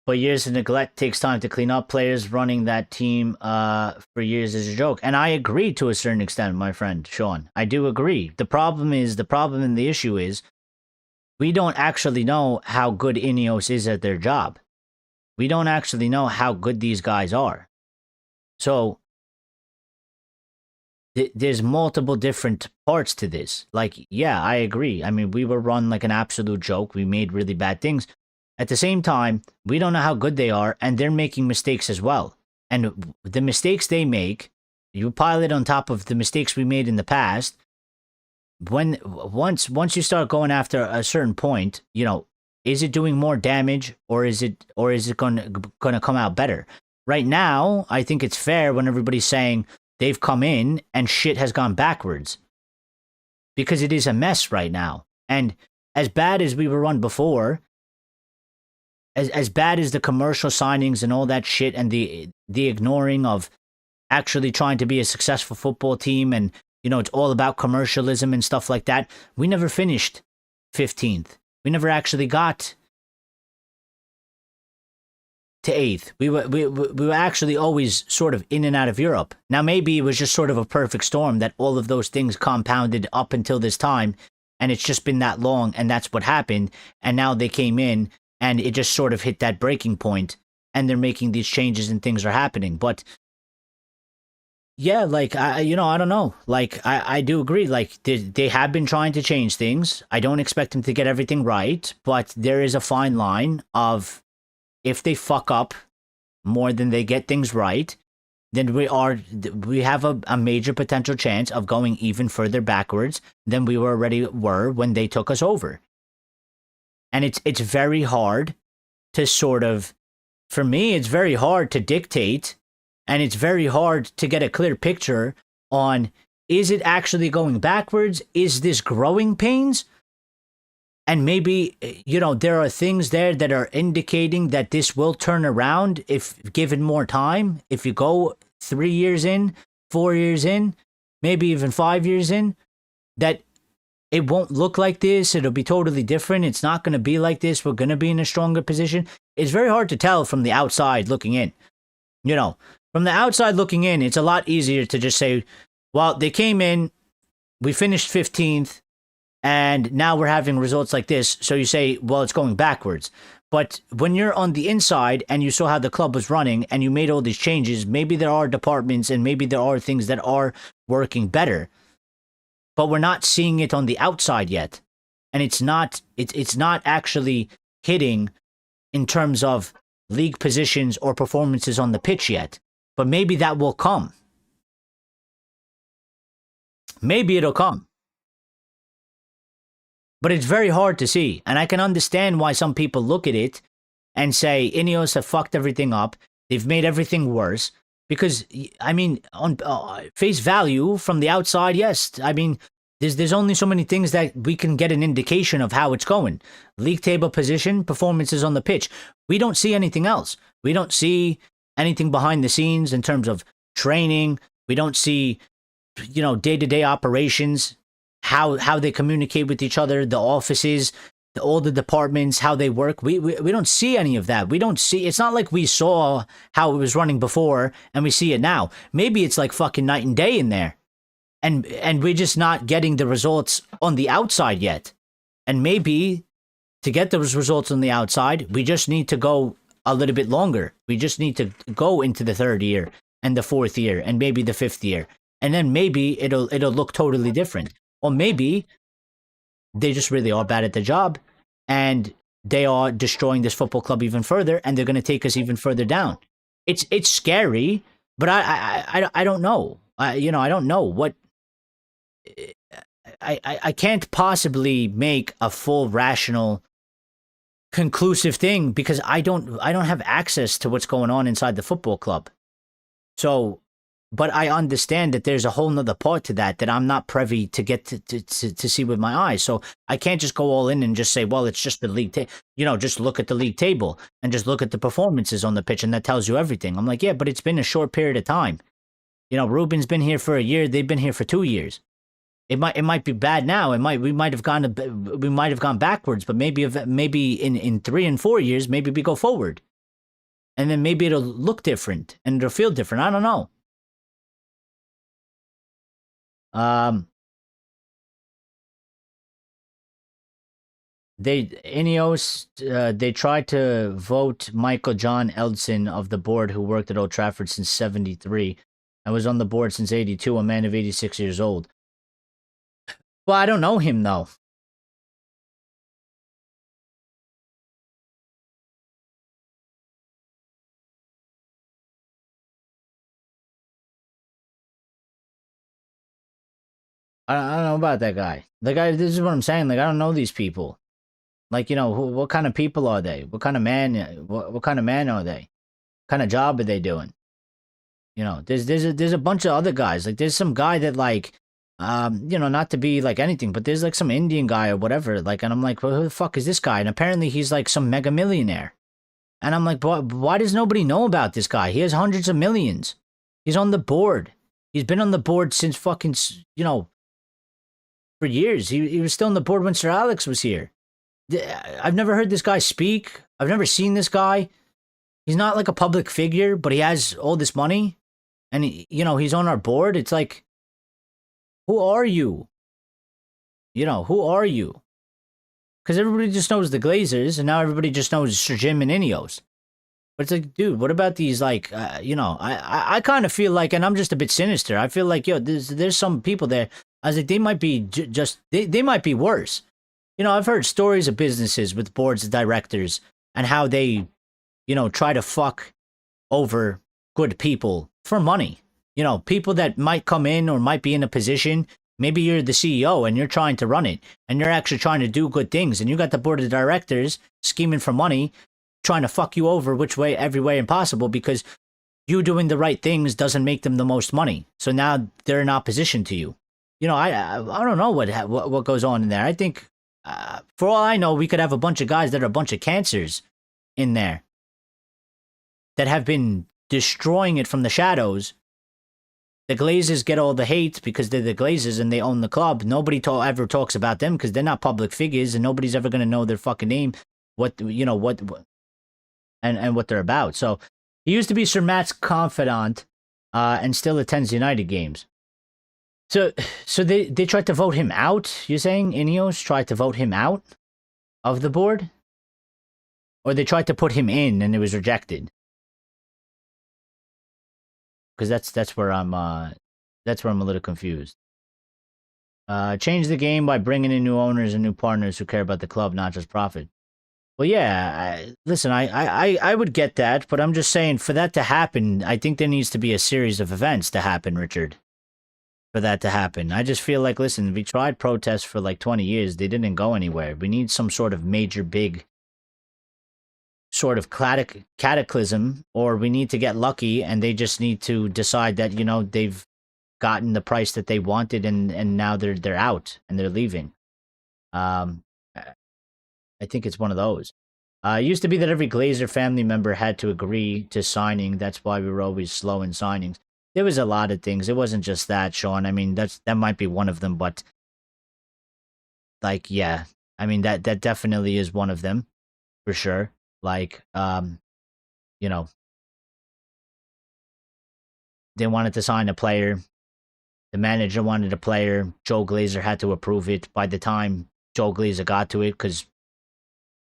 Speaker 1: But years of neglect takes time to clean up. Players running that team for years is a joke. And I agree to a certain extent, my friend Sean. I do agree. The problem and the issue is we don't actually know how good INEOS is at their job. We don't actually know how good these guys are. So there's multiple different parts to this. Like, yeah, I agree. I mean, we were run like an absolute joke. We made really bad things. At the same time, we don't know how good they are, and they're making mistakes as well. And the mistakes they make, you pile it on top of the mistakes we made in the past. Once you start going after a certain point, is it doing more damage, or is it going to come out better? Right now, I think it's fair when everybody's saying they've come in and shit has gone backwards, because it is a mess right now. And as bad as we were run before, as bad as the commercial signings and all that shit, and the ignoring of actually trying to be a successful football team, and it's all about commercialism and stuff like that, we never finished 15th. We never actually got to 8th. We were actually always sort of in and out of Europe. Now, maybe it was just sort of a perfect storm that all of those things compounded up until this time, and it's just been that long, and that's what happened. And now they came in, and it just sort of hit that breaking point, and they're making these changes and things are happening. But yeah, like, I don't know. Like, I do agree. Like, they have been trying to change things. I don't expect them to get everything right, but there is a fine line of, if they fuck up more than they get things right, then we have a major potential chance of going even further backwards than we already were when they took us over. And it's very hard to sort of, for me, it's very hard to dictate, and it's very hard to get a clear picture on, is it actually going backwards? Is this growing pains? And maybe, there are things there that are indicating that this will turn around if given more time. If you go 3 years in, 4 years in, maybe even 5 years in, that it won't look like this. It'll be totally different. It's not going to be like this. We're going to be in a stronger position. It's very hard to tell from the outside looking in. From the outside looking in, it's a lot easier to just say, well, they came in, we finished 15th, and now we're having results like this. So you say, well, it's going backwards. But when you're on the inside and you saw how the club was running and you made all these changes, maybe there are departments and maybe there are things that are working better. But we're not seeing it on the outside yet. And it's not actually hitting in terms of league positions or performances on the pitch yet. But maybe that will come. Maybe it'll come. But it's very hard to see. And I can understand why some people look at it and say, INEOS have fucked everything up. They've made everything worse. Because, I mean, on face value from the outside, yes. I mean, there's only so many things that we can get an indication of how it's going. League table position, performances on the pitch. We don't see anything else. We don't see anything behind the scenes in terms of training. We don't see, day-to-day operations, how they communicate with each other, the offices, all the departments, how they work. We don't see any of that. We don't see, it's not like we saw how it was running before and we see it now. Maybe it's like fucking night and day in there. And we're just not getting the results on the outside yet. And maybe to get those results on the outside, we just need to go a little bit longer. We just need to go into the 3rd year and the 4th year and maybe the 5th year. And then maybe it'll look totally different. Or maybe they just really are bad at the job and they are destroying this football club even further and they're going to take us even further down. It's scary, but I don't know. I don't know what. I can't possibly make a full rational conclusive thing because I don't have access to what's going on inside the football club. So, but I understand that there's a whole nother part to that I'm not privy to get to see with my eyes. So I can't just go all in and just say, well, it's just the league just look at the league table and just look at the performances on the pitch and that tells you everything. I'm like, yeah, but it's been a short period of time. Ruben's been here for a year. They've been here for 2 years. It might be bad now. We might have gone backwards, but maybe in 3 and 4 years, maybe we go forward. And then maybe it'll look different and it'll feel different. I don't know. INEOS, they tried to vote Michael John Eldson of the board, who worked at Old Trafford since 73 and was on the board since 82, a man of 86 years old. Well, I don't know him, though. I don't know about that guy. This is what I'm saying. Like, I don't know these people. Like, what kind of people are they? What kind of man? What kind of man are they? What kind of job are they doing? There's a bunch of other guys. Like, there's some guy that like, not to be like anything, but there's like some Indian guy or whatever. Like, and I'm like, well, who the fuck is this guy? And apparently he's like some mega millionaire. And I'm like, why does nobody know about this guy? He has hundreds of millions. He's on the board. He's been on the board since fucking, for years. He was still on the board when Sir Alex was here. I've never heard this guy speak. I've never seen this guy. He's not like a public figure, but he has all this money. And, he's on our board. It's like, who are you? Who are you? Because everybody just knows the Glazers, and now everybody just knows Sir Jim and INEOS. But it's like, dude, what about these, like, I kind of feel like, and I'm just a bit sinister, I feel like, there's some people there, I was like, they might be they might be worse. I've heard stories of businesses with boards of directors and how they, try to fuck over good people for money. You know, people that might come in or might be in a position. Maybe you're the CEO and you're trying to run it and you're actually trying to do good things and you got the board of directors scheming for money, trying to fuck you over which way, every way impossible because you doing the right things doesn't make them the most money. So now they're in opposition to you. You know, I don't know what goes on in there. I think for all I know, we could have a bunch of guys that are a bunch of cancers in there that have been destroying it from the shadows. The Glazers get all the hate because they're the Glazers and they own the club. Nobody ever talks about them because they're not public figures and nobody's ever going to know their fucking name, what and what they're about. So he used to be Sir Matt's confidant and still attends United games. So they tried to vote him out, you're saying? INEOS tried to vote him out of the board? Or they tried to put him in and it was rejected? Because that's where I'm a little confused. Change the game by bringing in new owners and new partners who care about the club, not just profit. Well, yeah. Listen, I would get that, but I'm just saying for that to happen, I think there needs to be a series of events to happen, Richard. For that to happen, I just feel like, listen, we tried protests for like 20 years, they didn't go anywhere. We need some sort of major, big sort of cataclysm, or we need to get lucky and they just need to decide that, you know, they've gotten the price that they wanted and now they're out and they're leaving. I think it's one of those. It used to be that every Glazer family member had to agree to signing. That's why we were always slow in signings. There was a lot of things. It wasn't just that, Sean. I mean, that might be one of them, but like, yeah. I mean, that definitely is one of them for sure. Like, you know, they wanted to sign a player. The manager wanted a player. Joe Glazer had to approve it. By the time Joe Glazer got to it, because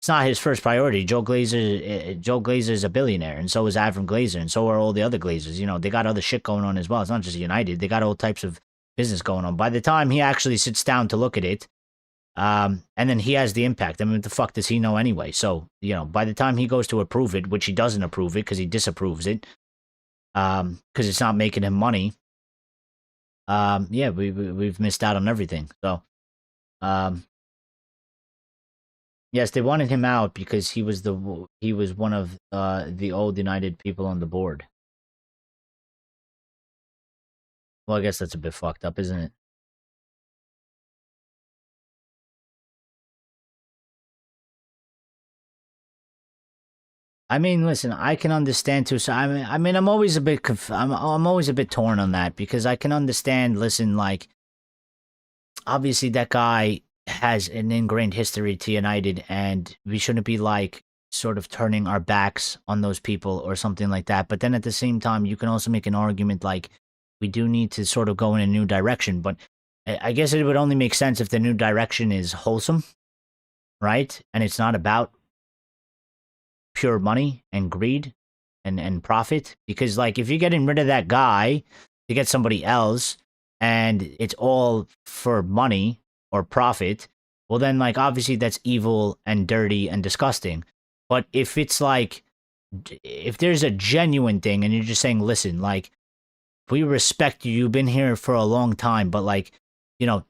Speaker 1: it's not his first priority. Joe Glazer is a billionaire, and so is Avram Glazer, and so are all the other Glazers. You know, they got other shit going on as well. It's not just United. They got all types of business going on. By the time he actually sits down to look at it, and then he has the impact. I mean, what the fuck does he know anyway? So, you know, by the time he goes to approve it, which he doesn't approve it because he disapproves it, because it's not making him money. Yeah, we've missed out on everything. So, yes, they wanted him out because he was one of the old United people on the board. Well, I guess that's a bit fucked up, isn't it? I mean, listen, I can understand too. So I mean, I'm always a bit I'm always a bit torn on that because I can understand. Listen, like, obviously that guy has an ingrained history to United, and we shouldn't be like sort of turning our backs on those people or something like that. But then at the same time, you can also make an argument like we do need to sort of go in a new direction. But I guess it would only make sense if the new direction is wholesome, right? And it's not about pure money and greed and profit. Because like if you're getting rid of that guy to get somebody else and it's all for money or profit, well then like obviously that's evil and dirty and disgusting. But if it's like if there's a genuine thing and you're just saying, listen, like we respect you, you've been here for a long time, but like, you know,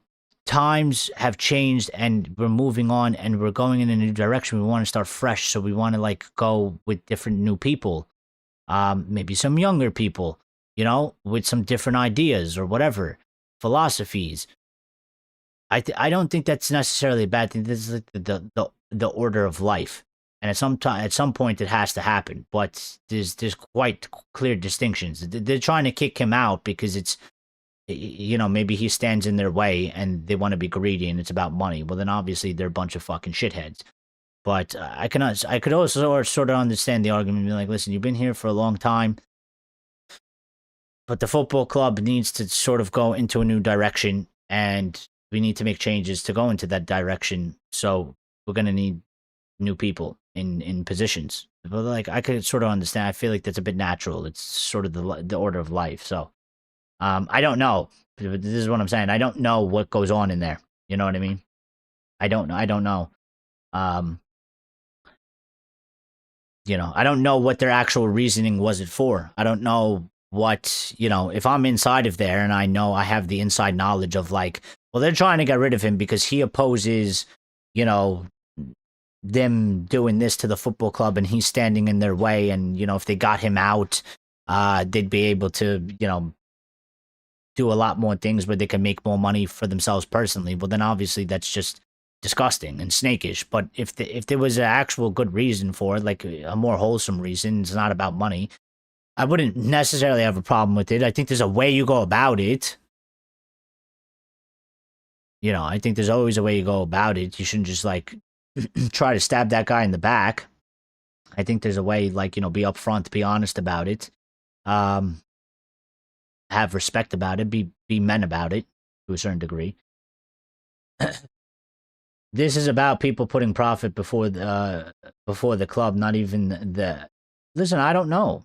Speaker 1: times have changed and we're moving on and we're going in a new direction. We want to start fresh, so we want to like go with different new people, maybe some younger people, you know, with some different ideas or whatever philosophies. I don't think that's necessarily a bad thing. This is like the order of life, and at some point it has to happen. But there's quite clear distinctions. They're trying to kick him out because it's, you know, maybe he stands in their way and they want to be greedy and it's about money. Well, then obviously they're a bunch of fucking shitheads. But I could also sort of understand the argument, be like, listen, you've been here for a long time, but the football club needs to sort of go into a new direction and we need to make changes to go into that direction. So we're going to need new people in positions. But like, I could sort of understand. I feel like that's a bit natural. It's sort of the order of life. So I don't know. This is what I'm saying. I don't know what goes on in there. You know what I mean? I don't know. I don't know. You know, I don't know what their actual reasoning was it for. I don't know what, if I'm inside of there and I know I have the inside knowledge of like, well, they're trying to get rid of him because he opposes, you know, them doing this to the football club and he's standing in their way. And, if they got him out, they'd be able to, do a lot more things where they can make more money for themselves personally. Well, then obviously that's just disgusting and snakish. But if there was an actual good reason for it, like a more wholesome reason, it's not about money, I wouldn't necessarily have a problem with it. I think there's a way you go about it. I think there's always a way you go about it. You shouldn't just like try to stab that guy in the back. I think there's a way, like, be upfront, be honest about it. Have respect about it, be men about it to a certain degree. This is about people putting profit before the club, not even the. Listen, I don't know.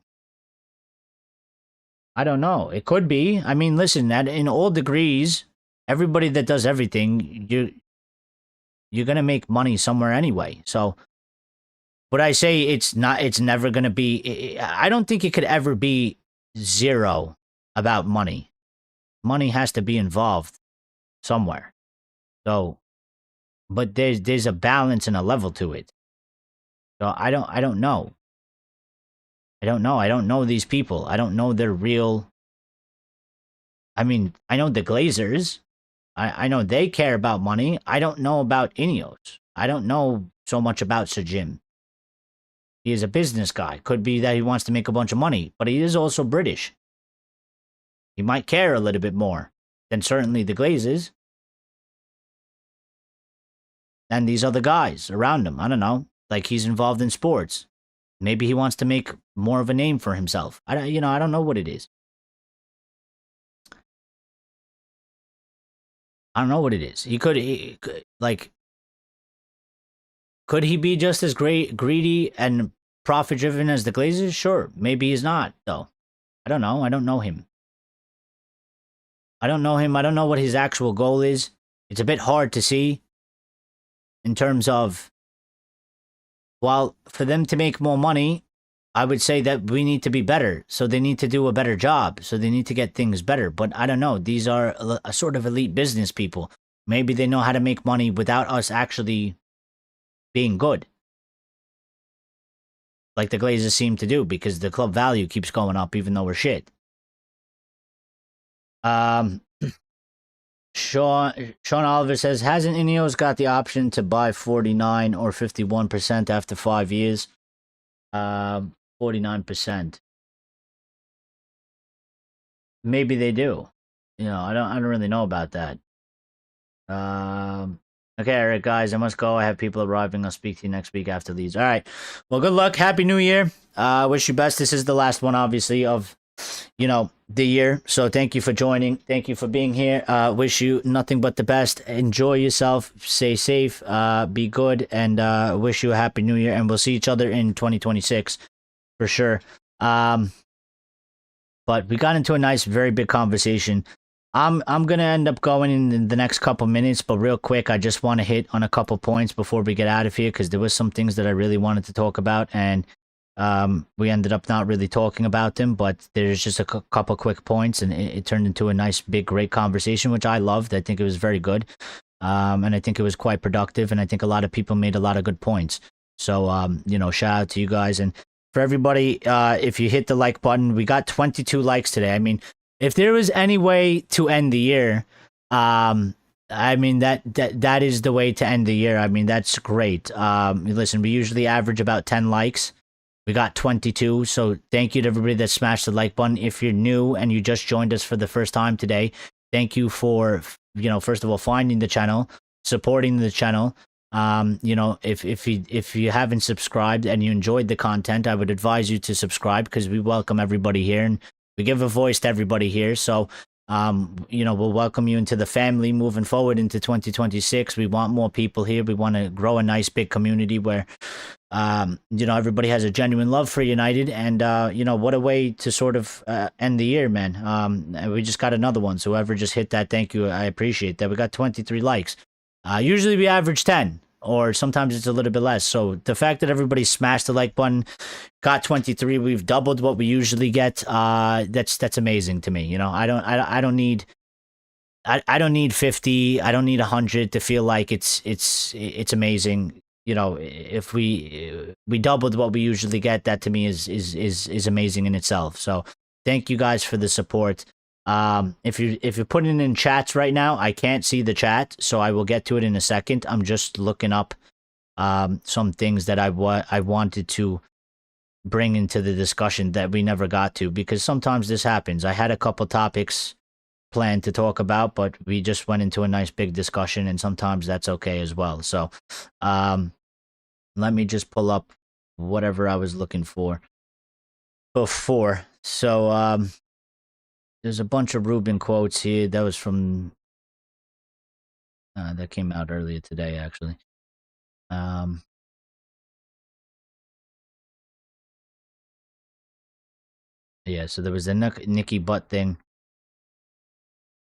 Speaker 1: It could be. I mean, listen, in all degrees, everybody that does everything, you're gonna make money somewhere anyway. So, but I say it's never gonna be. I don't think it could ever be zero about money. Money has to be involved somewhere. So, but there's a balance and a level to it. So I don't know. I don't know these people. I don't know their real. I mean, I know the Glazers. I know they care about money. I don't know about INEOS. I don't know so much about Sir Jim. He is a business guy. Could be that he wants to make a bunch of money, but he is also British. He might care a little bit more than certainly the Glazers and these other guys around him. I don't know. Like, he's involved in sports. Maybe he wants to make more of a name for himself. I don't know what it is. I don't know what it is. He could he be just as greedy and profit driven as the Glazers? Sure. Maybe he's not, though. I don't know. I don't know him. I don't know what his actual goal is. It's a bit hard to see in terms of, well, for them to make more money, I would say that we need to be better. So they need to do a better job. So they need to get things better. But I don't know. These are a sort of elite business people. Maybe they know how to make money without us actually being good. Like the Glazers seem to do, because the club value keeps going up even though we're shit. Sean Oliver says, hasn't INEOS got the option to buy 49 or 51% after 5 years? 49%. Maybe they do. I don't really know about that. Okay, all right, guys, I must go. I have people arriving. I'll speak to you next week after these. All right. Well, good luck. Happy New Year. Wish you best. This is the last one, obviously, of the year. So thank you for joining. Thank you for being here. Wish you nothing but the best. Enjoy yourself. Stay safe. Be good. And wish you a happy New Year. And we'll see each other in 2026 for sure. But we got into a nice, very big conversation. I'm gonna end up going in the next couple minutes, but real quick, I just want to hit on a couple points before we get out of here, because there was some things that I really wanted to talk about, and we ended up not really talking about them. But there's just a couple quick points, and it turned into a nice, big, great conversation, which I loved. I think it was very good, and I think it was quite productive, and I think a lot of people made a lot of good points. So shout out to you guys, and for everybody, if you hit the like button, we got 22 likes today. I mean, if there was any way to end the year, I mean, that is the way to end the year. I mean, that's great. Listen, we usually average about 10 likes. We got 22. So thank you to everybody that smashed the like button. If you're new and you just joined us for the first time today, thank you for, first of all, finding the channel, supporting the channel. If you haven't subscribed and you enjoyed the content, I would advise you to subscribe, because we welcome everybody here and we give a voice to everybody here. So, we'll welcome you into the family moving forward into 2026. We want more people here. We want to grow a nice big community where, everybody has a genuine love for United. And, what a way to sort of end the year, man. We just got another one. So whoever just hit that, thank you. I appreciate that. We got 23 likes. Usually we average 10 or sometimes it's a little bit less. So the fact that everybody smashed the like button, got 23, we've doubled what we usually get. That's amazing to me. You know, I don't need. I don't need 50. I don't need 100 to feel like it's amazing. You know, if we doubled what we usually get, that to me is amazing in itself. So thank you guys for the support. If you're putting in chats right now, I can't see the chat, so I will get to it in a second. I'm just looking up some things that I wanted to bring into the discussion that we never got to, because sometimes this happens. I had a couple topics planned to talk about, but we just went into a nice big discussion, and sometimes that's okay as well. So let me just pull up whatever I was looking for before. So there's a bunch of Ruben quotes here. That was from that came out earlier today, actually. Yeah, so there was the Nicky Butt thing.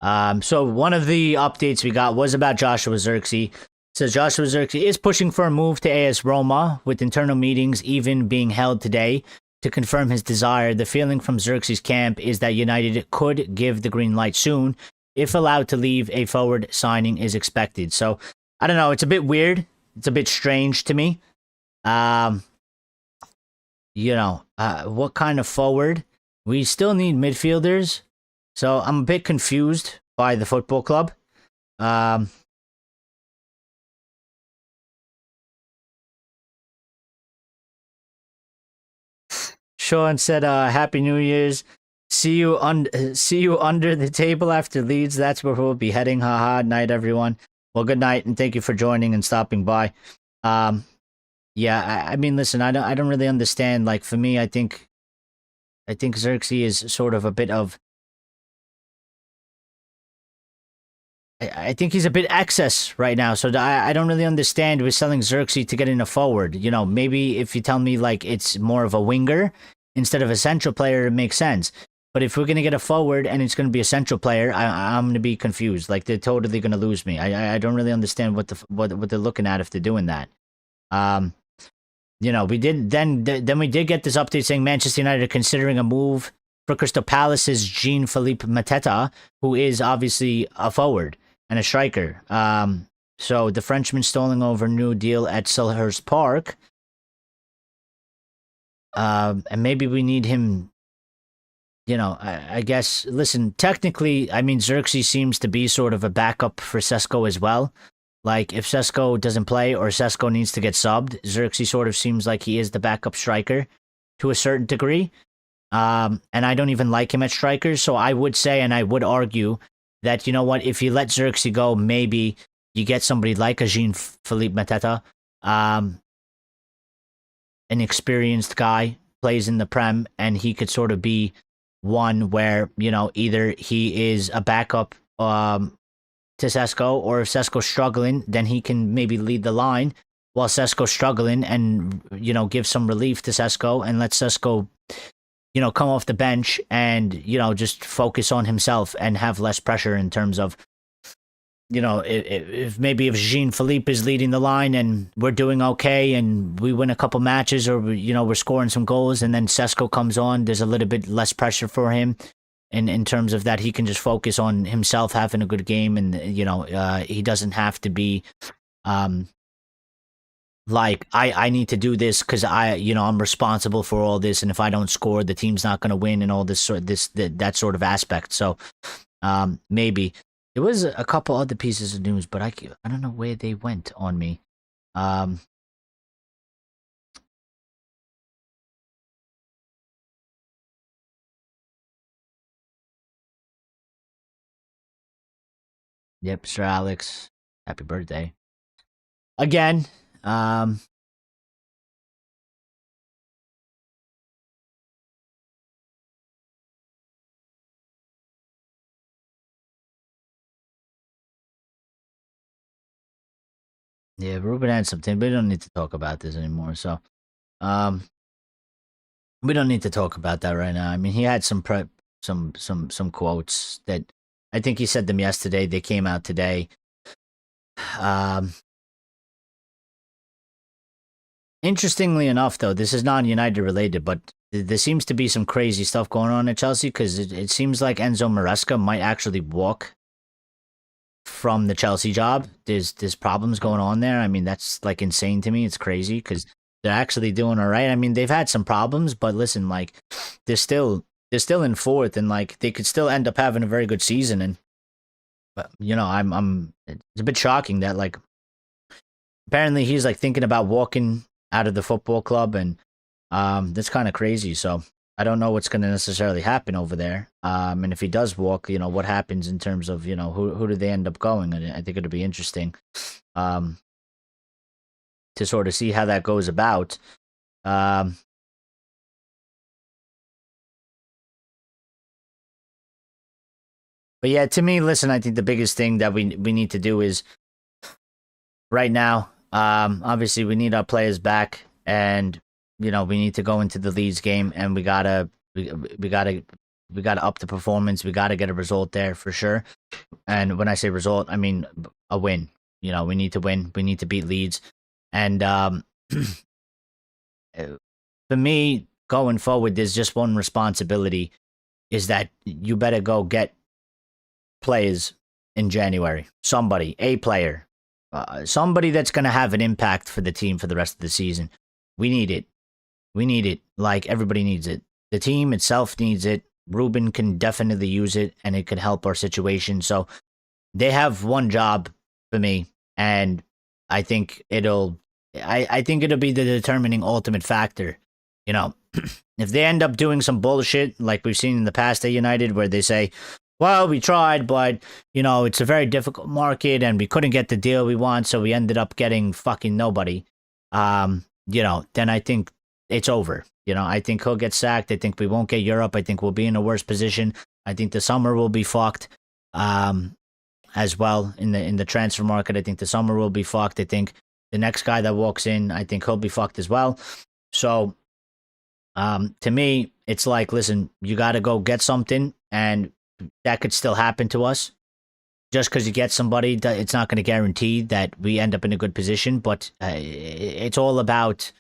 Speaker 1: So one of the updates we got was about Joshua Zirkzee. It says Joshua Zirkzee is pushing for a move to AS Roma, with internal meetings even being held today to confirm his desire. The feeling from Zirkzee's camp is that United could give the green light soon. If allowed to leave, a forward signing is expected. So I don't know. It's a bit weird. It's a bit strange to me. What kind of forward? We still need midfielders. So I'm a bit confused by the football club. Sean said, "Happy New Year's. See you under the table after Leeds. That's where we'll be heading. Haha. Night, everyone. Well, good night, and thank you for joining and stopping by." Yeah. I mean, listen. I don't really understand. Like, for me, I think Xerxes is sort of a bit of. I think he's a bit excess right now, so I don't really understand. We're selling Xerxes to get in a forward. You know, maybe if you tell me like it's more of a winger instead of a central player, it makes sense. But if we're gonna get a forward and it's gonna be a central player, I'm gonna be confused. Like, they're totally gonna lose me. I don't really understand what they're looking at if they're doing that. We did get this update saying Manchester United are considering a move for Crystal Palace's Jean-Philippe Mateta, who is obviously a forward and a striker. So the Frenchman stalling over a new deal at Selhurst Park. And maybe we need him. I guess, listen, technically, I mean, Xerxes seems to be sort of a backup for Sesko as well. Like, if Sesko doesn't play or Sesko needs to get subbed, Xerxes sort of seems like he is the backup striker to a certain degree. And I don't even like him at strikers, so I would say, and I would argue, that, you know what, if you let Xerxes go, maybe you get somebody like a Jean-Philippe Mateta, an experienced guy, plays in the Prem, and he could sort of be one where, either he is a backup to Sesko, or if Sesko's struggling, then he can maybe lead the line while Sesko's struggling, and, give some relief to Sesko and let Sesko come off the bench and, just focus on himself and have less pressure in terms of, if Jean-Philippe is leading the line and we're doing okay and we win a couple matches, or, we're scoring some goals, and then Sesko comes on, there's a little bit less pressure for him in terms of that he can just focus on himself having a good game, and, he doesn't have to be, like, I need to do this because I'm responsible for all this, and if I don't score, the team's not going to win, and all that sort of aspect. So maybe there was a couple other pieces of news, but I don't know where they went on me. Yep, Sir Alex, happy birthday again. Yeah, Ruben had something. We don't need to talk about this anymore. So, we don't need to talk about that right now. I mean, he had some quotes that I think he said them yesterday. They came out today. Interestingly enough, though, this is non-United related, but there seems to be some crazy stuff going on at Chelsea because it seems like Enzo Maresca might actually walk from the Chelsea job. There's problems going on there. I mean, that's like insane to me. It's crazy because they're actually doing all right. I mean, they've had some problems, but listen, like they're still in fourth, and like they could still end up having a very good season. And but I'm it's a bit shocking that like apparently he's like thinking about walking out of the football club, and that's kind of crazy. So I don't know what's going to necessarily happen over there. And if he does walk, what happens in terms of who do they end up going? And I think it'll be interesting um, to sort of see how that goes about. Um, but yeah, to me, listen, I think the biggest thing that we need to do is right now. Obviously, we need our players back, and we need to go into the Leeds game, and we gotta up the performance. We gotta get a result there for sure. And when I say result, I mean a win. We need to win. We need to beat Leeds, and for me, going forward, there's just one responsibility: is that you better go get players in January. Somebody, a player, somebody that's going to have an impact for the team for the rest of the season. We need it. We need it. Like everybody needs it. The team itself needs it. Ruben can definitely use it, and it can help our situation. So they have one job for me, and I think I think it'll be the determining ultimate factor. You know, if they end up doing some bullshit like we've seen in the past at United, where they say, "Well, we tried, but it's a very difficult market, and we couldn't get the deal we want, so we ended up getting fucking nobody." Then I think it's over. I think he'll get sacked. I think we won't get Europe. I think we'll be in a worse position. I think the summer will be fucked. As well in the transfer market. I think the summer will be fucked. I think the next guy that walks in, I think he'll be fucked as well. So, to me, it's like, listen, you got to go get something, and that could still happen to us. Just because you get somebody, it's not going to guarantee that we end up in a good position. But it's all about.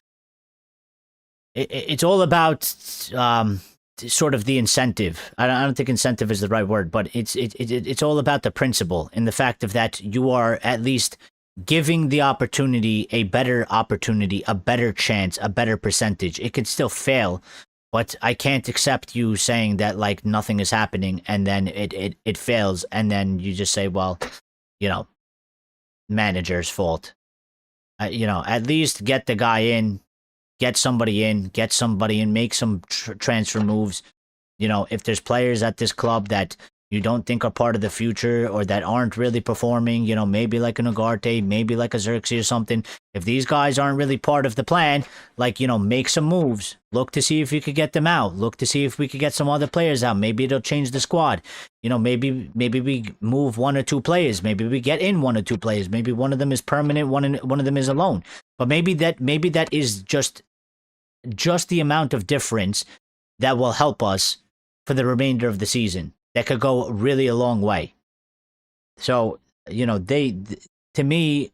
Speaker 1: It's all about sort of the incentive. I don't think incentive is the right word, but it's all about the principle and the fact of that you are at least giving the opportunity, a better chance, a better percentage. It could still fail, but I can't accept you saying that like nothing is happening and then it fails, and then you just say, well, manager's fault. At least get the guy in. Get somebody in, make some transfer moves. If there's players at this club that you don't think are part of the future or that aren't really performing, maybe like an Ugarte, maybe like a Xerxes or something. If these guys aren't really part of the plan, like, make some moves. Look to see if you could get them out. Look to see if we could get some other players out. Maybe it'll change the squad. Maybe we move one or two players. Maybe we get in one or two players. Maybe one of them is permanent, one of them is a loan. But maybe that is just the amount of difference that will help us for the remainder of the season. That could go really a long way. So, to me,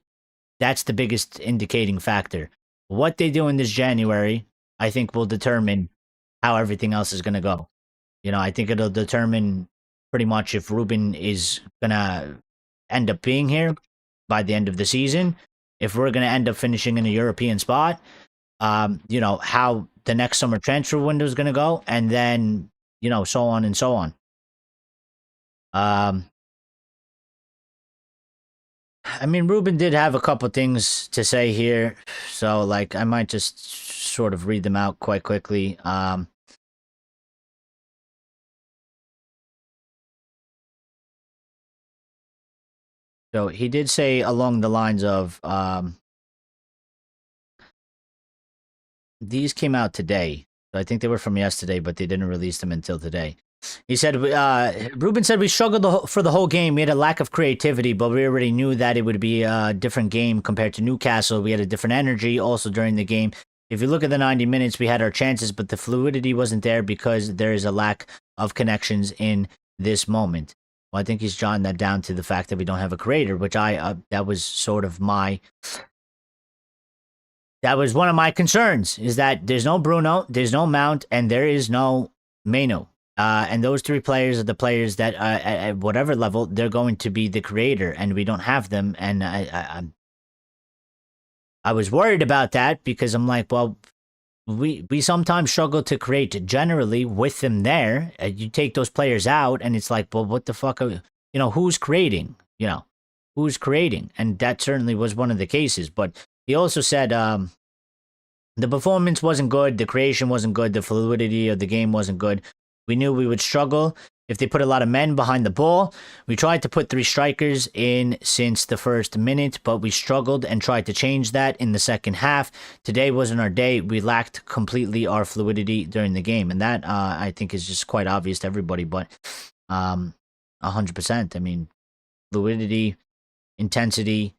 Speaker 1: that's the biggest indicating factor. What they do in this January, I think will determine how everything else is going to go. I think it'll determine pretty much if Ruben is going to end up being here by the end of the season, if we're going to end up finishing in a European spot, how the next summer transfer window is going to go, and then, so on and so on. I mean, Ruben did have a couple things to say here, so like I might just sort of read them out quite quickly. So he did say along the lines of, these came out today. So I think they were from yesterday, but they didn't release them until today. He said, Ruben said, we struggled for the whole game. We had a lack of creativity, but we already knew that it would be a different game compared to Newcastle. We had a different energy also during the game. If you look at the 90 minutes, we had our chances, but the fluidity wasn't there because there is a lack of connections in this moment. Well, I think he's jotting that down to the fact that we don't have a creator, which that was sort of That was one of my concerns, is that there's no Bruno, there's no Mount, and there is no Meno. And those three players are the players that, at whatever level, they're going to be the creator, and we don't have them. And I was worried about that, because I'm like, well, we sometimes struggle to create generally with them there. You take those players out, and it's like, well, what the fuck who's creating? Who's creating? And that certainly was one of the cases. But he also said the performance wasn't good, the creation wasn't good, the fluidity of the game wasn't good. We knew we would struggle if they put a lot of men behind the ball. We tried to put 3 strikers in since the first minute, but we struggled and tried to change that in the second half. Today wasn't our day. We lacked completely our fluidity during the game. And that, I think, is just quite obvious to everybody. But 100%. I mean, fluidity, intensity.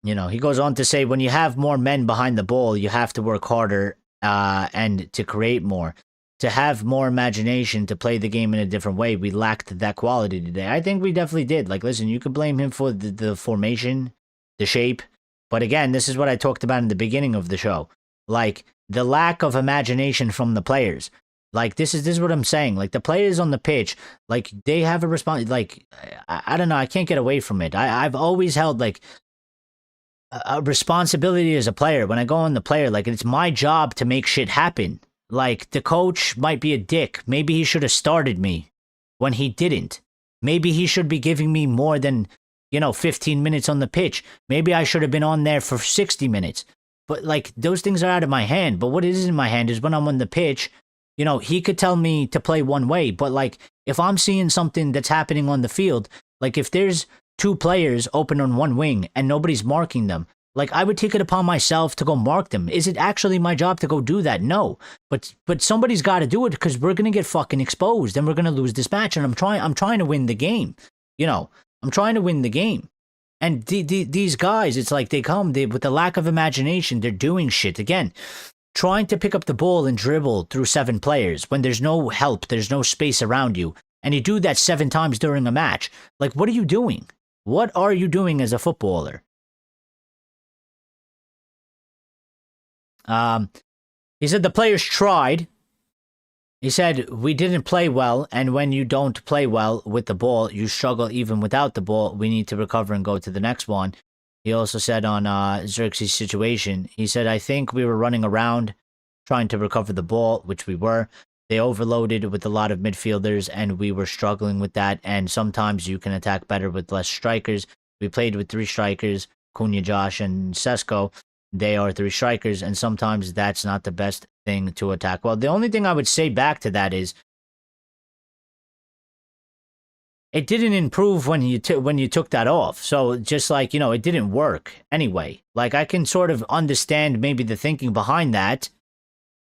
Speaker 1: He goes on to say, when you have more men behind the ball, you have to work harder and to create more. To have more imagination, to play the game in a different way. We lacked that quality today. I think we definitely did. Like, listen, you could blame him for the formation, the shape. But again, this is what I talked about in the beginning of the show. Like, the lack of imagination from the players. Like, this is what I'm saying. Like, the players on the pitch, like, they have a response. Like, I don't know. I can't get away from it. I've always held, like, a responsibility as a player. When I go on the player, like, it's my job to make shit happen. Like, the coach might be a dick. Maybe he should have started me when he didn't. Maybe he should be giving me more than, 15 minutes on the pitch. Maybe I should have been on there for 60 minutes. But, like, those things are out of my hand. But what is in my hand is when I'm on the pitch, he could tell me to play one way. But, like, if I'm seeing something that's happening on the field, like, if there's 2 players open on one wing and nobody's marking them, like, I would take it upon myself to go mark them. Is it actually my job to go do that? No. But somebody's got to do it, because we're going to get fucking exposed and we're going to lose this match. And I'm trying to win the game. I'm trying to win the game. And these guys, it's like they with the lack of imagination, they're doing shit. Again, trying to pick up the ball and dribble through 7 players when there's no help, there's no space around you. And you do that 7 times during a match. Like, what are you doing? What are you doing as a footballer? He said the players tried. He said, we didn't play well, and when you don't play well with the ball, you struggle even without the ball. We need to recover and go to the next one. He also said on Xerxes' situation, he said, I think we were running around trying to recover the ball, which we were. They overloaded with a lot of midfielders, and we were struggling with that, and sometimes you can attack better with less strikers. We played with 3 strikers, Cunha, Josh, and Sesko. They are 3 strikers, and sometimes that's not the best thing to attack. Well, the only thing I would say back to that is it didn't improve when you took that off. So just like, it didn't work anyway. Like, I can sort of understand maybe the thinking behind that,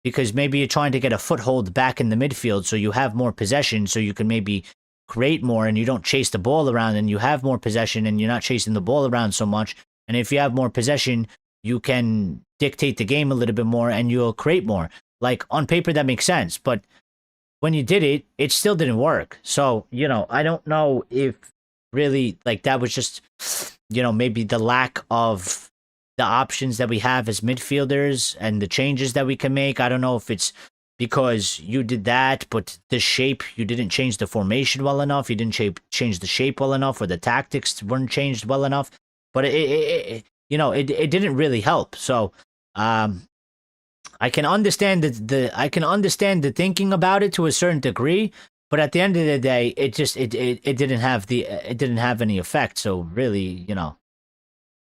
Speaker 1: because maybe you're trying to get a foothold back in the midfield so you have more possession, so you can maybe create more and you don't chase the ball around, and you have more possession and you're not chasing the ball around so much. And if you have more possession, you can dictate the game a little bit more and you'll create more. Like, on paper, that makes sense. But when you did it, it still didn't work. So, I don't know if really, like, that was just, maybe the lack of the options that we have as midfielders and the changes that we can make. I don't know if it's because you did that, but the shape, you didn't change the formation well enough. You didn't change the shape well enough, or the tactics weren't changed well enough. But it didn't really help. So, I can understand the thinking about it to a certain degree, but at the end of the day, it didn't have any effect. So really,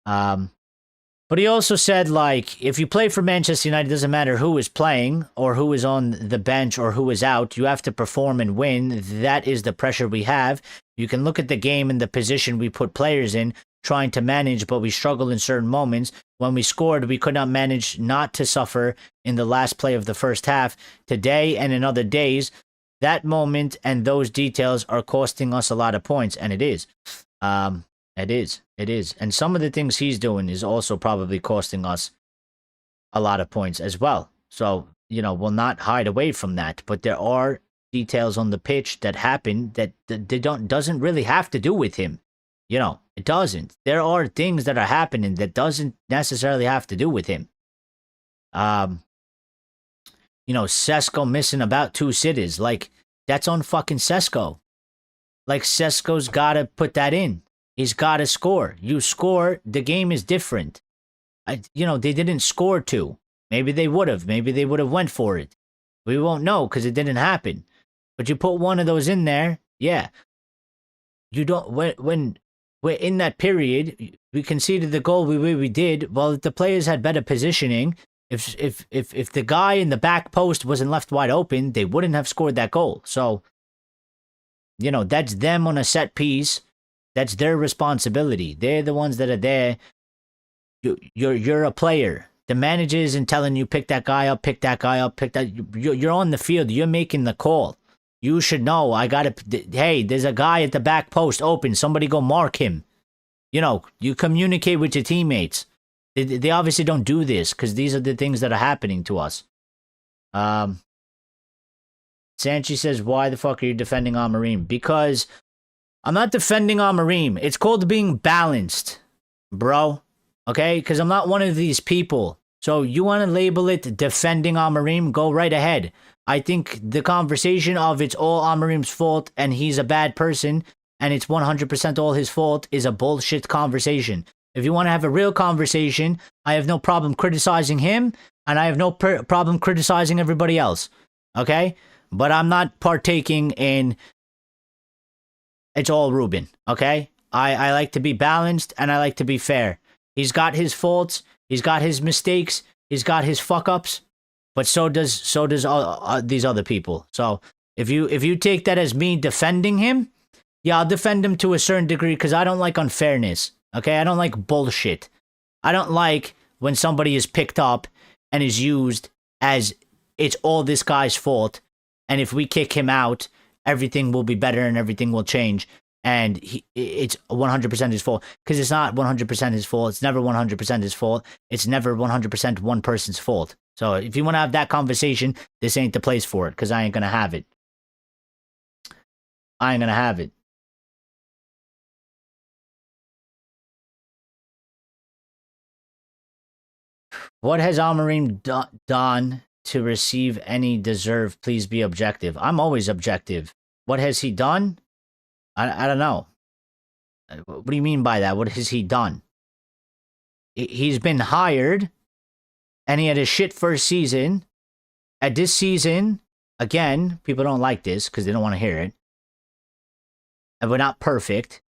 Speaker 1: but he also said, like, if you play for Manchester United, it doesn't matter who is playing or who is on the bench or who is out. You have to perform and win. That is the pressure we have. You can look at the game and the position we put players in, trying to manage, but we struggled in certain moments. When we scored, we could not manage not to suffer in the last play of the first half. Today and in other days, that moment and those details are costing us a lot of points, and it is. It is. And some of the things he's doing is also probably costing us a lot of points as well. So, we'll not hide away from that. But there are details on the pitch that happen that doesn't really have to do with him. It doesn't. There are things that are happening that doesn't necessarily have to do with him. You know, Sesko missing about 2 sitters. Like, that's on fucking Sesko. Like, Sesko's got to put that in. He's got to score. You score, the game is different. You know, they didn't score 2. Maybe they would have. Maybe they would have went for it. We won't know because it didn't happen. But you put one of those in there, yeah. You don't when we're in that period, we conceded the goal we did. Well, if the players had better positioning, if the guy in the back post wasn't left wide open, they wouldn't have scored that goal. So, you know, that's them on a set piece. That's their responsibility. They're the ones that are there. You're a player. The manager isn't telling you pick that guy up, pick that guy up, pick that. You're on the field. You're making the call. You should know. Hey, there's a guy at the back post open. Somebody go mark him. You know, you communicate with your teammates. They obviously don't do this because these are the things that are happening to us. Sanchi says, why the fuck are you defending Amorim? Because I'm not defending Amorim. It's called being balanced, bro. Okay? Because I'm not one of these people. So you want to label it defending Amorim? Go right ahead. I think the conversation of it's all Amorim's fault and he's a bad person and it's 100% all his fault is a bullshit conversation. If you want to have a real conversation, I have no problem criticizing him and I have no problem criticizing everybody else. Okay? But I'm not partaking in it's all Ruben. Okay? I like to be balanced and I like to be fair. He's got his faults. He's got his mistakes. He's got his fuck-ups. But so does all, these other people. So if you take that as me defending him, yeah, I'll defend him to a certain degree because I don't like unfairness. Okay, I don't like bullshit. I don't like when somebody is picked up and is used as it's all this guy's fault, and if we kick him out, everything will be better and everything will change. And it's 100% his fault because it's not 100% his fault. It's never 100% his fault. It's never 100% one person's fault. So if you want to have that conversation, this ain't the place for it because I ain't going to have it. I ain't going to have it. What has Amorim done to receive any deserve? Please be objective. I'm always objective. What has he done? I don't know. What do you mean by that? What has he done? He's been hired and he had a shit first season. At this season, again, people don't like this because they don't want to hear it. And we're not perfect.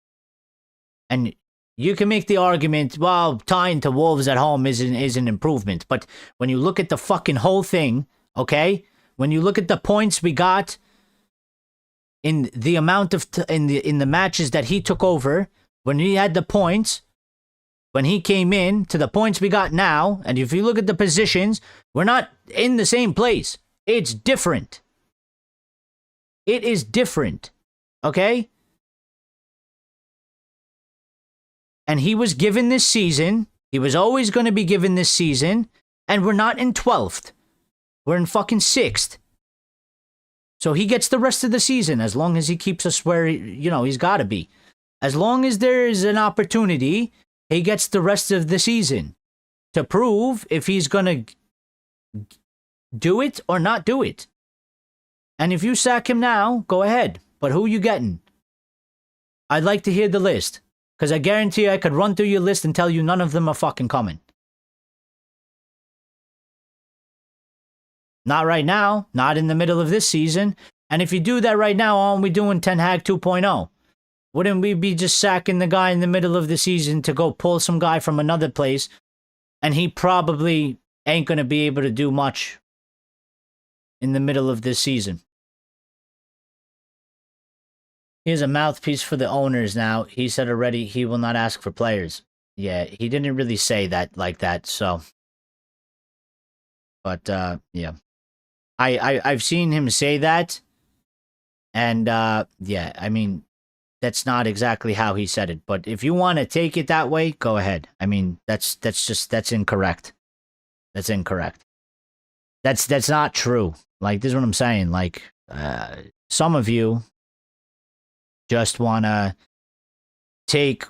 Speaker 1: And you can make the argument, well, tying to Wolves at home is an improvement. But when you look at the fucking whole thing, okay? When you look at the points we got in the amount of in the matches that he took over, when he had the points, when he came in to the points we got now, and if you look at the positions, we're not in the same place. It's different. It is different. Okay? And he was given this season. He was always going to be given this season. And we're not in 12th. We're in fucking 6th. So he gets the rest of the season as long as he keeps us where, he's got to be. As long as there is an opportunity, he gets the rest of the season to prove if he's going to do it or not do it. And if you sack him now, go ahead. But who you getting? I'd like to hear the list. Because I guarantee I could run through your list and tell you none of them are fucking coming. Not right now. Not in the middle of this season. And if you do that right now, aren't we doing Ten Hag 2.0? Wouldn't we be just sacking the guy in the middle of the season to go pull some guy from another place? And he probably ain't going to be able to do much in the middle of this season. He has a mouthpiece for the owners now. He said already he will not ask for players. Yeah, he didn't really say that like that, so. But, yeah. I've seen him say that. And, yeah, I mean, that's not exactly how he said it. But if you want to take it that way, go ahead. I mean, that's incorrect. That's incorrect. That's not true. Like, this is what I'm saying. Like, some of you just want to take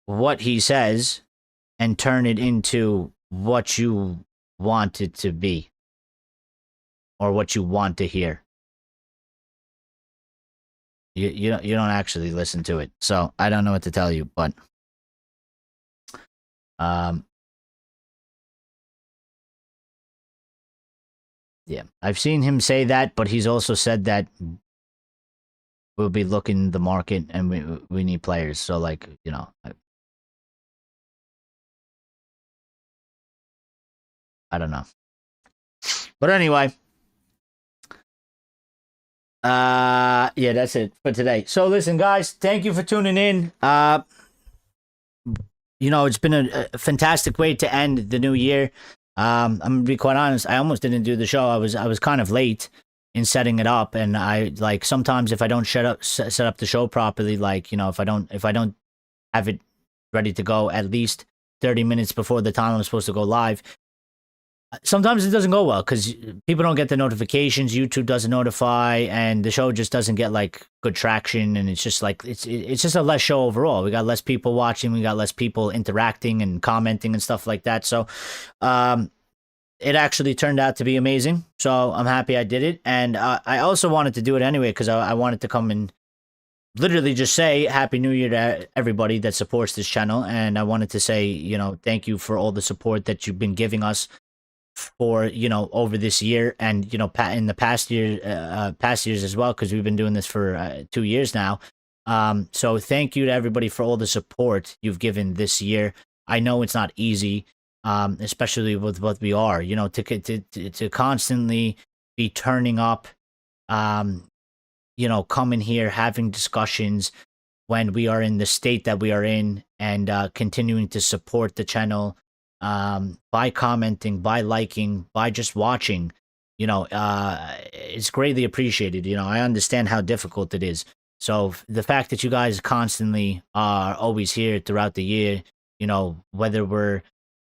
Speaker 1: what he says and turn it into what you want it to be or what you want to hear. You don't actually listen to it. So I don't know what to tell you, but yeah, I've seen him say that, but he's also said that we'll be looking the market and we need players. So like, I don't know. But anyway, yeah, that's it for today. So listen, guys, thank you for tuning in. It's been a fantastic way to end the new year. I'm gonna be quite honest. I almost didn't do the show. I was kind of late in setting it up, and I like sometimes if I don't set up the show properly, like if I don't have it ready to go at least 30 minutes before the time I'm supposed to go live, sometimes it doesn't go well because people don't get the notifications, YouTube doesn't notify, and the show just doesn't get like good traction, and it's just like it's just a less show overall. We got less people watching, we got less people interacting and commenting and stuff like that. So it actually turned out to be amazing, so I'm happy I did it. And I also wanted to do it anyway because I wanted to come and literally just say Happy New Year to everybody that supports this channel, and I wanted to say thank you for all the support that you've been giving us for over this year, and in the past years as well, because we've been doing this for 2 years now. So thank you to everybody for all the support you've given this year. I know it's not easy, especially with what we are, to constantly be turning up, coming here, having discussions when we are in the state that we are in, and continuing to support the channel by commenting, by liking, by just watching. It's greatly appreciated. I understand how difficult it is. So the fact that you guys constantly are always here throughout the year, whether we're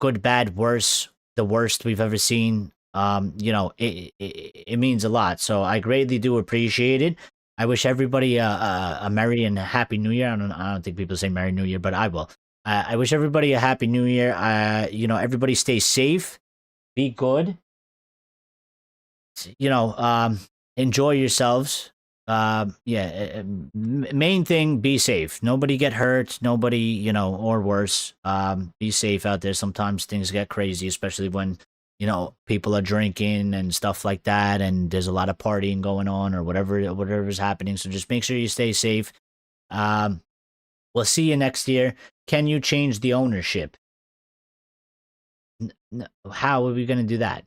Speaker 1: good, bad, worse, the worst we've ever seen, it means a lot. So I greatly do appreciate it. I wish everybody a merry and a happy New Year. I don't think people say Merry New Year, but I will. I wish everybody a happy New Year. Everybody stay safe, be good. Enjoy yourselves. Main thing, be safe. Nobody get hurt. Nobody, or worse. Be safe out there. Sometimes things get crazy, especially when people are drinking and stuff like that, and there's a lot of partying going on or whatever's happening. So just make sure you stay safe. We'll see you next year. Can you change the ownership? How are we going to do that?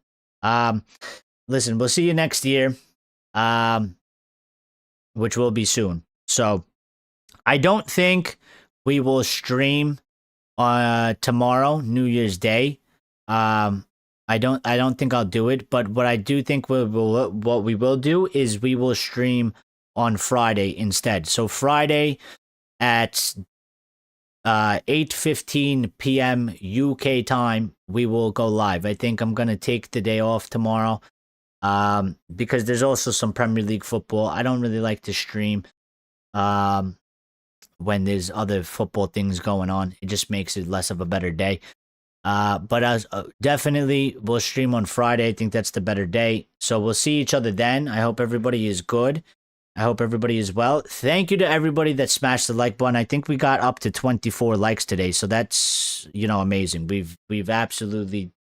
Speaker 1: Listen, we'll see you next year, which will be soon. So I don't think we will stream tomorrow, New Year's Day. I don't think I'll do it, but what I do think what we will do is we will stream on Friday instead. So Friday at 8:15 p.m. UK time, we will go live. I think I'm going to take the day off tomorrow because there's also some Premier League football. I don't really like to stream when there's other football things going on. It just makes it less of a better day. But as definitely we'll stream on Friday. I think that's the better day. So we'll see each other then. I hope everybody is good. I hope everybody is well. Thank you to everybody that smashed the like button. I think we got up to 24 likes today. So that's, amazing. We've absolutely,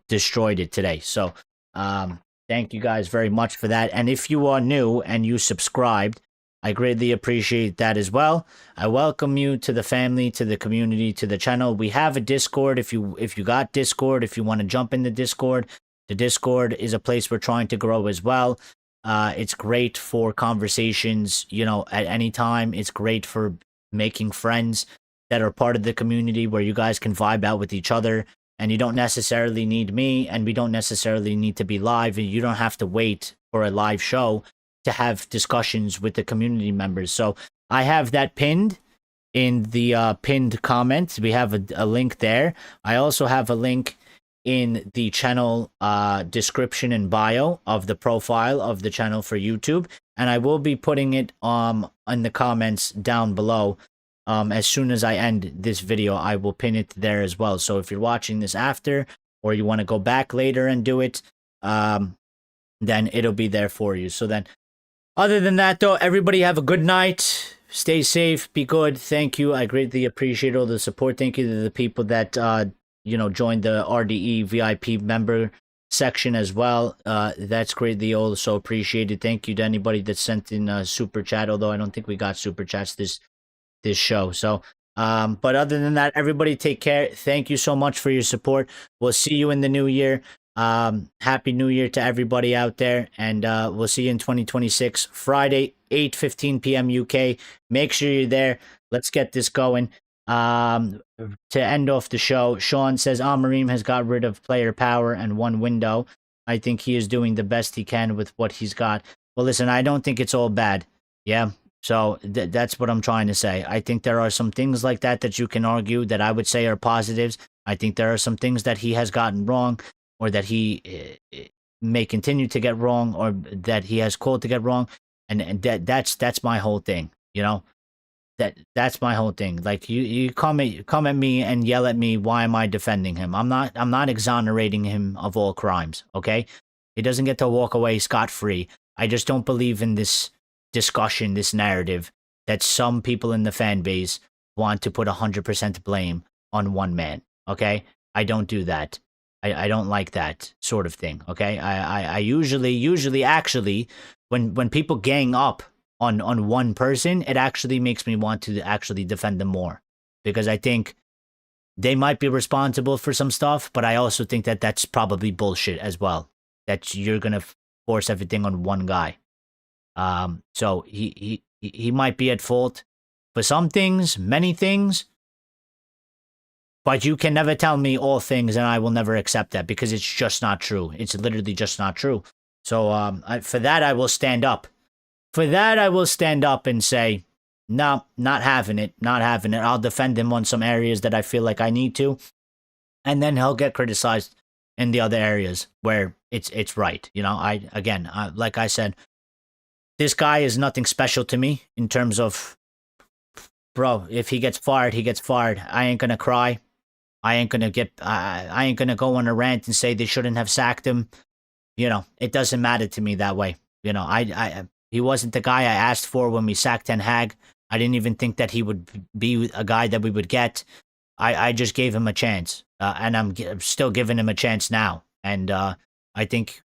Speaker 1: destroyed it today. So, thank you guys very much for that. And if you are new and you subscribed, I greatly appreciate that as well. I welcome you to the family, to the community, to the channel. We have a Discord. If you got Discord, if you want to jump in the Discord is a place we're trying to grow as well. It's great for conversations, at any time. It's great for making friends that are part of the community where you guys can vibe out with each other, and you don't necessarily need me, and we don't necessarily need to be live, and you don't have to wait for a live show to have discussions with the community members. So I have that pinned in the pinned comment. We have a link there. I also have a link in the channel description and bio of the profile of the channel for YouTube, and I will be putting it in the comments down below. As soon as I end this video, I will pin it there as well. So if you're watching this after, or you want to go back later and do it, then it'll be there for you. So then, other than that, though, everybody have a good night. Stay safe. Be good. Thank you. I greatly appreciate all the support. Thank you to the people that joined the RDE VIP member section as well. That's greatly also appreciated. Thank you to anybody that sent in a super chat. Although I don't think we got super chats this show. So, but other than that, everybody take care. Thank you so much for your support. We'll see you in the new year. Happy New Year to everybody out there, and we'll see you in 2026, Friday, 8:15 p.m. UK. Make sure you're there. Let's get this going. To end off the show, Sean says Amorim has got rid of player power and one window. I think he is doing the best he can with what he's got. Well, listen, I don't think it's all bad. Yeah. So that's what I'm trying to say. I think there are some things like that you can argue that I would say are positives. I think there are some things that he has gotten wrong, or that he may continue to get wrong, or that he has called to get wrong, and that's my whole thing. That's my whole thing. Like you come at me and yell at me. Why am I defending him? I'm not exonerating him of all crimes. Okay, he doesn't get to walk away scot-free. I just don't believe in this discussion, this narrative that some people in the fan base want to put 100% blame on one man. Okay, I don't do that. I don't like that sort of thing. Okay, I usually actually when people gang up on one person, it actually makes me want to actually defend them more, because I think they might be responsible for some stuff, but I also think that that's probably bullshit as well, that you're gonna force everything on one guy. So he might be at fault for some things, many things, but you can never tell me all things, and I will never accept that, because it's just not true. It's literally just not true. So for that, I will stand up. For that, I will stand up and say, no, not having it, not having it. I'll defend him on some areas that I feel like I need to, and then he'll get criticized in the other areas where it's right. Like I said, this guy is nothing special to me in terms of, bro, if he gets fired, he gets fired. I ain't gonna cry. I ain't gonna go on a rant and say they shouldn't have sacked him. It doesn't matter to me that way. He wasn't the guy I asked for when we sacked Ten Hag. I didn't even think that he would be a guy that we would get. I just gave him a chance, and I'm still giving him a chance now. And I think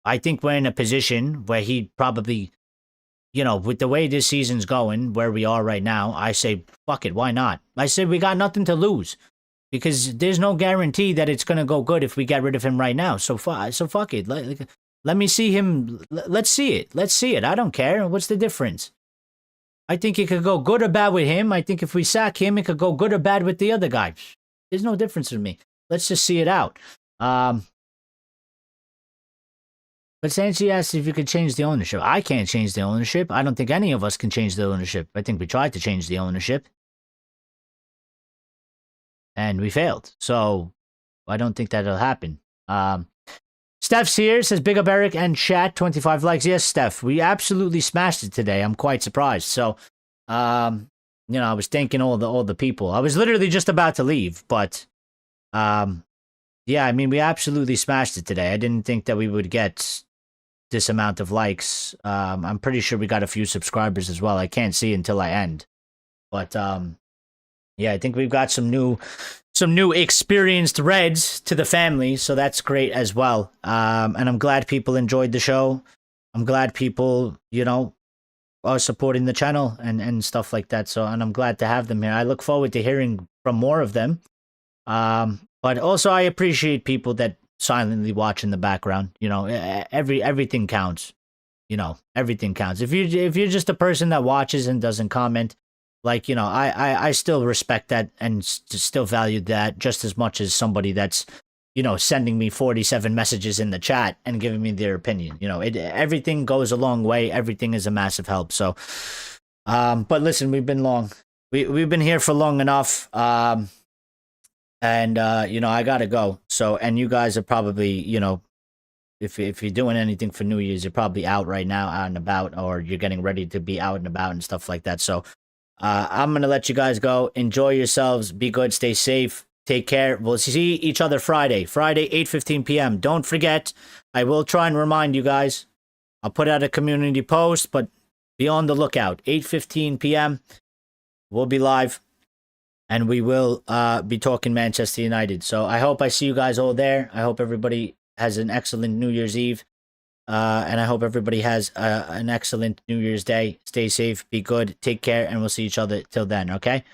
Speaker 1: we're in a position where he probably, with the way this season's going, where we are right now, I say, fuck it, why not? I said we got nothing to lose, because there's no guarantee that it's going to go good if we get rid of him right now. So fuck it. Let me see him. Let's see it. Let's see it. I don't care. What's the difference? I think it could go good or bad with him. I think if we sack him, it could go good or bad with the other guy. There's no difference with me. Let's just see it out. But Sanchi asked if you could change the ownership. I can't change the ownership. I don't think any of us can change the ownership. I think we tried to change the ownership, and we failed. So I don't think that'll happen. Steph's here, says big up Eric and chat, 25 likes. Yes, Steph, we absolutely smashed it today. I'm quite surprised. So, I was thanking all the people. I was literally just about to leave, but yeah, we absolutely smashed it today. I didn't think that we would get this amount of likes. I'm pretty sure we got a few subscribers as well. I can't see until I end. But yeah, I think we've got some new experienced Reds to the family, so that's great as well. And I'm glad people enjoyed the show. I'm glad people, are supporting the channel and stuff like that. So, and I'm glad to have them here. I look forward to hearing from more of them. But also I appreciate people that silently watch in the background. Everything counts. Everything counts. If you're just a person that watches and doesn't comment, I still respect that and still value that just as much as somebody that's, sending me 47 messages in the chat and giving me their opinion. Everything goes a long way. Everything is a massive help. So, but listen, we've been here for long enough. And I gotta go. So, and you guys are probably, if you're doing anything for New Year's, you're probably out right now, out and about, or you're getting ready to be out and about and stuff like that. So, I'm going to let you guys go. Enjoy yourselves. Be good. Stay safe. Take care. We'll see each other Friday, 8:15 p.m. Don't forget, I will try and remind you guys. I'll put out a community post, but be on the lookout. 8:15 p.m. We'll be live, and we will be talking Manchester United. So I hope I see you guys all there. I hope everybody has an excellent New Year's Eve. And I hope everybody has an excellent New Year's Day. Stay safe, be good, take care, and we'll see each other till then, okay?